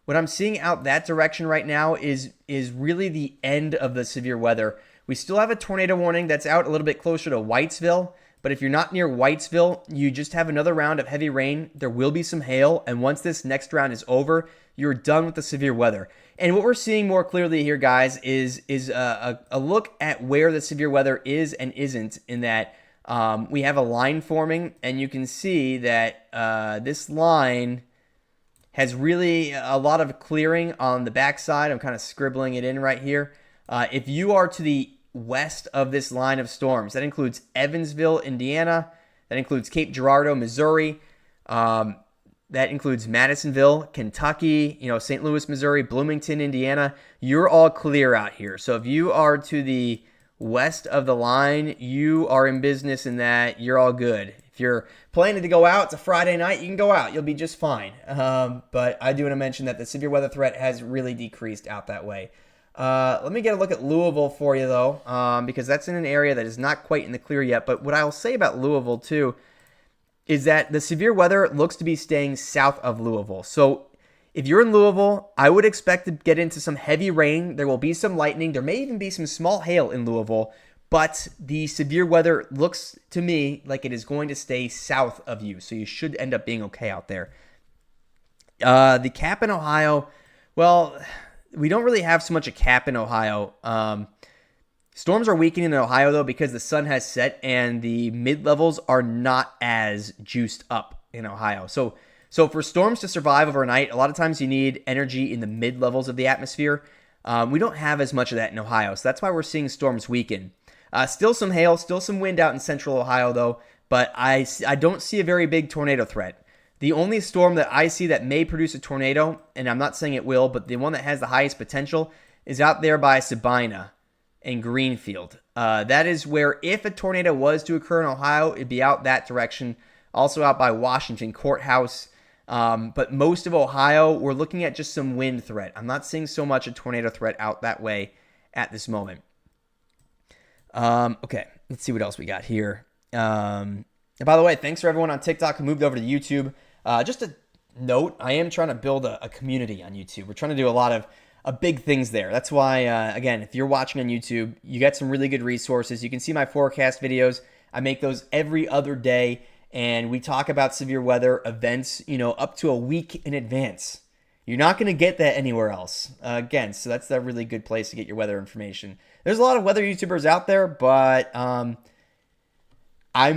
What I'm seeing out that direction right now is really the end of the severe weather. We still have a tornado warning that's out a little bit closer to Whitesville, but if you're not near Whitesville, you just have another round of heavy rain. There will be some hail, and once this next round is over, you're done with the severe weather. And what we're seeing more clearly here, guys, is a look at where the severe weather is and isn't, in that we have a line forming, and you can see that this line has really a lot of clearing on the backside. I'm kind of scribbling it in right here. If you are to the west of this line of storms, that includes Evansville, Indiana. That includes Cape Girardeau, Missouri. That includes Madisonville, Kentucky, St. Louis, Missouri, Bloomington, Indiana. You're all clear out here. So if you are to the west of the line, you are in business in that you're all good. If you're planning to go out, it's a Friday night, you can go out. You'll be just fine. But I do want to mention that the severe weather threat has really decreased out that way. Let me get a look at Louisville for you, though, because that's in an area that is not quite in the clear yet. But what I'll say about Louisville, too, is that the severe weather looks to be staying south of Louisville. So if you're in Louisville, I would expect to get into some heavy rain. There will be some lightning. There may even be some small hail in Louisville. But the severe weather looks to me like it is going to stay south of you. So you should end up being okay out there. The cap in Ohio, well, we don't really have so much a cap in Ohio. Storms are weakening in Ohio, though, because the sun has set and the mid-levels are not as juiced up in Ohio. So for storms to survive overnight, a lot of times you need energy in the mid-levels of the atmosphere. We don't have as much of that in Ohio, so that's why we're seeing storms weaken. Still some hail, still some wind out in central Ohio, though, but I don't see a very big tornado threat. The only storm that I see that may produce a tornado, and I'm not saying it will, but the one that has the highest potential is out there by Sabina and Greenfield. That is where, if a tornado was to occur in Ohio, it'd be out that direction. Also out by Washington Courthouse. But most of Ohio, we're looking at just some wind threat. I'm not seeing so much a tornado threat out that way at this moment. Okay, let's see what else we got here. And by the way, thanks for everyone on TikTok who moved over to YouTube. Just a note, I am trying to build a community on YouTube. We're trying to do a lot of big things there. That's why, again, if you're watching on YouTube, you get some really good resources. You can see my forecast videos. I make those every other day, and we talk about severe weather events, up to a week in advance. You're not going to get that anywhere else. Again, so that's a really good place to get your weather information. There's a lot of weather YouTubers out there, but I'm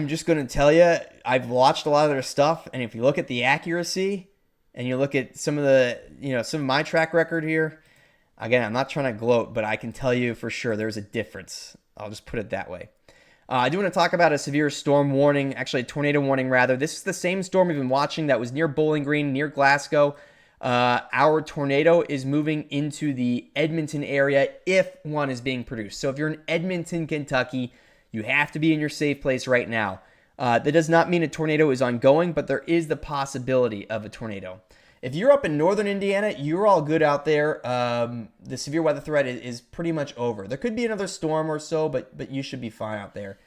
just going to tell you, I've watched a lot of their stuff, and if you look at the accuracy and you look at some of my track record here, again, I'm not trying to gloat, but I can tell you for sure there's a difference. I'll just put it that way. I do want to talk about a severe storm warning, actually a tornado warning rather. This is the same storm we've been watching that was near Bowling Green, near Glasgow. Our tornado is moving into the Edmonton area if one is being produced. So if you're in Edmonton, Kentucky, you have to be in your safe place right now. That does not mean a tornado is ongoing, but there is the possibility of a tornado. If you're up in northern Indiana, you're all good out there. The severe weather threat is pretty much over. There could be another storm or so, but you should be fine out there.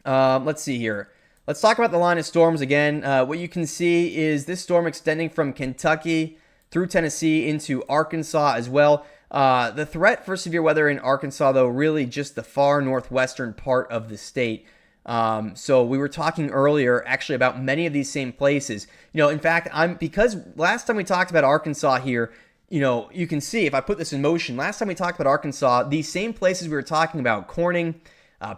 Let's see here. Let's talk about the line of storms again. What you can see is this storm extending from Kentucky through Tennessee into Arkansas as well. The threat for severe weather in Arkansas, though, really just the far northwestern part of the state. So we were talking earlier actually about many of these same places. In fact, because last time we talked about Arkansas here, you can see if I put this in motion, last time we talked about Arkansas, these same places we were talking about, Corning,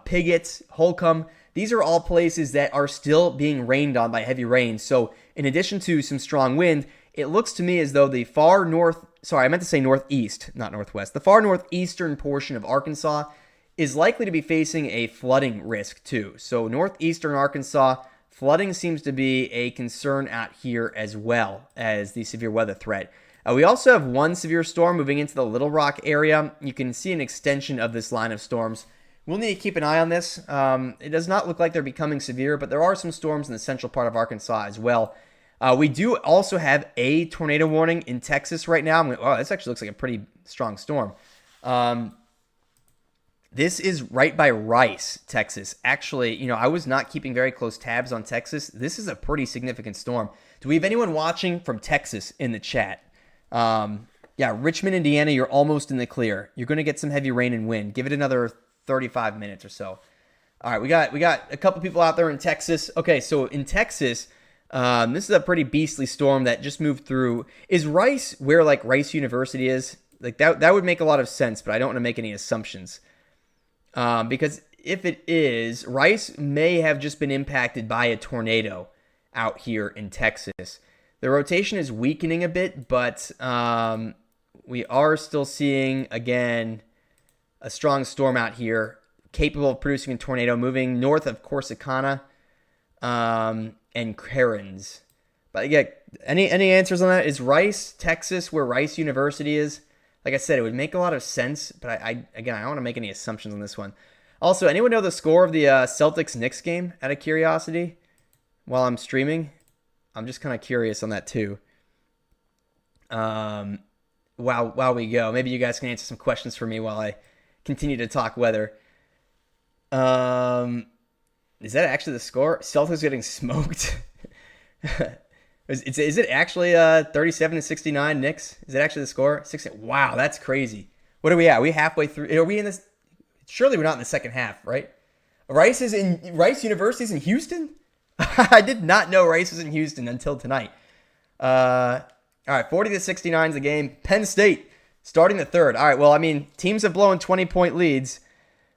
Piggott, Holcomb, these are all places that are still being rained on by heavy rain. So in addition to some strong wind, it looks to me as though the far northeast, not northwest, the far northeastern portion of Arkansas is likely to be facing a flooding risk too. So northeastern Arkansas, flooding seems to be a concern out here as well as the severe weather threat. We also have one severe storm moving into the Little Rock area. You can see an extension of this line of storms. We'll need to keep an eye on this. It does not look like they're becoming severe, but there are some storms in the central part of Arkansas as well. We do also have a tornado warning in Texas right now. Wow, this actually looks like a pretty strong storm. This is right by Rice, Texas. Actually, I was not keeping very close tabs on Texas. This is a pretty significant storm. Do we have anyone watching from Texas in the chat? Richmond, Indiana, you're almost in the clear. You're going to get some heavy rain and wind. Give it another 35 minutes or so. All right, we got a couple people out there in Texas. Okay, so in Texas, this is a pretty beastly storm that just moved through. Is Rice where Rice University is? That would make a lot of sense, but I don't want to make any assumptions. Because if it is, Rice may have just been impacted by a tornado out here in Texas. The rotation is weakening a bit, but we are still seeing, again, a strong storm out here, capable of producing a tornado, moving north of Corsicana and Cairns. But again, any answers on that? Is Rice, Texas, where Rice University is? Like I said, it would make a lot of sense, but I don't want to make any assumptions on this one. Also, anyone know the score of the Celtics-Knicks game, out of curiosity, while I'm streaming? I'm just kind of curious on that, too. While we go, maybe you guys can answer some questions for me while I continue to talk weather. Is that actually the score? Celtics getting smoked? Is it actually 37-69 Knicks? Is it actually the score? 60. Wow, that's crazy. What are we at? Are we halfway through? Are we in this? Surely we're not in the second half, right? Rice University's in Houston? I did not know Rice was in Houston until tonight. All right, 40-69 is the game. Penn State starting the third. All right, well, I mean, teams have blown 20-point leads.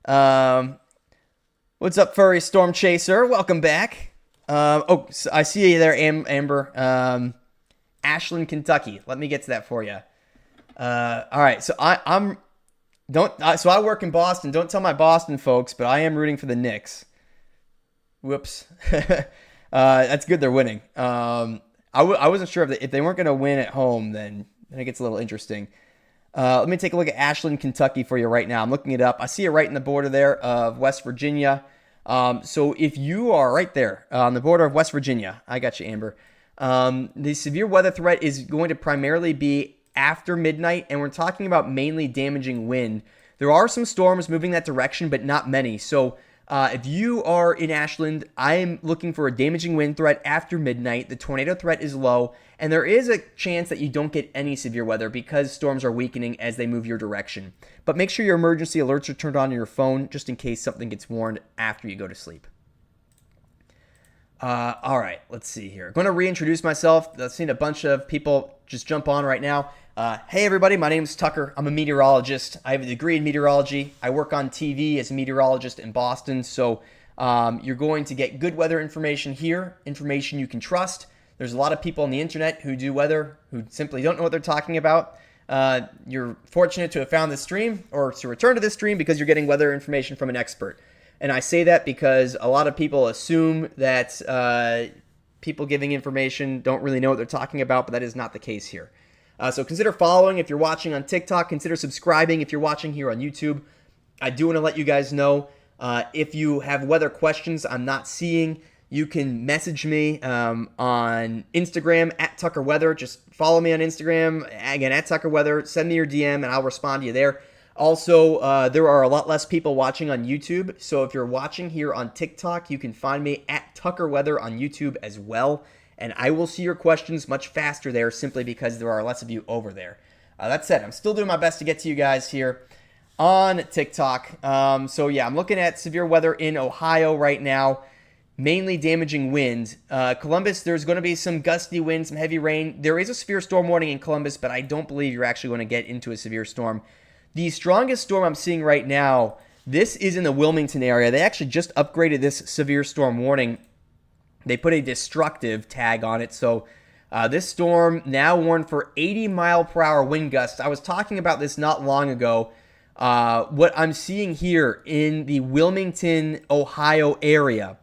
What's up, Furry Storm Chaser? Welcome back. So I see you there, Amber. Ashland, Kentucky. Let me get to that for you. All right, so I work in Boston. Don't tell my Boston folks, but I am rooting for the Knicks. Whoops. That's good. They're winning. I wasn't sure if they weren't going to win at home, then it gets a little interesting. Let me take a look at Ashland, Kentucky for you right now. I'm looking it up. I see it right in the border there of West Virginia. So if you are right there on the border of West Virginia, I got you, Amber. The severe weather threat is going to primarily be after midnight, and we're talking about mainly damaging wind. There are some storms moving that direction, but not many. So if you are in Ashland, I am looking for a damaging wind threat after midnight. The tornado threat is low, and there is a chance that you don't get any severe weather because storms are weakening as they move your direction. But make sure your emergency alerts are turned on your phone just in case something gets warned after you go to sleep. All right, let's see here. I'm going to reintroduce myself. I've seen a bunch of people just jump on right now. Hey, everybody, my name is Tucker. I'm a meteorologist. I have a degree in meteorology. I work on TV as a meteorologist in Boston. So you're going to get good weather information here, information you can trust. There's a lot of people on the internet who do weather who simply don't know what they're talking about. You're fortunate to have found this stream or to return to this stream because you're getting weather information from an expert. And I say that because a lot of people assume that people giving information don't really know what they're talking about, but that is not the case here. So consider following if you're watching on TikTok. Consider subscribing if you're watching here on YouTube. I do want to let you guys know if you have weather questions I'm not seeing, you can message me on Instagram at Tucker Weather. Just follow me on Instagram, again, at Tucker Weather. Send me your DM and I'll respond to you there. Also, there are a lot less people watching on YouTube. So if you're watching here on TikTok, you can find me at Tucker Weather on YouTube as well. And I will see your questions much faster there simply because there are less of you over there. That said, I'm still doing my best to get to you guys here on TikTok. So yeah, I'm looking at severe weather in Ohio right now, mainly damaging wind. Columbus, there's going to be some gusty wind, some heavy rain. There is a severe storm warning in Columbus, but I don't believe you're actually going to get into a severe storm. The strongest storm I'm seeing right now, this is in the Wilmington area. They actually just upgraded this severe storm warning. They put a destructive tag on it. So this storm now warned for 80-mile-per-hour wind gusts. I was talking about this not long ago. What I'm seeing here in the Wilmington, Ohio area,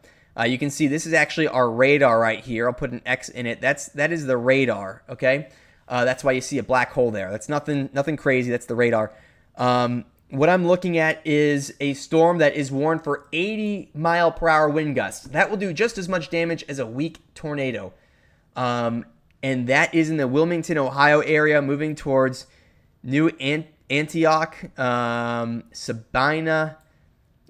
you can see this is actually our radar right here. I'll put an X in it. That is the radar, okay? That's why you see a black hole there. That's nothing crazy. That's the radar. What I'm looking at is a storm that is warned for 80-mile-per-hour wind gusts. That will do just as much damage as a weak tornado. And that is in the Wilmington, Ohio area, moving towards New Antioch, Sabina,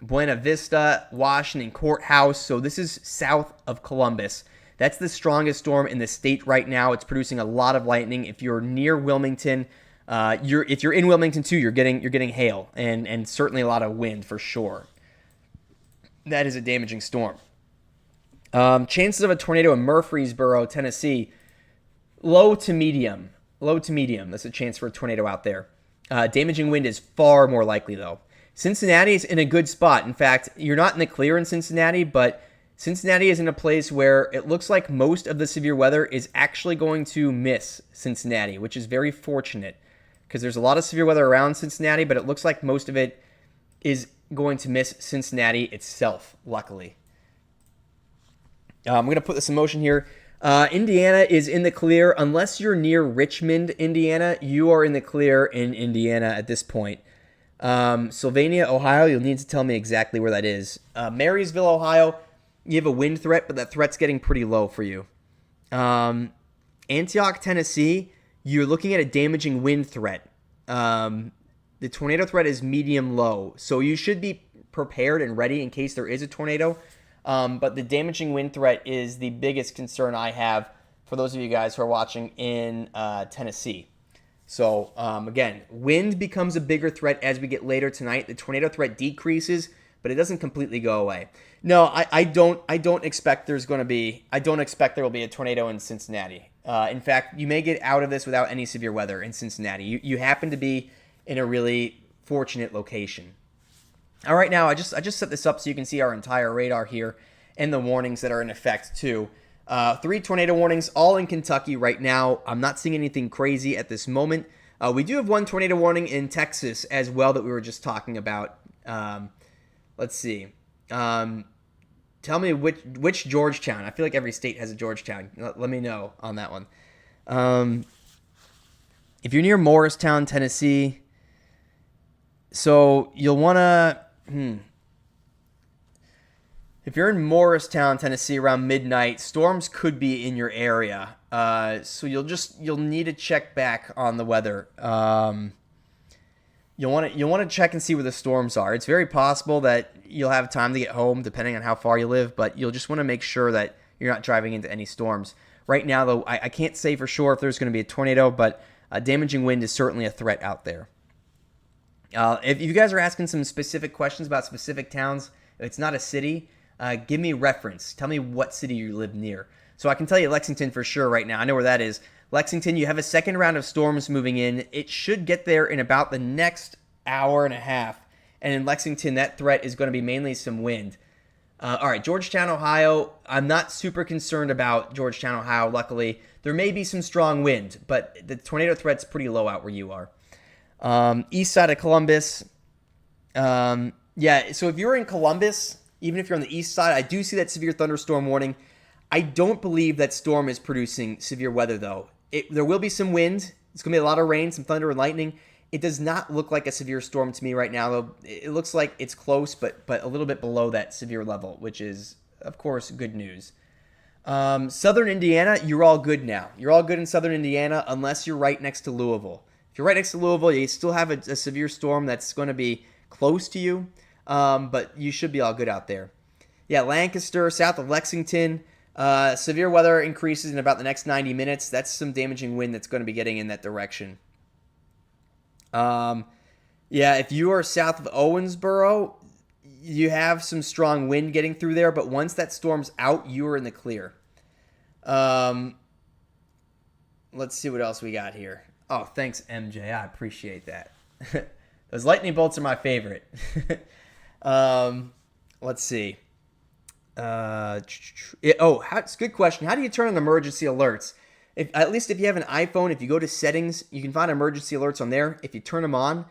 Buena Vista, Washington Courthouse. So this is south of Columbus. That's the strongest storm in the state right now. It's producing a lot of lightning. If you're near Wilmington, if you're in Wilmington too, you're getting hail and certainly a lot of wind for sure. That is a damaging storm. Chances of a tornado in Murfreesboro, Tennessee, low to medium. Low to medium. That's a chance for a tornado out there. Damaging wind is far more likely though. Cincinnati is in a good spot. In fact, you're not in the clear in Cincinnati, but Cincinnati is in a place where it looks like most of the severe weather is actually going to miss Cincinnati, which is very fortunate because there's a lot of severe weather around Cincinnati, but it looks like most of it is going to miss Cincinnati itself, luckily. I'm going to put this in motion here. Indiana is in the clear. Unless you're near Richmond, Indiana, you are in the clear in Indiana at this point. Sylvania, Ohio, you'll need to tell me exactly where that is. Marysville, Ohio, you have a wind threat, but that threat's getting pretty low for you. Antioch, Tennessee, you're looking at a damaging wind threat. The tornado threat is medium-low, so you should be prepared and ready in case there is a tornado. But the damaging wind threat is the biggest concern I have for those of you guys who are watching in Tennessee. So, again, wind becomes a bigger threat as we get later tonight. The tornado threat decreases, but it doesn't completely go away. No, I don't expect there will be a tornado in Cincinnati. In fact, you may get out of this without any severe weather in Cincinnati. You happen to be in a really fortunate location. All right, now I just set this up so you can see our entire radar here and the warnings that are in effect too. 3 tornado warnings, all in Kentucky right now. I'm not seeing anything crazy at this moment. We do have 1 tornado warning in Texas as well that we were just talking about. Let's see. Tell me which Georgetown. I feel like every state has a Georgetown. Let me know on that one. If you're near Morristown, Tennessee, so you'll want to... If you're in Morristown, Tennessee around midnight, storms could be in your area. So you'll need to check back on the weather. You'll want to check and see where the storms are. It's very possible that you'll have time to get home depending on how far you live, but you'll just want to make sure that you're not driving into any storms. Right now, though, I can't say for sure if there's going to be a tornado, but a damaging wind is certainly a threat out there. If you guys are asking some specific questions about specific towns, if it's not a city, give me reference. Tell me what city you live near. So I can tell you Lexington for sure right now. I know where that is. Lexington, you have a second round of storms moving in. It should get there in about the next hour and a half. And in Lexington, that threat is going to be mainly some wind. All right, Georgetown, Ohio. I'm not super concerned about Georgetown, Ohio, luckily. There may be some strong wind, but the tornado threat's pretty low out where you are. East side of Columbus. Yeah, so if you're in Columbus, even if you're on the east side, I do see that severe thunderstorm warning. I don't believe that storm is producing severe weather, though. There will be some wind. It's going to be a lot of rain, some thunder and lightning. It does not look like a severe storm to me right now, though. It looks like it's close, but a little bit below that severe level, which is, of course, good news. Southern Indiana, you're all good now. You're all good in southern Indiana unless you're right next to Louisville. If you're right next to Louisville, you still have a severe storm that's going to be close to you, but you should be all good out there. Yeah, Lancaster, south of Lexington, severe weather increases in about the next 90 minutes. That's some damaging wind that's going to be getting in that direction. Yeah, if you are south of Owensboro, you have some strong wind getting through there, but once that storm's out, you are in the clear. Let's see what else we got here. Oh, thanks, MJ. I appreciate that. Those lightning bolts are my favorite. Let's see. It's a good question. How do you turn on emergency alerts? At least if you have an iPhone, if you go to settings, you can find emergency alerts on there. If you turn them on,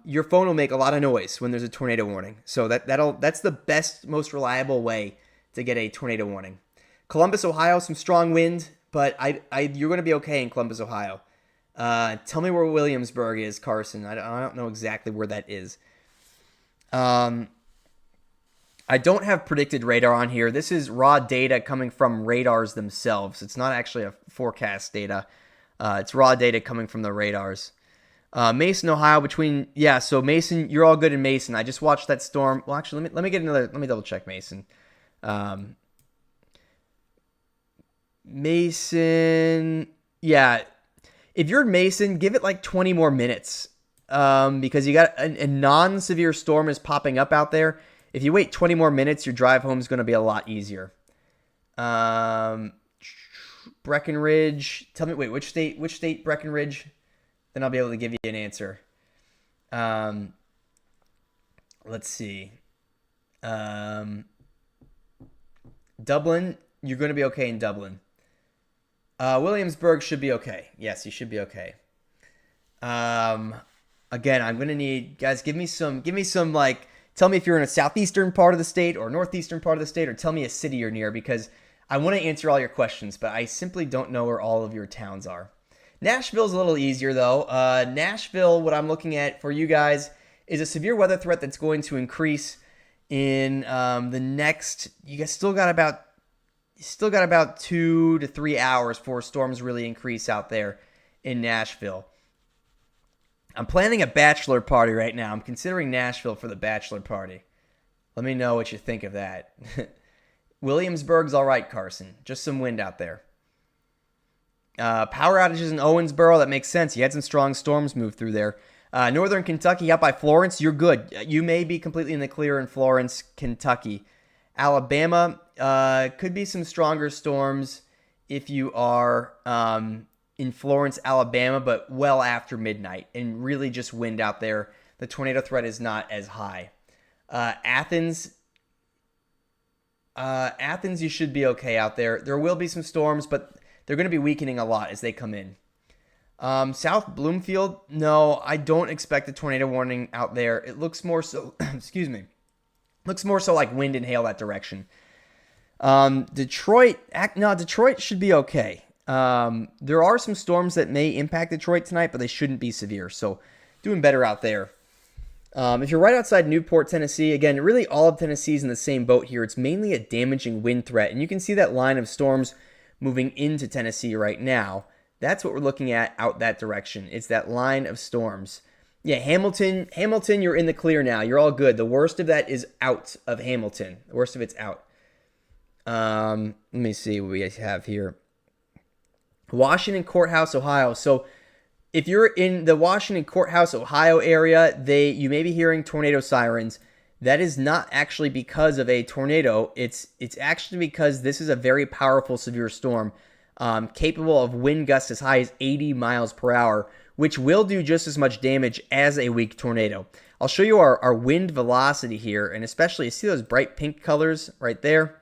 your phone will make a lot of noise when there's a tornado warning. So that's the best, most reliable way to get a tornado warning. Columbus, Ohio, some strong wind, but you're going to be okay in Columbus, Ohio. Tell me where Williamsburg is, Carson. I don't know exactly where that is. I don't have predicted radar on here. This is raw data coming from radars themselves. It's not actually a forecast data. It's raw data coming from the radars. Mason, Ohio, so Mason, you're all good in Mason. I just watched that storm. Well, actually, let me double check Mason. Mason, yeah. If you're in Mason, give it like 20 more minutes because you got a non-severe storm is popping up out there. If you wait 20 more minutes, your drive home is going to be a lot easier. Breckenridge, tell me, which state Breckenridge? Then I'll be able to give you an answer. Let's see. Dublin, you're going to be okay in Dublin. Williamsburg should be okay. Yes, you should be okay. Um, Again, I'm gonna need guys. Give me some like. Tell me if you're in a southeastern part of the state or northeastern part of the state, or tell me a city you're near because I want to answer all your questions, but I simply don't know where all of your towns are. Nashville's a little easier though. Nashville, what I'm looking at for you guys is a severe weather threat that's going to increase in the next. You guys still got about 2 to 3 hours before storms really increase out there in Nashville. I'm planning a bachelor party right now. I'm considering Nashville for the bachelor party. Let me know what you think of that. Williamsburg's all right, Carson. Just some wind out there. Power outages in Owensboro. That makes sense. You had some strong storms move through there. Northern Kentucky out by Florence. You're good. You may be completely in the clear in Florence, Kentucky. Alabama, could be some stronger storms if you are in Florence, Alabama, but well after midnight and really just wind out there. The tornado threat is not as high. Athens, you should be okay out there. There will be some storms, but they're going to be weakening a lot as they come in. South Bloomfield, no, I don't expect a tornado warning out there. It looks more so, excuse me, looks more so like wind and hail that direction. Detroit should be okay. There are some storms that may impact Detroit tonight, but they shouldn't be severe. So doing better out there. If you're right outside Newport, Tennessee, again, really all of Tennessee is in the same boat here. It's mainly a damaging wind threat. And you can see that line of storms moving into Tennessee right now. That's what we're looking at out that direction. It's that line of storms. Yeah, Hamilton, you're in the clear now. You're all good. The worst of that is out of Hamilton. The worst of it's out. Let me see what we have here. Washington Courthouse, Ohio. So if you're in the Washington Courthouse, Ohio area, you may be hearing tornado sirens. That is not actually because of a tornado. It's actually because this is a very powerful severe storm, capable of wind gusts as high as 80 miles per hour, which will do just as much damage as a weak tornado. I'll show you our wind velocity here, and especially, you see those bright pink colors right there?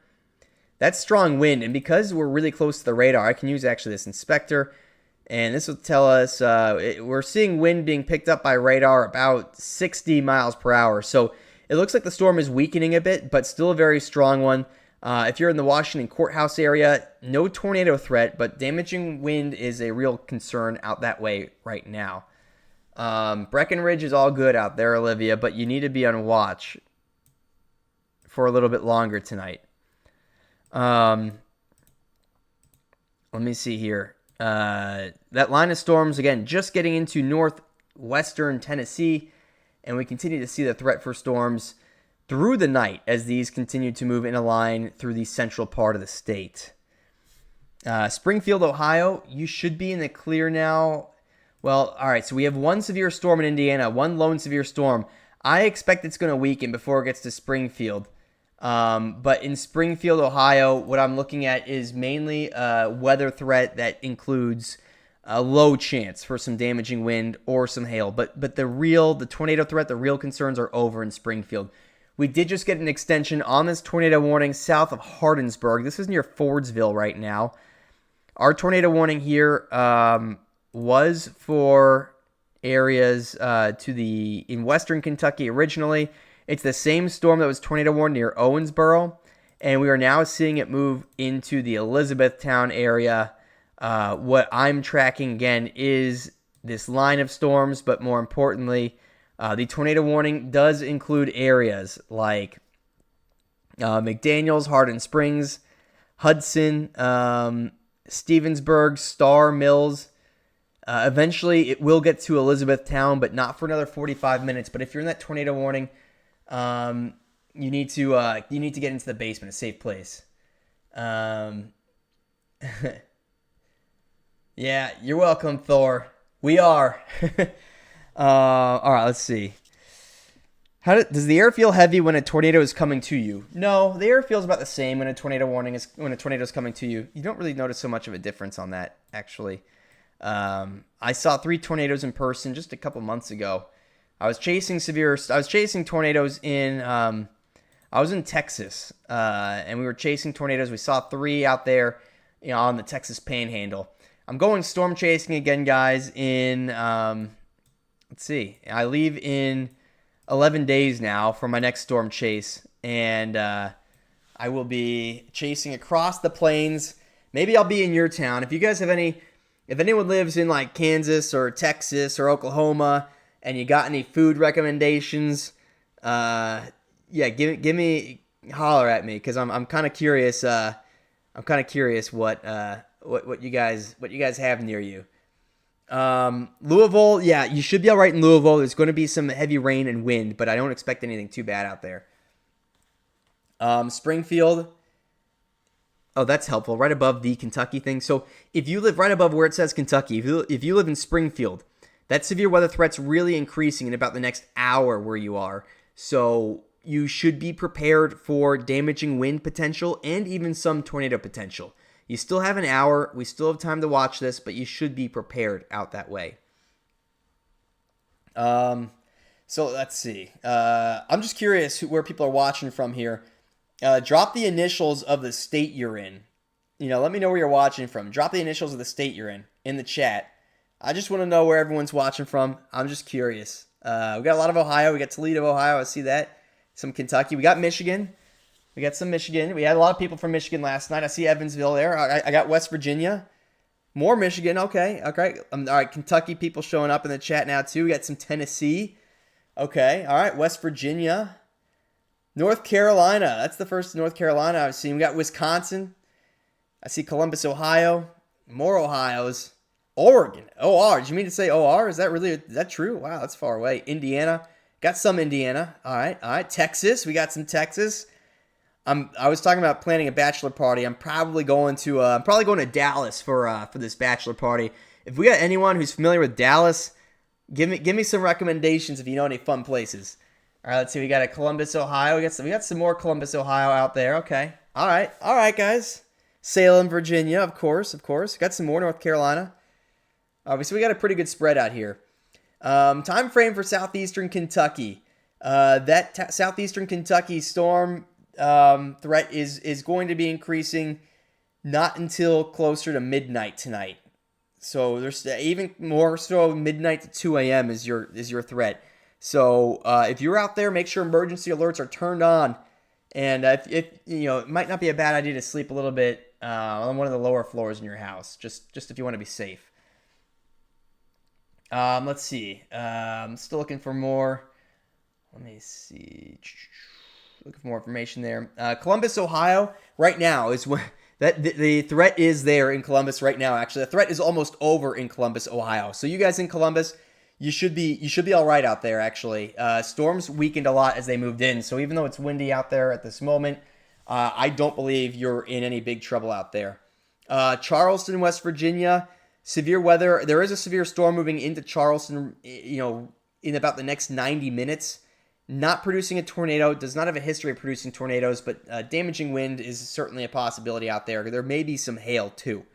That's strong wind, and because we're really close to the radar, I can use actually this inspector, and this will tell us we're seeing wind being picked up by radar about 60 miles per hour. So it looks like the storm is weakening a bit, but still a very strong one. If you're in the Washington Courthouse area, no tornado threat, but damaging wind is a real concern out that way right now. Breckenridge is all good out there, Olivia, but you need to be on watch for a little bit longer tonight. Let me see here. That line of storms, again, just getting into northwestern Tennessee, and we continue to see the threat for storms through the night as these continue to move in a line through the central part of the state. Springfield, Ohio, you should be in the clear now. Well, all right, so we have one severe storm in Indiana, one lone severe storm. I expect it's going to weaken before it gets to Springfield. But in Springfield, Ohio, what I'm looking at is mainly a weather threat that includes a low chance for some damaging wind or some hail. But the tornado threat, the real concerns are over in Springfield. We did just get an extension on this tornado warning south of Hardinsburg. This is near Fordsville right now. Our tornado warning here was for areas in western Kentucky originally. It's the same storm that was tornado warned near Owensboro, and we are now seeing it move into the Elizabethtown area. What I'm tracking again is this line of storms, but more importantly, the tornado warning does include areas like McDaniels, Hardin Springs, Hudson, Stevensburg, Star, Mills. Eventually, it will get to Elizabethtown, but not for another 45 minutes. But if you're in that tornado warning, you need to get into the basement, a safe place. Yeah, you're welcome, Thor. We are. All right, let's see. Does the air feel heavy when a tornado is coming to you? No, the air feels about the same when a tornado is coming to you. You don't really notice so much of a difference on that, actually. I saw 3 tornadoes in person just a couple months ago. I was chasing tornadoes in I was in Texas, and we were chasing tornadoes. We saw 3 out there, on the Texas Panhandle. I'm going storm chasing again, guys. Let's see, I leave in 11 days now for my next storm chase, and I will be chasing across the plains. Maybe I'll be in your town. If you guys have if anyone lives in like Kansas or Texas or Oklahoma, and you got any food recommendations, give me holler at me, because I'm kind of curious. I'm kind of curious what you guys have near you. Louisville, yeah, you should be all right in Louisville. There's going to be some heavy rain and wind, but I don't expect anything too bad out there. Springfield. Oh, that's helpful. Right above the Kentucky thing. So if you live right above where it says Kentucky, if you live in Springfield, that severe weather threat's really increasing in about the next hour where you are. So you should be prepared for damaging wind potential and even some tornado potential. You still have an hour. We still have time to watch this, but you should be prepared out that way. So let's see. I'm just curious where people are watching from here. Drop the initials of the state you're in. Let me know where you're watching from. Drop the initials of the state you're in the chat. I just want to know where everyone's watching from. I'm just curious. We got a lot of Ohio. We got Toledo, Ohio. I see that. Some Kentucky. We got Michigan. We got some Michigan. We had a lot of people from Michigan last night. I see Evansville there. I got West Virginia. More Michigan. Okay. All right. Kentucky people showing up in the chat now too. We got some Tennessee. Okay. All right. West Virginia. North Carolina. That's the first North Carolina I've seen. We got Wisconsin. I see Columbus, Ohio. More Ohio's. Oregon. OR. Did you mean to say OR? Is that true? Wow, that's far away. Indiana. Got some Indiana. All right. Texas. We got some Texas. I was talking about planning a bachelor party. I'm probably going to Dallas for this bachelor party. If we got anyone who's familiar with Dallas, give me some recommendations if you know any fun places. All right, let's see. We got a Columbus, Ohio. We got some more Columbus, Ohio out there. Okay. All right, guys. Salem, Virginia, of course. Got some more North Carolina. So we got a pretty good spread out here. Time frame for southeastern Kentucky. Southeastern Kentucky storm threat is going to be increasing not until closer to midnight tonight. So there's even more so midnight to 2 a.m. is your threat. So if you're out there, make sure emergency alerts are turned on. And if it might not be a bad idea to sleep a little bit on one of the lower floors in your house, just if you want to be safe. Let's see. I'm still looking for more. Let me see. Looking for more information there. Columbus, Ohio, right now is when the threat is there in Columbus right now. Actually, the threat is almost over in Columbus, Ohio. So you guys in Columbus, you should be all right out there. Actually, storms weakened a lot as they moved in. So even though it's windy out there at this moment, I don't believe you're in any big trouble out there. Charleston, West Virginia. Severe weather. There is a severe storm moving into Charleston, in about the next 90 minutes. Not producing a tornado. Does not have a history of producing tornadoes, but damaging wind is certainly a possibility out there. There may be some hail, too.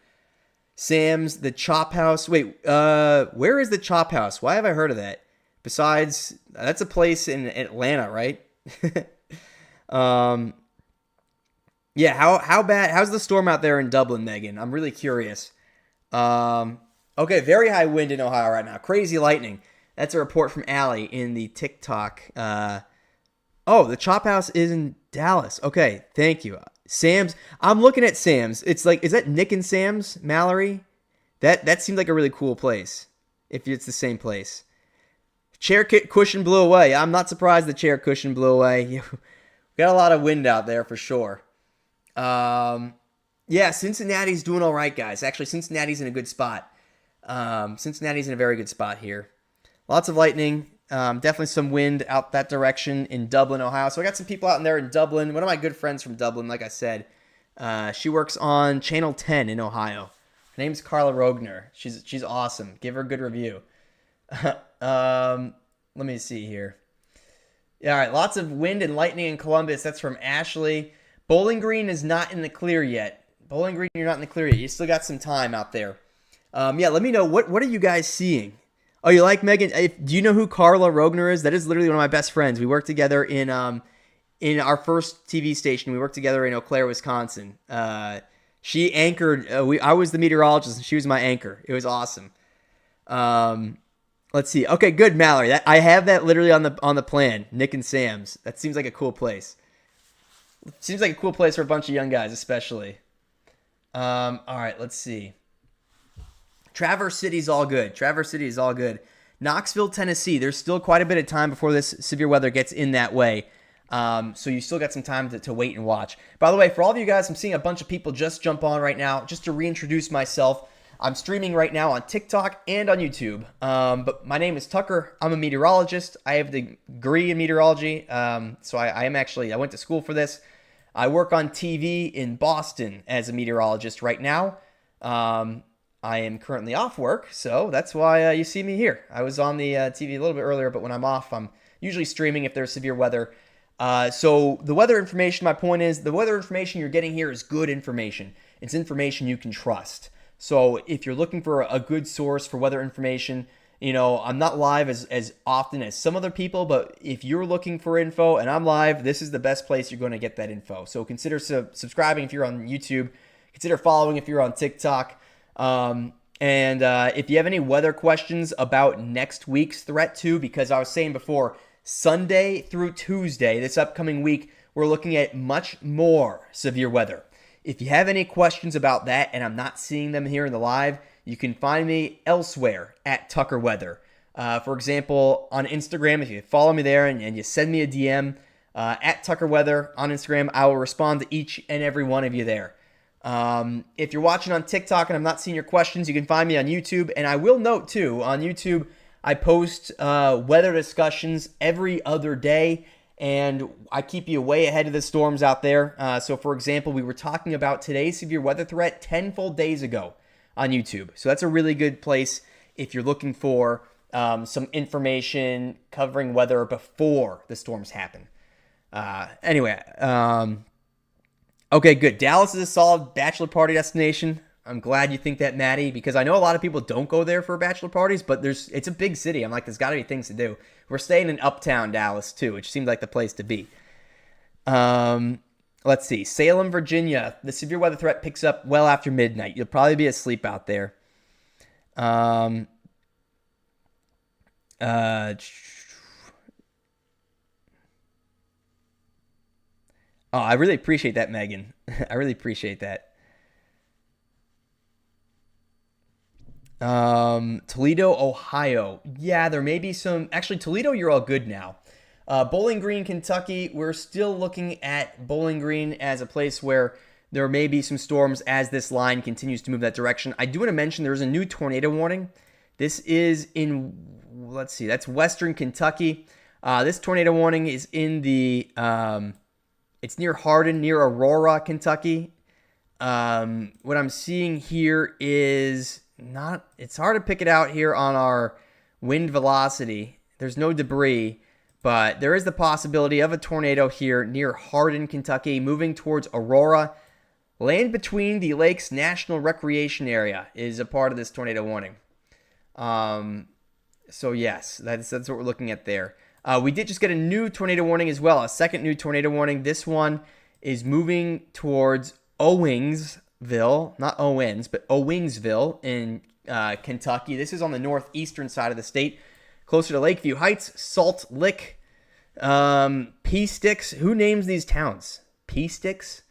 Sam's, the Chop House. Wait, where is the Chop House? Why have I heard of that? Besides, that's a place in Atlanta, right? Yeah, how bad? How's the storm out there in Dublin, Megan? I'm really curious. Okay, very high wind in Ohio right now. Crazy lightning. That's a report from Allie in the TikTok. The Chop House is in Dallas. Okay, thank you. Sam's. I'm looking at Sam's. It's like, is that Nick and Sam's, Mallory? That seemed like a really cool place, if it's the same place. Chair cushion blew away. I'm not surprised the chair cushion blew away. We got a lot of wind out there for sure. Yeah, Cincinnati's doing all right, guys. Actually, Cincinnati's in a good spot. Cincinnati's in a very good spot here. Lots of lightning. Definitely some wind out that direction in Dublin, Ohio. So I got some people out in there in Dublin. One of my good friends from Dublin, like I said. She works on Channel 10 in Ohio. Her name's Carla Rogner. She's awesome. Give her a good review. Let me see here. Yeah, all right, lots of wind and lightning in Columbus. That's from Ashley. Bowling Green is not in the clear yet. Bowling Green, you're not in the clear yet. You still got some time out there. Yeah, let me know. What are you guys seeing? Oh, you like Megan? Do you know who Carla Rogner is? That is literally one of my best friends. We work together in in our first TV station. We worked together in Eau Claire, Wisconsin. She anchored. I was the meteorologist, and she was my anchor. It was awesome. Let's see. Okay, good, Mallory. I have that literally on the plan. Nick and Sam's. That seems like a cool place. Seems like a cool place for a bunch of young guys, especially. All right, let's see. Traverse City's all good. Traverse City is all good. Knoxville, Tennessee. There's still quite a bit of time before this severe weather gets in that way. So you still got some time to wait and watch. By the way, for all of you guys, I'm seeing a bunch of people just jump on right now. Just to reintroduce myself, I'm streaming right now on TikTok and on YouTube. But my name is Tucker. I'm a meteorologist. I have the degree in meteorology. So I went to school for this. I work on TV in Boston as a meteorologist right now. I am currently off work, so that's why you see me here. I was on the TV a little bit earlier, but when I'm off, I'm usually streaming if there's severe weather. So the weather information, my point is, the weather information you're getting here is good information. It's information you can trust. So if you're looking for a good source for weather information, I'm not live as often as some other people, but if you're looking for info and I'm live, this is the best place you're going to get that info. So consider subscribing if you're on YouTube. Consider following if you're on TikTok. And if you have any weather questions about next week's threat too, because I was saying before, Sunday through Tuesday, this upcoming week, we're looking at much more severe weather. If you have any questions about that and I'm not seeing them here in the live, you can find me elsewhere at Tucker Weather. For example, on Instagram, if you follow me there and you send me a DM at Tucker Weather on Instagram, I will respond to each and every one of you there. If you're watching on TikTok and I'm not seeing your questions, you can find me on YouTube. And I will note too, on YouTube, I post weather discussions every other day, and I keep you way ahead of the storms out there. So for example, we were talking about today's severe weather threat 10 full days ago on YouTube. So that's a really good place if you're looking for some information covering weather before the storms happen. Okay, good. Dallas is a solid bachelor party destination. I'm glad you think that, Maddie, because I know a lot of people don't go there for bachelor parties, but it's a big city. I'm like, there's got to be things to do. We're staying in uptown Dallas, too, which seems like the place to be. Let's see. Salem, Virginia. The severe weather threat picks up well after midnight. You'll probably be asleep out there. Oh, I really appreciate that, Megan. I really appreciate that. Toledo, Ohio. Yeah, there may be some. Actually, Toledo, you're all good now. Bowling Green, Kentucky. We're still looking at Bowling Green as a place where there may be some storms as this line continues to move that direction. I do want to mention there's a new tornado warning. This is in, let's see, that's Western Kentucky. This tornado warning is in the, it's near Hardin, near Aurora, Kentucky. What I'm seeing here is it's hard to pick it out here on our wind velocity. There's no debris, but there is the possibility of a tornado here near Hardin, Kentucky, moving towards Aurora. Land between the Lakes National Recreation Area is a part of this tornado warning. So yes, that's what we're looking at there. We did just get a new tornado warning as well, a second new tornado warning. This one is moving towards Owingsville, not Owens, but Owingsville in Kentucky. This is on the northeastern side of the state, closer to Lakeview Heights, Salt Lick, P-Sticks. Who names these towns? P-Sticks?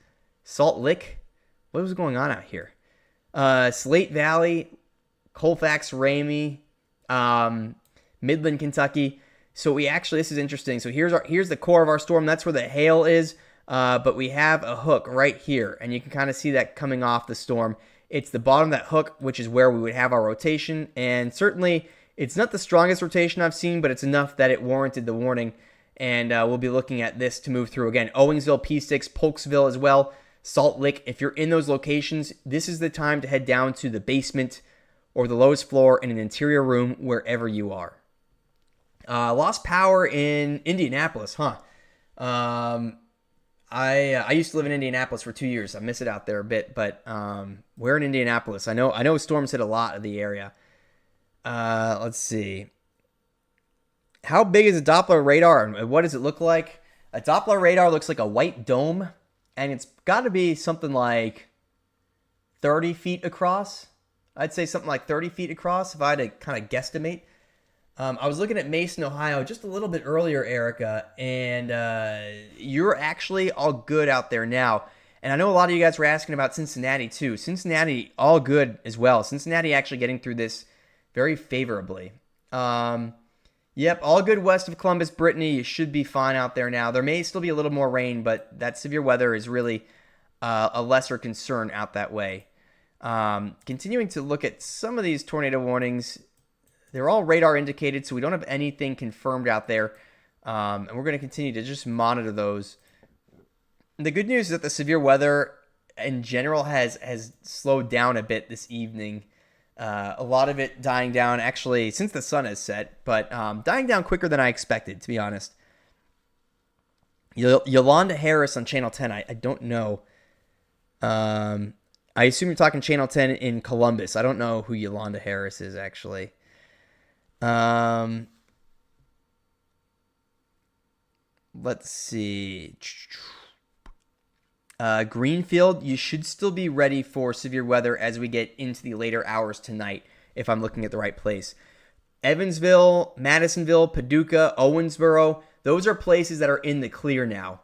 Salt Lick? What was going on out here? Slate Valley, Colfax, Ramey, Midland, Kentucky. So this is interesting. So here's the core of our storm. That's where the hail is. But we have a hook right here, and you can kind of see that coming off the storm. It's the bottom of that hook, which is where we would have our rotation. And certainly, it's not the strongest rotation I've seen, but it's enough that it warranted the warning. And we'll be looking at this to move through. Again, Owingsville, P6, Polksville as well, Salt Lick. If you're in those locations, this is the time to head down to the basement or the lowest floor in an interior room, wherever you are. Lost power in Indianapolis, huh? I used to live in Indianapolis for 2 years. I miss it out there a bit, but we're in Indianapolis. I know storms hit a lot of the area. Let's see. How big is a Doppler radar, and what does it look like? A Doppler radar looks like a white dome, and it's got to be something like 30 feet across. I'd say something like 30 feet across if I had to kind of guesstimate. I was looking at Mason, Ohio just a little bit earlier, Erica, and you're actually all good out there now. And I know a lot of you guys were asking about Cincinnati too. Cincinnati, all good as well. Cincinnati actually getting through this very favorably. Yep, all good west of Columbus, Brittany. You should be fine out there now. There may still be a little more rain, but that severe weather is really a lesser concern out that way. Continuing to look at some of these tornado warnings. They're all radar indicated, so we don't have anything confirmed out there. And we're going to continue to just monitor those. The good news is that the severe weather in general has slowed down a bit this evening. A lot of it dying down actually since the sun has set, but dying down quicker than I expected, to be honest. Yolanda Harris on Channel 10, I don't know. I assume you're talking Channel 10 in Columbus. I don't know who Yolanda Harris is, actually. Let's see. Greenfield, you should still be ready for severe weather as we get into the later hours tonight, if I'm looking at the right place. Evansville, Madisonville, Paducah, Owensboro, those are places that are in the clear now.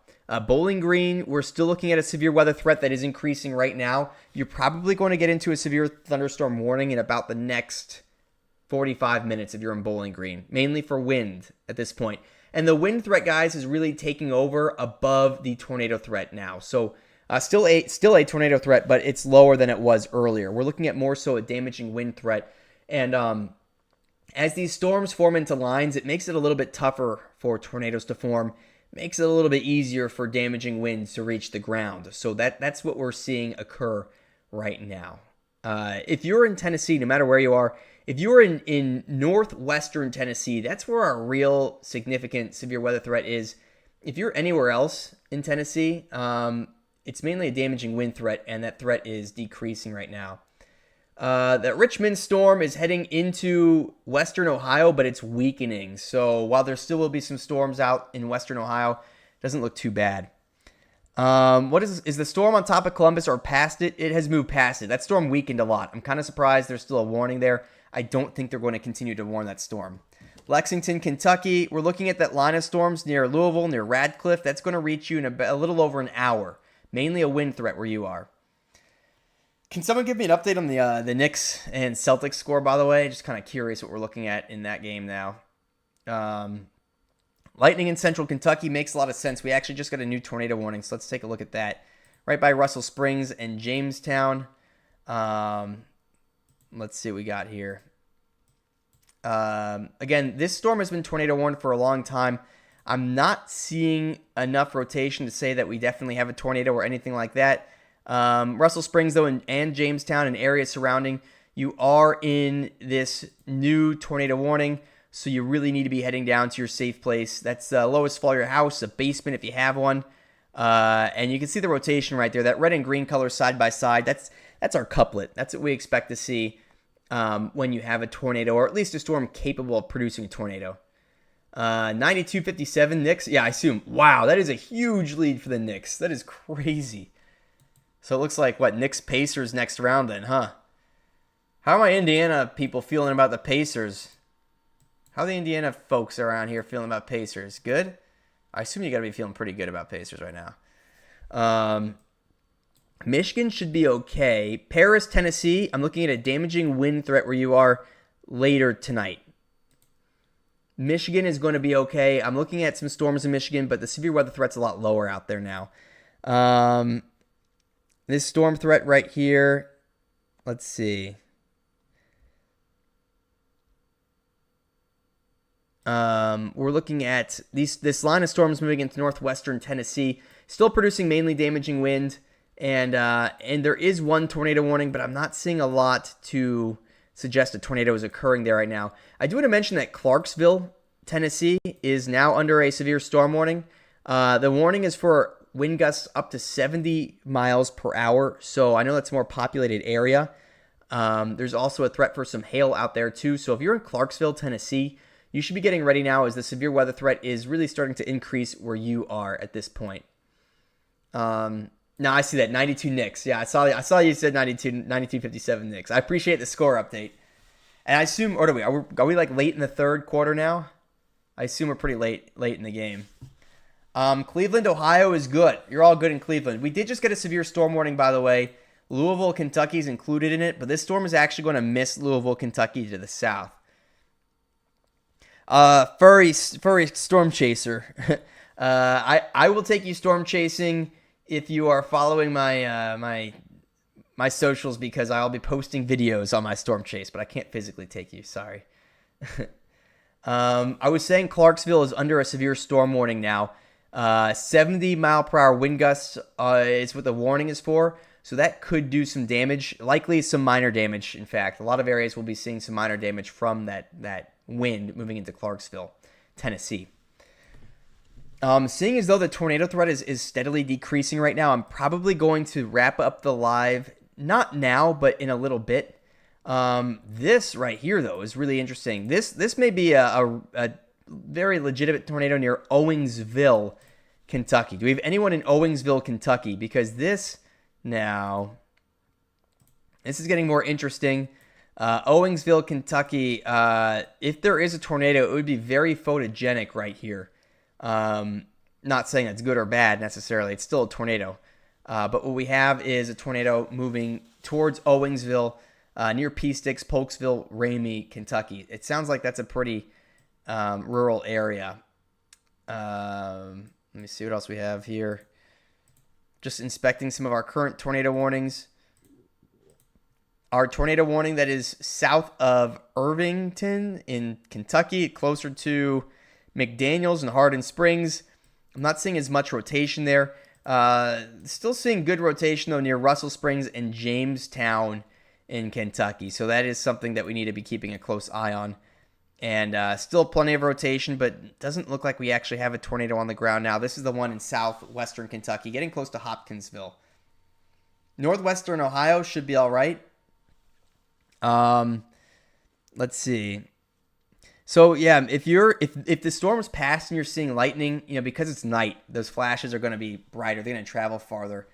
Bowling Green, we're still looking at a severe weather threat that is increasing right now. You're probably going to get into a severe thunderstorm warning in about the next 45 minutes if you're in Bowling Green, mainly for wind at this point. And the wind threat, guys, is really taking over above the tornado threat now. So still a tornado threat, but it's lower than it was earlier. We're looking at more so a damaging wind threat. And as these storms form into lines, it makes it a little bit tougher for tornadoes to form. Makes it a little bit easier for damaging winds to reach the ground. So that's what we're seeing occur right now. If you're in Tennessee, no matter where you are, if you're in northwestern Tennessee, that's where our real significant severe weather threat is. If you're anywhere else in Tennessee, it's mainly a damaging wind threat, and that threat is decreasing right now. That Richmond storm is heading into western Ohio, but it's weakening. So while there still will be some storms out in western Ohio, it doesn't look too bad. What is the storm on top of Columbus or past it? It has moved past it. That storm weakened a lot. I'm kind of surprised there's still a warning there. I don't think they're going to continue to warn that storm. Lexington, Kentucky, we're looking at that line of storms near Louisville, near Radcliffe. That's going to reach you in a little over an hour. Mainly a wind threat where you are. Can someone give me an update on the Knicks and Celtics score, by the way? Just kind of curious what we're looking at in that game now. Lightning in central Kentucky makes a lot of sense. We actually just got a new tornado warning, so let's take a look at that. Right by Russell Springs and Jamestown. Let's see what we got here. Again, this storm has been tornado warned for a long time. I'm not seeing enough rotation to say that we definitely have a tornado or anything like that. Russell Springs, though, and Jamestown and areas surrounding, you are in this new tornado warning, so you really need to be heading down to your safe place. That's the lowest floor of your house, a basement if you have one. And you can see the rotation right there. That red and green color side by side, that's our couplet. That's what we expect to see when you have a tornado, or at least a storm capable of producing a tornado. 92-57 Knicks. Yeah, I assume. Wow, that is a huge lead for the Knicks. That is crazy. So it looks like, Knicks Pacers next round then, huh? How are my Indiana people feeling about the Pacers? How are the Indiana folks around here feeling about Pacers? Good? I assume you got to be feeling pretty good about Pacers right now. Michigan should be okay. Paris, Tennessee, I'm looking at a damaging wind threat where you are later tonight. Michigan is going to be okay. I'm looking at some storms in Michigan, but the severe weather threat's a lot lower out there now. This storm threat right here, let's see. We're looking at this line of storms moving into northwestern Tennessee, still producing mainly damaging wind, and there is one tornado warning, but I'm not seeing a lot to suggest a tornado is occurring there right now. I do want to mention that Clarksville, Tennessee, is now under a severe storm warning. The warning is for wind gusts up to 70 miles per hour, so I know that's a more populated area. There's also a threat for some hail out there too, so if you're in Clarksville, Tennessee, you should be getting ready now as the severe weather threat is really starting to increase where you are at this point. Now I see that 92 Knicks. Yeah, I saw you said 92-57 Knicks. I appreciate the score update. And I assume, or are we like late in the third quarter now? I assume we're pretty late in the game. Cleveland, Ohio is good. You're all good in Cleveland. We did just get a severe storm warning, by the way. Louisville, Kentucky is included in it, but this storm is actually going to miss Louisville, Kentucky to the south. Furry storm chaser. I will take you storm chasing if you are following my socials, because I'll be posting videos on my storm chase, but I can't physically take you. Sorry. I was saying Clarksville is under a severe storm warning now. 70 mile per hour wind gusts is what the warning is for. So that could do some damage, likely some minor damage. In fact, a lot of areas will be seeing some minor damage from that wind moving into Clarksville, Tennessee. Seeing as though the tornado threat is steadily decreasing right now, I'm probably going to wrap up the live, not now, but in a little bit. This right here, though, is really interesting. This may be a very legitimate tornado near Owensville, Kentucky. Do we have anyone in Owensville, Kentucky? Because this is getting more interesting. Owensville, Kentucky, if there is a tornado, it would be very photogenic right here. Not saying that's good or bad necessarily. It's still a tornado. But what we have is a tornado moving towards Owensville, near P-Sticks, Polksville, Ramey, Kentucky. It sounds like that's a pretty rural area. Let me see what else we have here. Just inspecting some of our current tornado warnings. Our tornado warning that is south of Irvington in Kentucky, closer to McDaniels and Hardin Springs. I'm not seeing as much rotation there. Still seeing good rotation, though, near Russell Springs and Jamestown in Kentucky. So that is something that we need to be keeping a close eye on. And still plenty of rotation, but it doesn't look like we actually have a tornado on the ground now. This is the one in southwestern Kentucky, getting close to Hopkinsville. Northwestern Ohio should be all right. Let's see. So yeah, if the storm is past and you're seeing lightning, because it's night, those flashes are going to be brighter. They're going to travel farther.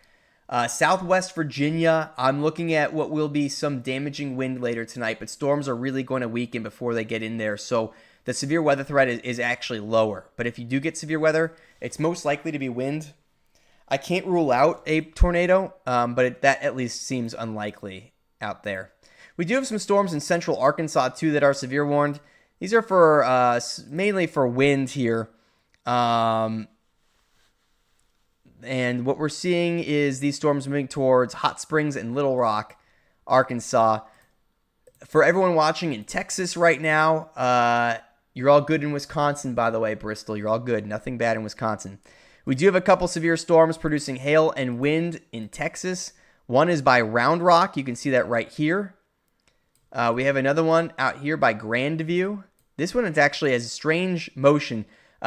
Southwest Virginia, I'm looking at what will be some damaging wind later tonight, but storms are really going to weaken before they get in there. So the severe weather threat is actually lower. But if you do get severe weather, it's most likely to be wind. I can't rule out a tornado, but that at least seems unlikely out there. We do have some storms in central Arkansas, too, that are severe warned. These are for mainly for wind here. And what we're seeing is these storms moving towards Hot Springs and Little Rock, Arkansas. For everyone watching in Texas right now, you're all good in Wisconsin, by the way, Bristol. You're all good. Nothing bad in Wisconsin. We do have a couple severe storms producing hail and wind in Texas. One is by Round Rock. You can see that right here. We have another one out here by Grandview. This one actually has a strange motion.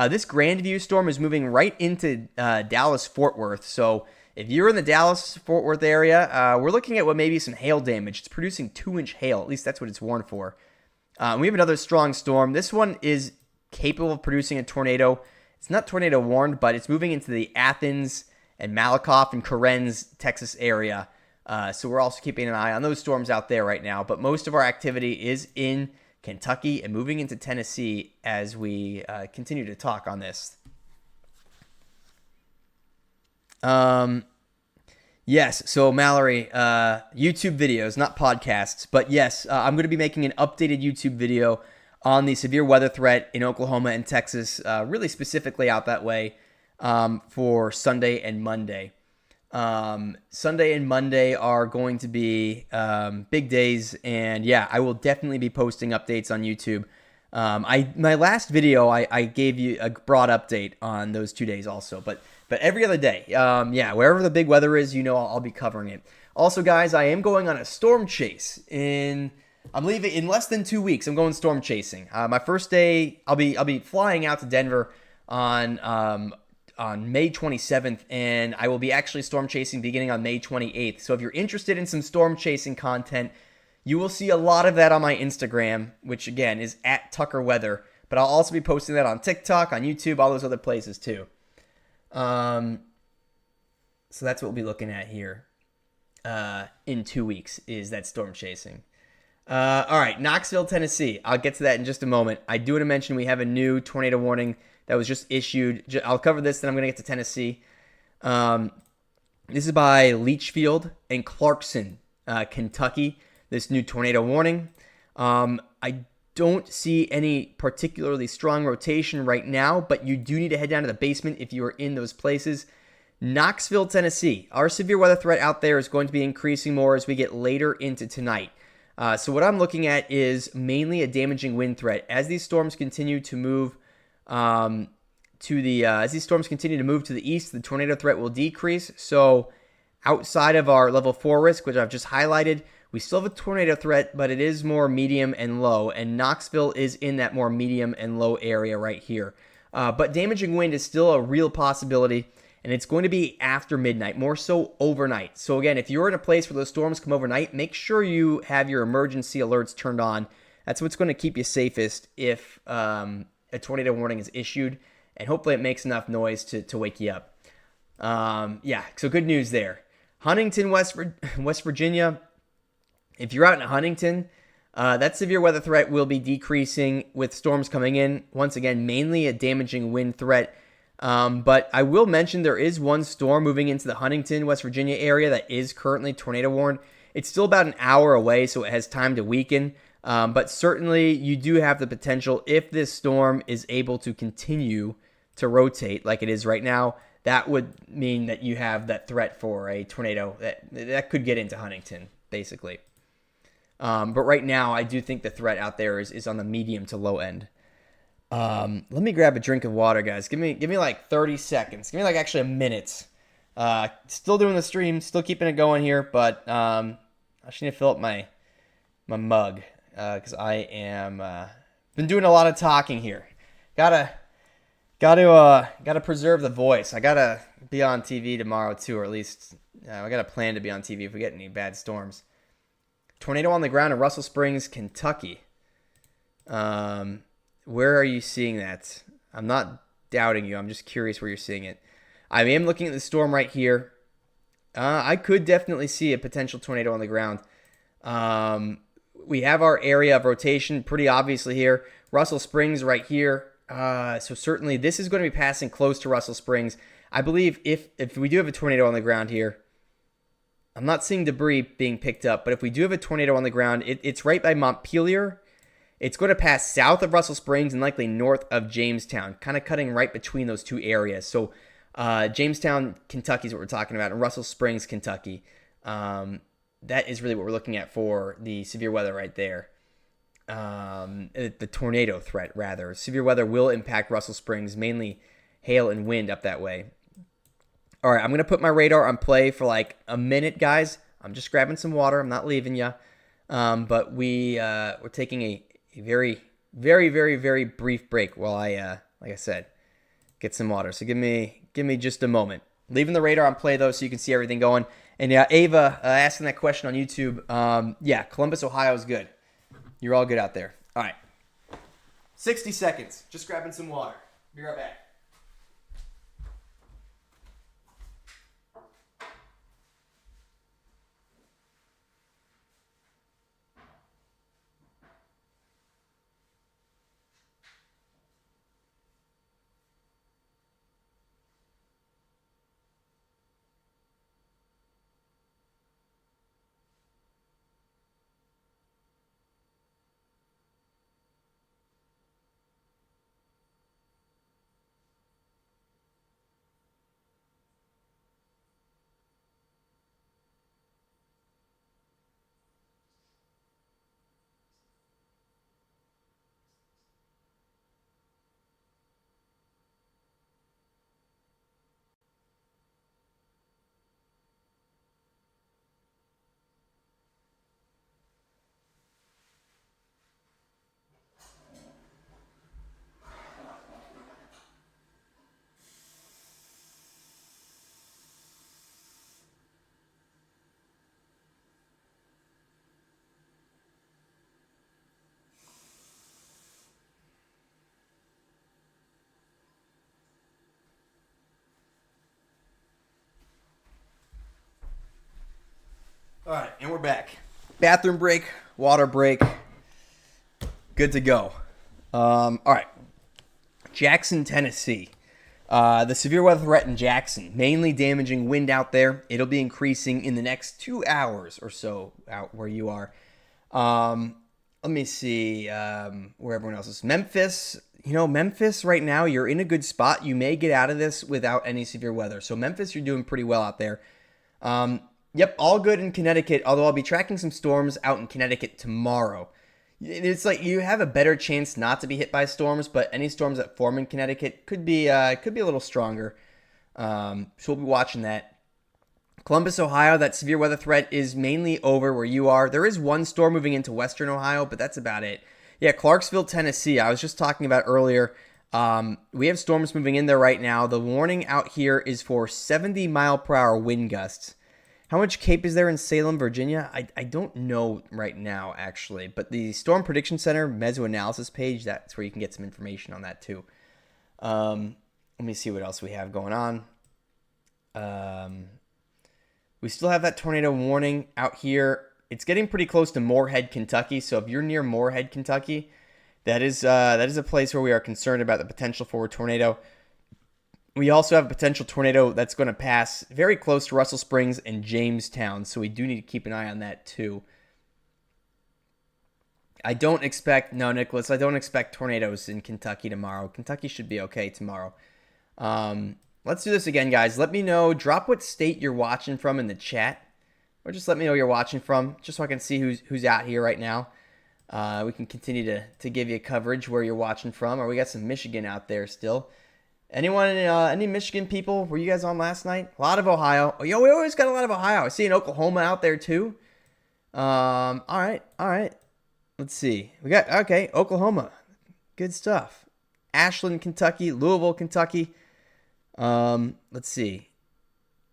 This Grandview storm is moving right into Dallas-Fort Worth. So if you're in the Dallas-Fort Worth area, we're looking at what may be some hail damage. It's producing 2-inch hail. At least that's what it's warned for. We have another strong storm. This one is capable of producing a tornado. It's not tornado warned, but it's moving into the Athens and Malakoff and Corenz, Texas area. So we're also keeping an eye on those storms out there right now. But most of our activity is in Kentucky and moving into Tennessee as we continue to talk on this. Yes, so Mallory, YouTube videos, not podcasts, but yes, I'm going to be making an updated YouTube video on the severe weather threat in Oklahoma and Texas, really specifically out that way for Sunday and Monday. Sunday and Monday are going to be big days, and yeah, I will definitely be posting updates on YouTube. My last video, I gave you a broad update on those 2 days also, but every other day, yeah, wherever the big weather is, I'll be covering it. Also, guys, I am going on a storm chase I'm leaving in less than 2 weeks. I'm going storm chasing. My first day, I'll be flying out to Denver on May 27th, and I will be actually storm chasing beginning on May 28th. So if you're interested in some storm chasing content, you will see a lot of that on my Instagram, which again is @TuckerWeather. But I'll also be posting that on TikTok, on YouTube, all those other places too. So that's what we'll be looking at here in 2 weeks is that storm chasing. All right, Knoxville, Tennessee. I'll get to that in just a moment. I do want to mention we have a new tornado warning that was just issued. I'll cover this, then I'm going to get to Tennessee. This is by Leachfield and Clarkson, Kentucky, this new tornado warning. I don't see any particularly strong rotation right now, but you do need to head down to the basement if you are in those places. Knoxville, Tennessee. Our severe weather threat out there is going to be increasing more as we get later into tonight. So what I'm looking at is mainly a damaging wind threat. As these storms continue to move to the east, the tornado threat will decrease. So outside of our level 4 risk, which I've just highlighted, we still have a tornado threat, but it is more medium and low, and Knoxville is in that more medium and low area right here. But damaging wind is still a real possibility, and it's going to be after midnight, more so overnight. So again, if you're in a place where those storms come overnight, make sure you have your emergency alerts turned on. That's what's going to keep you safest if a tornado warning is issued, and hopefully it makes enough noise to wake you up. So good news there. Huntington, West Virginia. If you're out in Huntington, that severe weather threat will be decreasing with storms coming in. Once again, mainly a damaging wind threat. But I will mention there is one storm moving into the Huntington, West Virginia area that is currently tornado warned. It's still about an hour away, so it has time to weaken. But certainly you do have the potential, if this storm is able to continue to rotate like it is right now, that would mean that you have that threat for a tornado that could get into Huntington, basically. But right now, I do think the threat out there is on the medium to low end. Let me grab a drink of water, guys. Give me like 30 seconds. Give me like actually a minute. Still doing the stream, still keeping it going here, but I just need to fill up my mug because I am been doing a lot of talking here. Gotta preserve the voice. I gotta be on TV tomorrow too, or at least I got a plan to be on TV if we get any bad storms. Tornado on the ground in Russell Springs, Kentucky. Where are you seeing that? I'm not doubting you. I'm just curious where you're seeing it. I am looking at the storm right here. I could definitely see a potential tornado on the ground. We have our area of rotation pretty obviously here. Russell Springs right here. So certainly this is going to be passing close to Russell Springs. I believe if we do have a tornado on the ground here, I'm not seeing debris being picked up, but if we do have a tornado on the ground, it's right by Montpelier. It's going to pass south of Russell Springs and likely north of Jamestown, kind of cutting right between those two areas. So Jamestown, Kentucky is what we're talking about, and Russell Springs, Kentucky. That is really what we're looking at for the severe weather right there. The tornado threat, rather. Severe weather will impact Russell Springs, mainly hail and wind up that way. All right, I'm going to put my radar on play for like a minute, guys. I'm just grabbing some water. I'm not leaving you. But we're taking a very, very, very, very brief break while I, like I said, get some water. So give me just a moment. Leaving the radar on play, though, so you can see everything going. And Ava asking that question on YouTube. Columbus, Ohio is good. You're all good out there. All right. 60 seconds. Just grabbing some water. Be right back. All right, and we're back. Bathroom break, water break. Good to go. All right. Jackson, Tennessee. The severe weather threat in Jackson, mainly damaging wind out there. It'll be increasing in the next 2 hours or so out where you are. Let me see where everyone else is. Memphis. Memphis right now, you're in a good spot. You may get out of this without any severe weather. So Memphis, you're doing pretty well out there. Yep, all good in Connecticut, although I'll be tracking some storms out in Connecticut tomorrow. It's like you have a better chance not to be hit by storms, but any storms that form in Connecticut could be a little stronger. So we'll be watching that. Columbus, Ohio, that severe weather threat is mainly over where you are. There is one storm moving into western Ohio, but that's about it. Yeah, Clarksville, Tennessee, I was just talking about earlier. We have storms moving in there right now. The warning out here is for 70-mile-per-hour wind gusts. How much CAPE is there in Salem, Virginia? I don't know right now, actually. But the Storm Prediction Center mesoanalysis page, that's where you can get some information on that, too. Let me see what else we have going on. We still have that tornado warning out here. It's getting pretty close to Moorhead, Kentucky. So if you're near Moorhead, Kentucky, that is a place where we are concerned about the potential for a tornado. We also have a potential tornado that's going to pass very close to Russell Springs and Jamestown, so we do need to keep an eye on that too. Nicholas, I don't expect tornadoes in Kentucky tomorrow. Kentucky should be okay tomorrow. Let's do this again, guys. Let me know, drop what state you're watching from in the chat, or just let me know where you're watching from, just so I can see who's out here right now. We can continue to give you coverage where you're watching from, or we got some Michigan out there still. Anyone, any Michigan people? Were you guys on last night? A lot of Ohio. Oh, we always got a lot of Ohio. I see an Oklahoma out there too. All right. Let's see. Okay, Oklahoma. Good stuff. Ashland, Kentucky. Louisville, Kentucky. Let's see.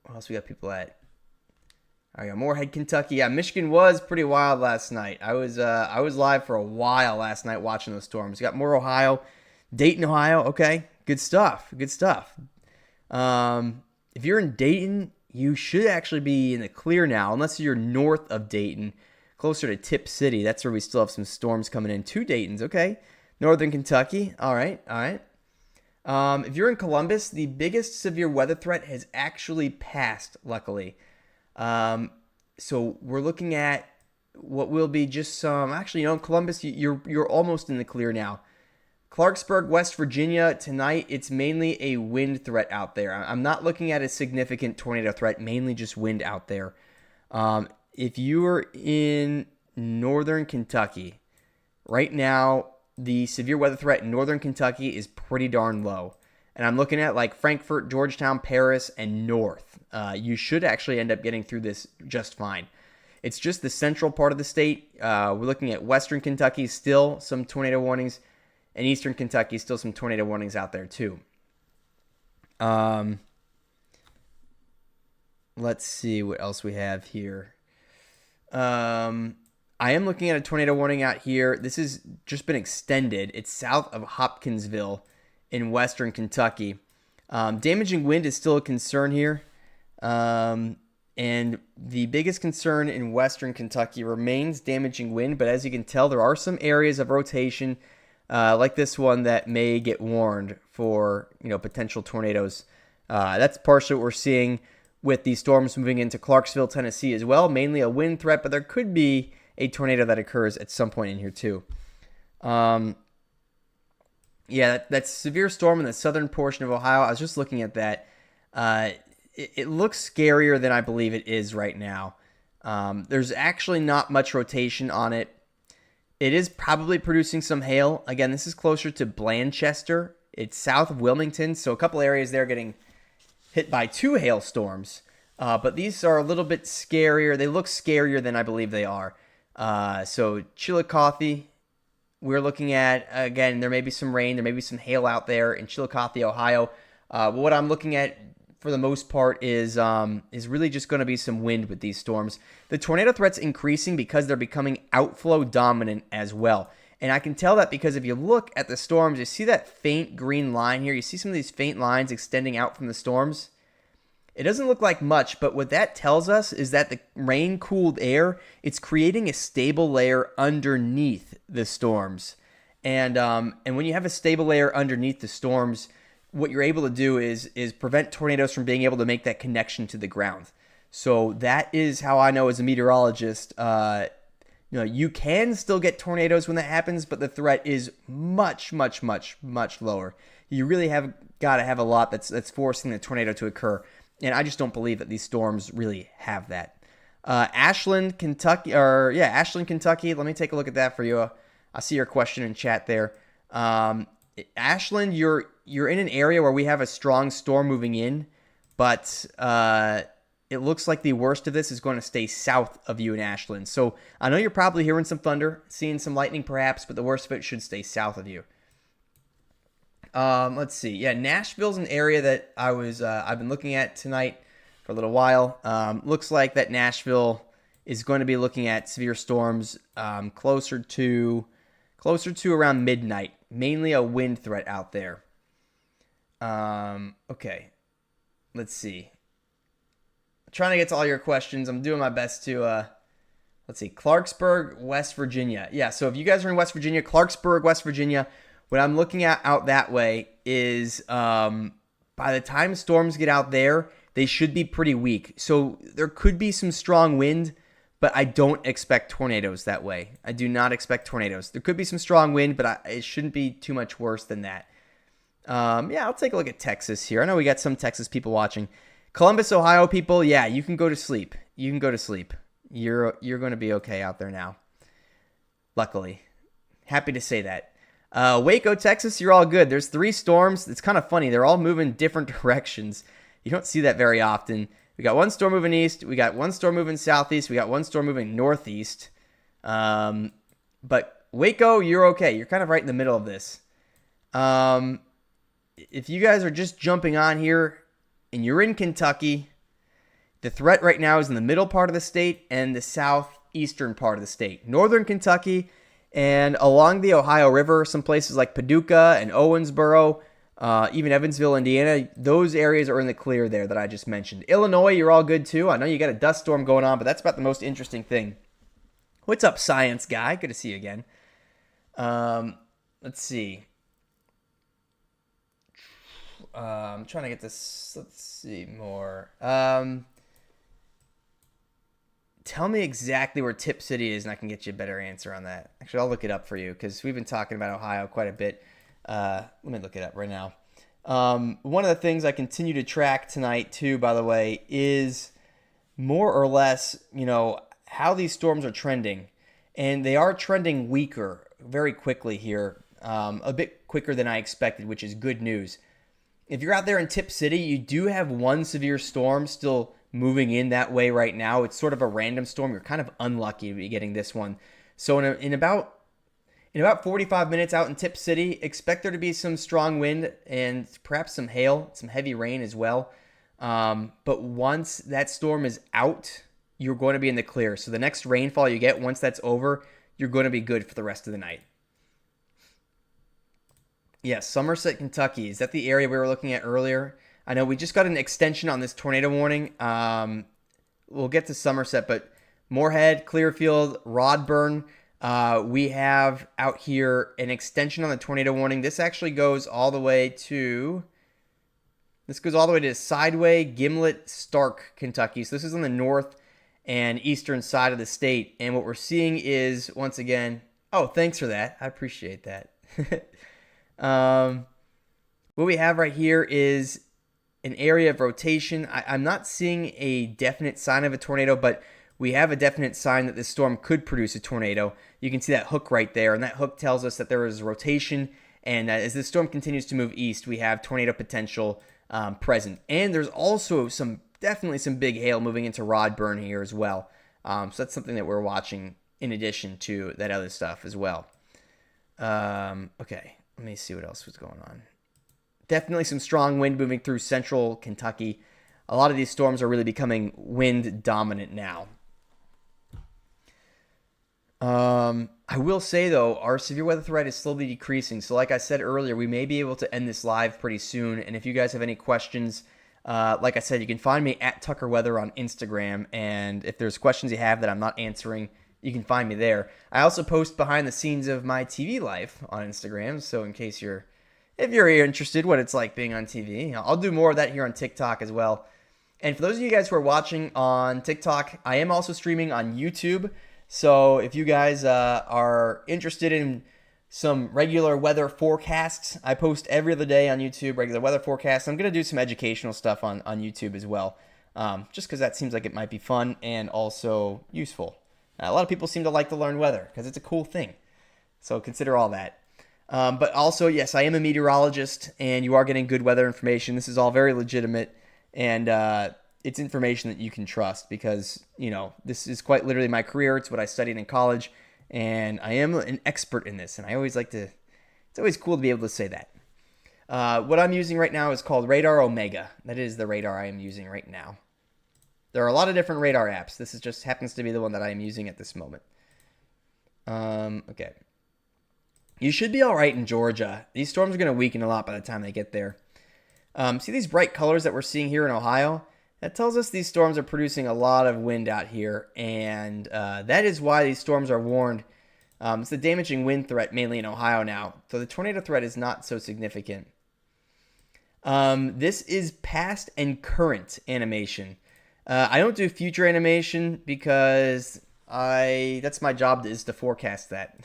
What else we got people at? I got Moorhead, Kentucky. Yeah, Michigan was pretty wild last night. I was live for a while last night watching those storms. We got more Ohio. Dayton, Ohio. Okay. Good stuff. If you're in Dayton, you should actually be in the clear now, unless you're north of Dayton, closer to Tip City. That's where we still have some storms coming in. 2 Daytons, okay. Northern Kentucky, all right. If you're in Columbus, the biggest severe weather threat has actually passed, luckily. So we're looking at what will be just some. Actually, Columbus, you're almost in the clear now. Clarksburg, West Virginia, tonight, it's mainly a wind threat out there. I'm not looking at a significant tornado threat, mainly just wind out there. If you are in northern Kentucky, right now, the severe weather threat in northern Kentucky is pretty darn low. And I'm looking at like Frankfort, Georgetown, Paris, and north. You should actually end up getting through this just fine. It's just the central part of the state. We're looking at western Kentucky, still some tornado warnings. And eastern Kentucky, still some tornado warnings out there too. Let's see what else we have here. I am looking at a tornado warning out here. This has just been extended. It's south of Hopkinsville in western Kentucky. Damaging wind is still a concern here. And the biggest concern in western Kentucky remains damaging wind. But as you can tell, there are some areas of rotation like this one that may get warned for potential tornadoes. That's partially what we're seeing with these storms moving into Clarksville, Tennessee as well. Mainly a wind threat, but there could be a tornado that occurs at some point in here too. That severe storm in the southern portion of Ohio, I was just looking at that. It looks scarier than I believe it is right now. There's actually not much rotation on it. It is probably producing some hail. Again, this is closer to Blanchester. It's south of Wilmington, so a couple areas there getting hit by 2 hailstorms. But these are a little bit scarier. They look scarier than I believe they are. So Chillicothe, we're looking at, again, there may be some rain. There may be some hail out there in Chillicothe, Ohio. What I'm looking at for the most part is really just going to be some wind with these storms. The tornado threat's increasing because they're becoming outflow dominant as well. And I can tell that because if you look at the storms, you see that faint green line here. You see some of these faint lines extending out from the storms. It doesn't look like much, but what that tells us is that the rain-cooled air, it's creating a stable layer underneath the storms. And when you have a stable layer underneath the storms, what you're able to do is prevent tornadoes from being able to make that connection to the ground. So that is how I know as a meteorologist, you can still get tornadoes when that happens, but the threat is much, much, much, much lower. You really have got to have a lot that's forcing the tornado to occur. And I just don't believe that these storms really have that. Ashland, Kentucky. Let me take a look at that for you. I see your question in chat there. Ashland, you're in an area where we have a strong storm moving in, but it looks like the worst of this is going to stay south of you in Ashland. So I know you're probably hearing some thunder, seeing some lightning perhaps, but the worst of it should stay south of you. Let's see. Yeah, Nashville's an area that I've been looking at tonight for a little while. Looks like that Nashville is going to be looking at severe storms closer to around midnight. Mainly a wind threat out there. Okay. Let's see. I'm trying to get to all your questions. I'm doing my best to let's see. Clarksburg, West Virginia. Yeah, so if you guys are in West Virginia, Clarksburg, West Virginia, what I'm looking at out that way is by the time storms get out there, they should be pretty weak. So there could be some strong wind, but I don't expect tornadoes that way. I do not expect tornadoes. There could be some strong wind, but it shouldn't be too much worse than that. Yeah, I'll take a look at Texas here. I know we got some Texas people watching. Columbus, Ohio people, yeah, you can go to sleep. You can go to sleep. You're going to be okay out there now. Luckily. Happy to say that. Waco, Texas, you're all good. There's 3 storms. It's kind of funny. They're all moving different directions. You don't see that very often. We got one storm moving east. We got one storm moving southeast. We got one storm moving northeast. But Waco, you're okay. You're kind of right in the middle of this. If you guys are just jumping on here and you're in Kentucky, the threat right now is in the middle part of the state and the southeastern part of the state. Northern Kentucky and along the Ohio River, some places like Paducah and Owensboro, even Evansville, Indiana, those areas are in the clear there that I just mentioned. Illinois, you're all good too. I know you got a dust storm going on, but that's about the most interesting thing. What's up, science guy? Good to see you again. Let's see. I'm trying to get this. Let's see more. Tell me exactly where Tip City is, and I can get you a better answer on that. Actually, I'll look it up for you because we've been talking about Ohio quite a bit. Let me look it up right now. One of the things I continue to track tonight, too, by the way, is more or less, how these storms are trending. And they are trending weaker very quickly here, a bit quicker than I expected, which is good news. If you're out there in Tip City, you do have one severe storm still moving in that way right now. It's sort of a random storm. You're kind of unlucky to be getting this one. So in about 45 minutes out in Tip City, expect there to be some strong wind and perhaps some hail, some heavy rain as well. But once that storm is out, you're going to be in the clear. So the next rainfall you get, once that's over, you're going to be good for the rest of the night. Yes, Somerset, Kentucky. Is that the area we were looking at earlier? I know we just got an extension on this tornado warning. We'll get to Somerset, but Moorhead, Clearfield, Rodburn, we have out here an extension on the tornado warning. This actually goes all the way to Sideway, Gimlet, Stark, Kentucky. So this is on the north and eastern side of the state. And what we're seeing is, once again, oh, thanks for that. I appreciate that. What we have right here is an area of rotation. I'm not seeing a definite sign of a tornado, but we have a definite sign that this storm could produce a tornado. You can see that hook right there, and that hook tells us that there is rotation, and as this storm continues to move east, we have tornado potential present. And there's also definitely some big hail moving into Rodburn here as well. So that's something that we're watching in addition to that other stuff as well. Okay, let me see what else was going on. Definitely some strong wind moving through central Kentucky. A lot of these storms are really becoming wind dominant now. I will say, though, our severe weather threat is slowly decreasing. So like I said earlier, we may be able to end this live pretty soon. And if you guys have any questions, Like I said, you can find me at Tucker Weather on Instagram, and if there's questions you have that I'm not answering, you can find me there. I also post behind the scenes of my TV life on Instagram, so in case if you're interested what it's like being on TV, I'll do more of that here on TikTok as well. And for those of you guys who are watching on TikTok, I am also streaming on YouTube. So if you guys are interested in some regular weather forecasts, I post every other day on YouTube, regular weather forecasts. I'm going to do some educational stuff on YouTube as well, just because that seems like it might be fun and also useful. A lot of people seem to like to learn weather because it's a cool thing. So consider all that. But also, yes, I am a meteorologist, and you are getting good weather information. This is all very legitimate, and it's information that you can trust because, this is quite literally my career. It's what I studied in college, and I am an expert in this, and I always it's always cool to be able to say that. What I'm using right now is called Radar Omega. That is the radar I am using right now. There are a lot of different radar apps. This just happens to be the one that I am using at this moment. Okay. You should be all right in Georgia. These storms are going to weaken a lot by the time they get there. See these bright colors that we're seeing here in Ohio? That tells us these storms are producing a lot of wind out here, and that is why these storms are warned. It's the damaging wind threat mainly in Ohio now, so the tornado threat is not so significant. This is past and current animation. I don't do future animation because that's my job is to forecast that.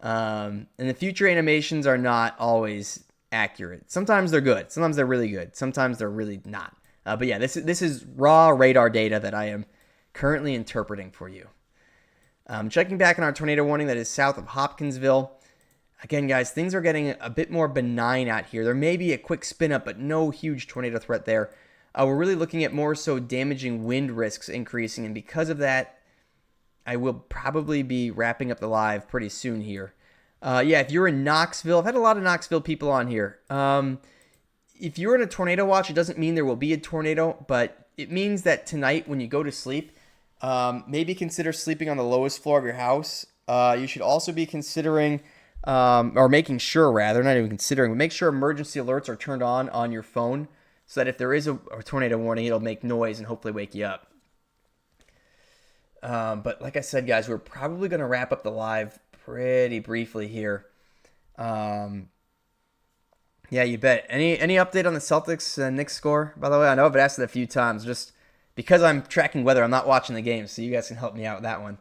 And the future animations are not always accurate. Sometimes they're good. Sometimes they're really good. Sometimes they're really not. But yeah, this is raw radar data that I am currently interpreting for you. Checking back on our tornado warning that is south of Hopkinsville. Again, guys, things are getting a bit more benign out here. There may be a quick spin up, but no huge tornado threat there. We're really looking at more so damaging wind risks increasing, and because of that, I will probably be wrapping up the live pretty soon here. Yeah, if you're in Knoxville, I've had a lot of Knoxville people on here. If you're in a tornado watch, it doesn't mean there will be a tornado, but it means that tonight when you go to sleep, maybe consider sleeping on the lowest floor of your house. You should also be considering, or making sure rather, not even considering, but make sure emergency alerts are turned on your phone so that if there is a tornado warning, it'll make noise and hopefully wake you up. But like I said, guys, we're probably going to wrap up the live pretty briefly here. Yeah, you bet. Any update on the Celtics and Knicks score? By the way, I know I've asked it a few times. Just because I'm tracking weather, I'm not watching the game, so you guys can help me out with that one.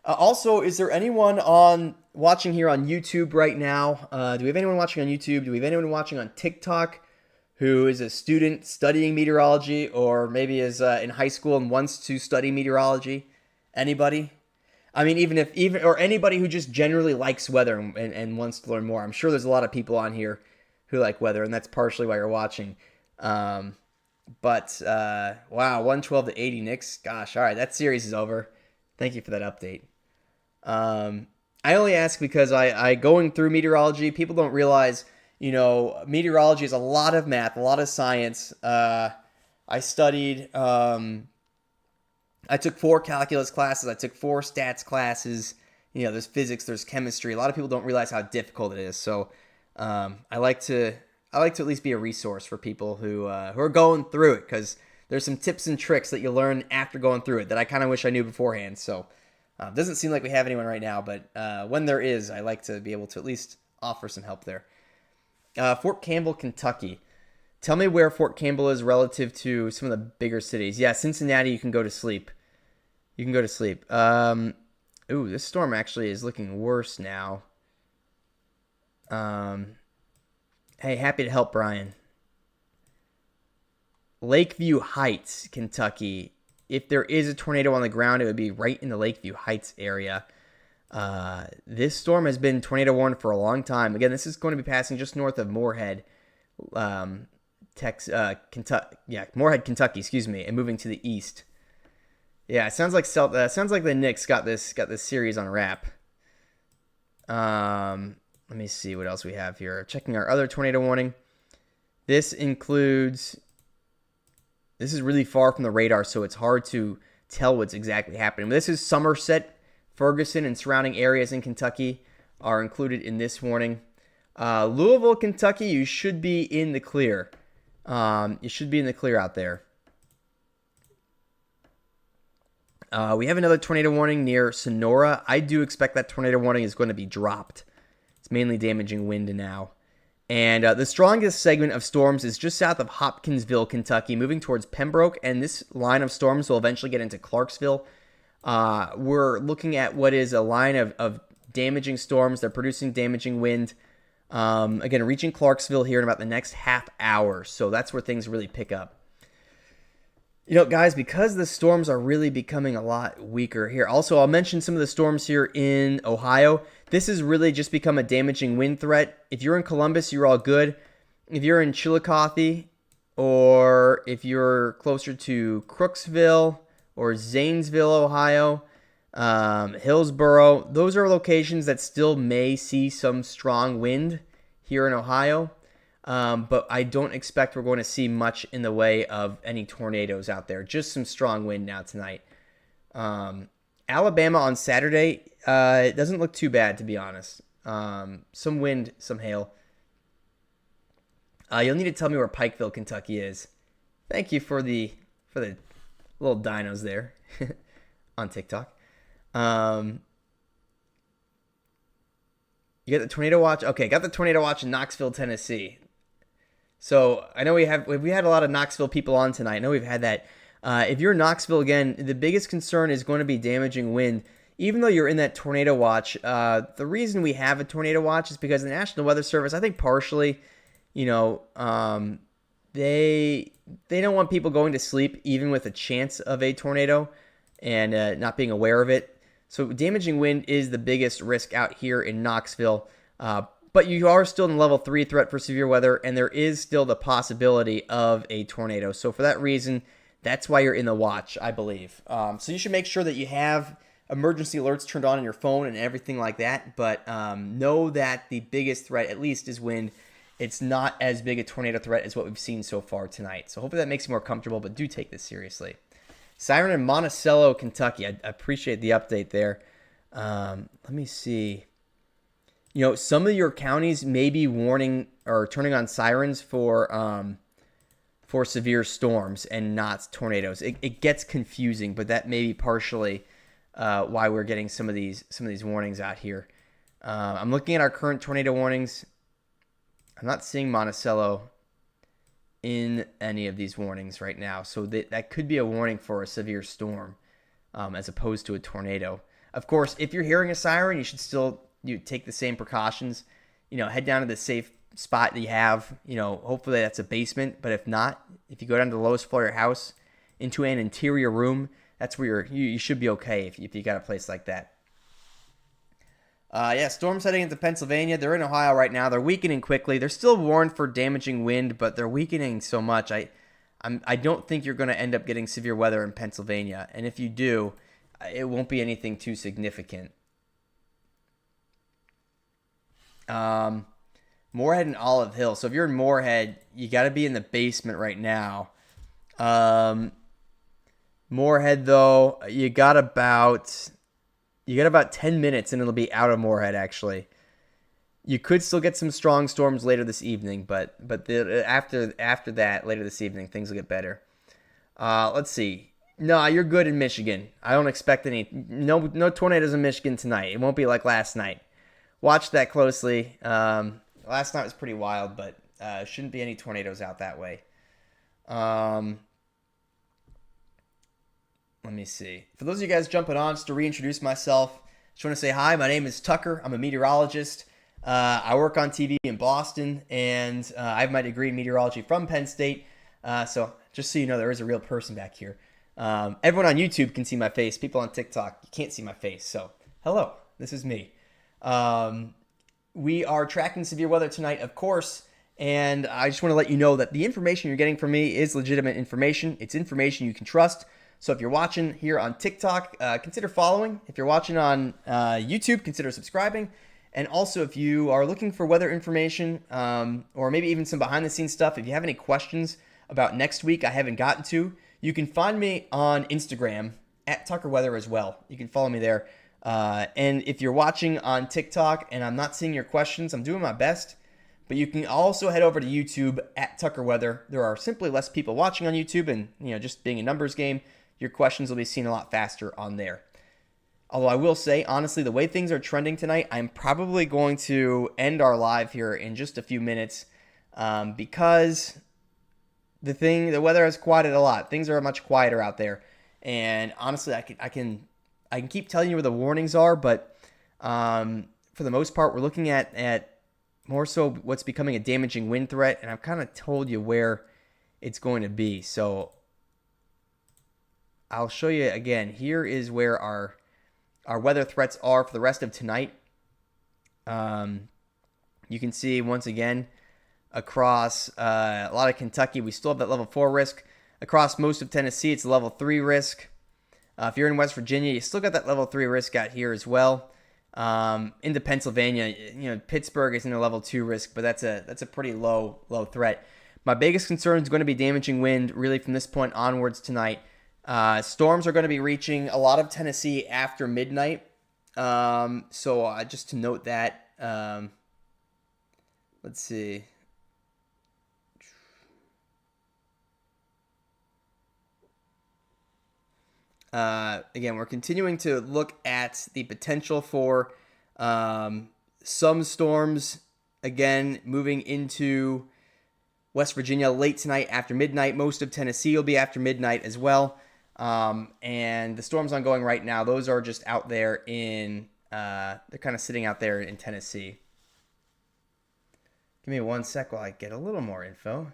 Also, is there anyone watching here on YouTube right now? Do we have anyone watching on YouTube? Do we have anyone watching on TikTok who is a student studying meteorology, or maybe is in high school and wants to study meteorology? Anybody? I mean, even or anybody who just generally likes weather and wants to learn more. I'm sure there's a lot of people on here who like weather, and that's partially why you're watching. Wow, 112 to 80 Knicks. Gosh, all right, that series is over. Thank you for that update. I only ask because I going through meteorology, people don't realize, meteorology is a lot of math, a lot of science. I studied, I took 4 calculus classes. I took 4 stats classes. There's physics, there's chemistry. A lot of people don't realize how difficult it is. So I like to at least be a resource for people who are going through it, because there's some tips and tricks that you learn after going through it that I kind of wish I knew beforehand. So it doesn't seem like we have anyone right now, but when there is, I like to be able to at least offer some help there. Fort Campbell, Kentucky. Tell me where Fort Campbell is relative to some of the bigger cities. Yeah, Cincinnati, you can go to sleep. Ooh, this storm actually is looking worse now. Hey, happy to help, Brian. Lakeview Heights, Kentucky. If there is a tornado on the ground, it would be right in the Lakeview Heights area. This storm has been tornado warned for a long time. Again, this is going to be passing just north of Moorhead, Moorhead, Kentucky, and moving to the east. Yeah, it sounds like the Knicks got this series on wrap. Let me see what else we have here. Checking our other tornado warning. This is really far from the radar, so it's hard to tell what's exactly happening. This is Somerset, Ferguson, and surrounding areas in Kentucky are included in this warning. Louisville, Kentucky, you should be in the clear. You should be in the clear out there. We have another tornado warning near Sonora. I do expect that tornado warning is going to be dropped. It's mainly damaging wind now. And the strongest segment of storms is just south of Hopkinsville, Kentucky, moving towards Pembroke. And this line of storms will eventually get into Clarksville. We're looking at what is a line of damaging storms. They're producing damaging wind. Again, reaching Clarksville here in about the next half hour. So that's where things really pick up. You know, guys, because the storms are really becoming a lot weaker here. Also, I'll mention some of the storms here in Ohio. This has really just become a damaging wind threat. If you're in Columbus, you're all good. If you're in Chillicothe, or if you're closer to Crooksville or Zanesville, Ohio, Hillsboro, those are locations that still may see some strong wind here in Ohio. But I don't expect we're going to see much in the way of any tornadoes out there. Just some strong wind now tonight. Alabama on Saturday, it doesn't look too bad, to be honest. Some wind, some hail. You'll need to tell me where Pikeville, Kentucky is. Thank you for the little dinos there on TikTok. You got the tornado watch? Okay, got the tornado watch in Knoxville, Tennessee. So I know we had a lot of Knoxville people on tonight. I know we've had that. If you're in Knoxville, again, the biggest concern is going to be damaging wind. Even though you're in that tornado watch, the reason we have a tornado watch is because the National Weather Service, I think partially, they don't want people going to sleep even with a chance of a tornado and not being aware of it. So damaging wind is the biggest risk out here in Knoxville. But you are still in level 3 threat for severe weather, and there is still the possibility of a tornado. So for that reason, that's why you're in the watch, I believe. So you should make sure that you have emergency alerts turned on your phone and everything like that. But know that the biggest threat, at least, is wind. It's not as big a tornado threat as what we've seen so far tonight. So hopefully that makes you more comfortable, but do take this seriously. Siren in Monticello, Kentucky. I appreciate the update there. Let me see. Some of your counties may be warning or turning on sirens for severe storms and not tornadoes. It gets confusing, but that may be partially why we're getting some of these warnings out here. I'm looking at our current tornado warnings. I'm not seeing Monticello in any of these warnings right now, so that could be a warning for a severe storm as opposed to a tornado. Of course, if you're hearing a siren, you should still take the same precautions. Head down to the safe spot that you have. Hopefully that's a basement, but if not, if you go down to the lowest floor of your house into an interior room, that's where you should be okay if you got a place like that. Storms heading into Pennsylvania. They're in Ohio right now. They're weakening quickly. They're still warned for damaging wind, but they're weakening so much. I don't think you're going to end up getting severe weather in Pennsylvania, and if you do, it won't be anything too significant. Moorhead and Olive Hill. So if you're in Moorhead, you got to be in the basement right now. Moorhead, though, you got about 10 minutes and it'll be out of Moorhead, actually. You could still get some strong storms later this evening, but after that, later this evening, things will get better. Let's see. No, you're good in Michigan. I don't expect no tornadoes in Michigan tonight. It won't be like last night. Watch that closely. Last night was pretty wild, but shouldn't be any tornadoes out that way. Let me see. For those of you guys jumping on, just to reintroduce myself, just want to say hi. My name is Tucker. I'm a meteorologist. I work on TV in Boston, and I have my degree in meteorology from Penn State. So just so you know, there is a real person back here. Everyone on YouTube can see my face. People on TikTok, you can't see my face. So hello, this is me. We are tracking severe weather tonight, of course, and I just want to let you know that the information you're getting from me is legitimate information. It's information you can trust. So if you're watching here on TikTok, consider following. If you're watching on YouTube, consider subscribing. And also, if you are looking for weather information or maybe even some behind-the-scenes stuff, if you have any questions about next week I haven't gotten to, you can find me on Instagram at Tucker Weather as well. You can follow me there. And if you're watching on TikTok and I'm not seeing your questions, I'm doing my best. But you can also head over to YouTube at Tucker Weather. There are simply less people watching on YouTube, and just being a numbers game, your questions will be seen a lot faster on there. Although I will say, honestly, the way things are trending tonight, I'm probably going to end our live here in just a few minutes because the weather has quieted a lot. Things are much quieter out there, and honestly, I can keep telling you where the warnings are, but for the most part, we're looking at more so what's becoming a damaging wind threat, and I've kind of told you where it's going to be. So I'll show you again. Here is where our weather threats are for the rest of tonight. You can see once again across a lot of Kentucky, we still have that level 4 risk. Across most of Tennessee, it's a level 3 risk. If you're in West Virginia, you still got that level 3 risk out here as well. Into Pennsylvania, Pittsburgh is in a level 2 risk, but that's a pretty low threat. My biggest concern is going to be damaging wind really from this point onwards tonight. Storms are going to be reaching a lot of Tennessee after midnight. So just to note that, let's see. Again, we're continuing to look at the potential for some storms, again, moving into West Virginia late tonight after midnight. Most of Tennessee will be after midnight as well. And the storms ongoing right now, those are just out there they're kind of sitting out there in Tennessee. Give me one sec while I get a little more info.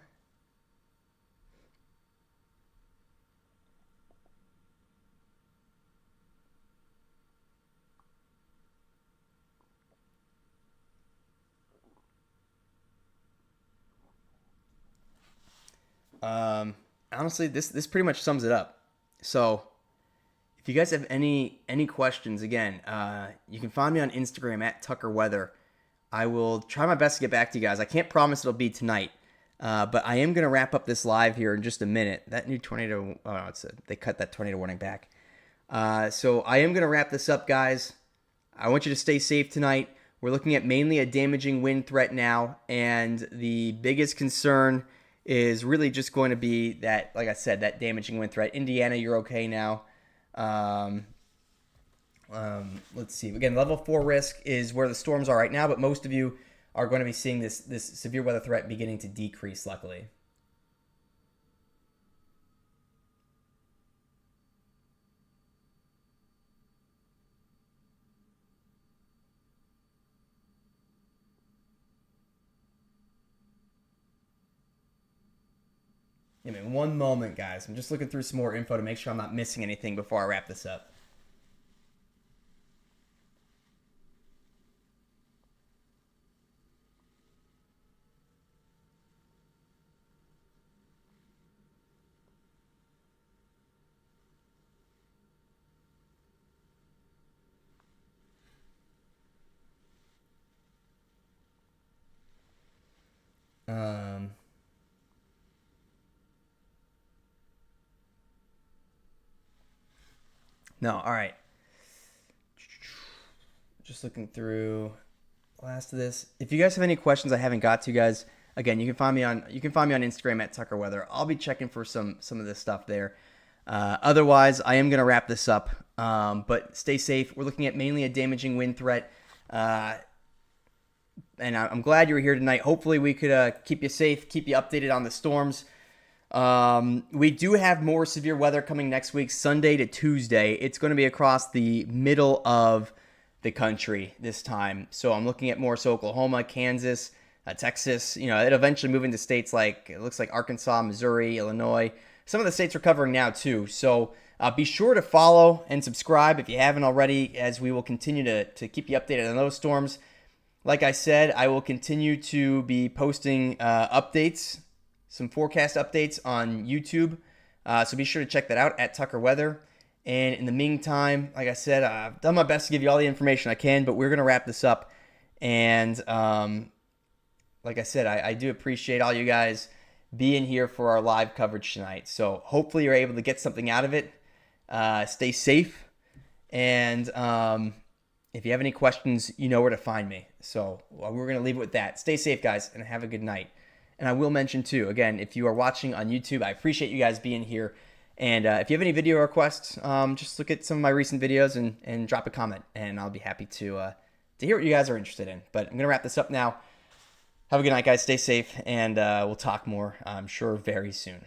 Honestly, this pretty much sums it up. So, if you guys have any questions, again, you can find me on Instagram at Tucker Weather. I will try my best to get back to you guys. I can't promise it'll be tonight, but I am gonna wrap up this live here in just a minute. That new tornado, they cut that tornado warning back. So I am gonna wrap this up, guys. I want you to stay safe tonight. We're looking at mainly a damaging wind threat now, and the biggest concern is really just going to be that, like I said, that damaging wind threat. Indiana, you're okay now. Let's see. Again, level 4 risk is where the storms are right now, but most of you are going to be seeing this severe weather threat beginning to decrease, luckily. Give me one moment, guys. I'm just looking through some more info to make sure I'm not missing anything before I wrap this up. No, all right. Just looking through last of this. If you guys have any questions I haven't got to, guys, again, you can find me on Instagram at Tucker Weather. I'll be checking for some of this stuff there. Otherwise, I am gonna wrap this up. But stay safe. We're looking at mainly a damaging wind threat. And I'm glad you were here tonight. Hopefully, we could keep you safe, keep you updated on the storms. We do have more severe weather coming next week, Sunday to Tuesday. It's going to be across the middle of the country this time. So I'm looking at more so Oklahoma, Kansas, Texas. It'll eventually move into states like, it looks like Arkansas, Missouri, Illinois. Some of the states are covering now too. So be sure to follow and subscribe if you haven't already, as we will continue to keep you updated on those storms. Like I said, I will continue to be posting updates, some forecast updates on YouTube. So be sure to check that out at Tucker Weather. And in the meantime, like I said, I've done my best to give you all the information I can, but we're going to wrap this up. And like I said, I do appreciate all you guys being here for our live coverage tonight. So hopefully you're able to get something out of it. Stay safe. And If you have any questions, you know where to find me. So we're going to leave it with that. Stay safe, guys, and have a good night. And I will mention, too, again, if you are watching on YouTube, I appreciate you guys being here. And if you have any video requests, just look at some of my recent videos and drop a comment, and I'll be happy to hear what you guys are interested in. But I'm going to wrap this up now. Have a good night, guys. Stay safe, and we'll talk more, I'm sure, very soon.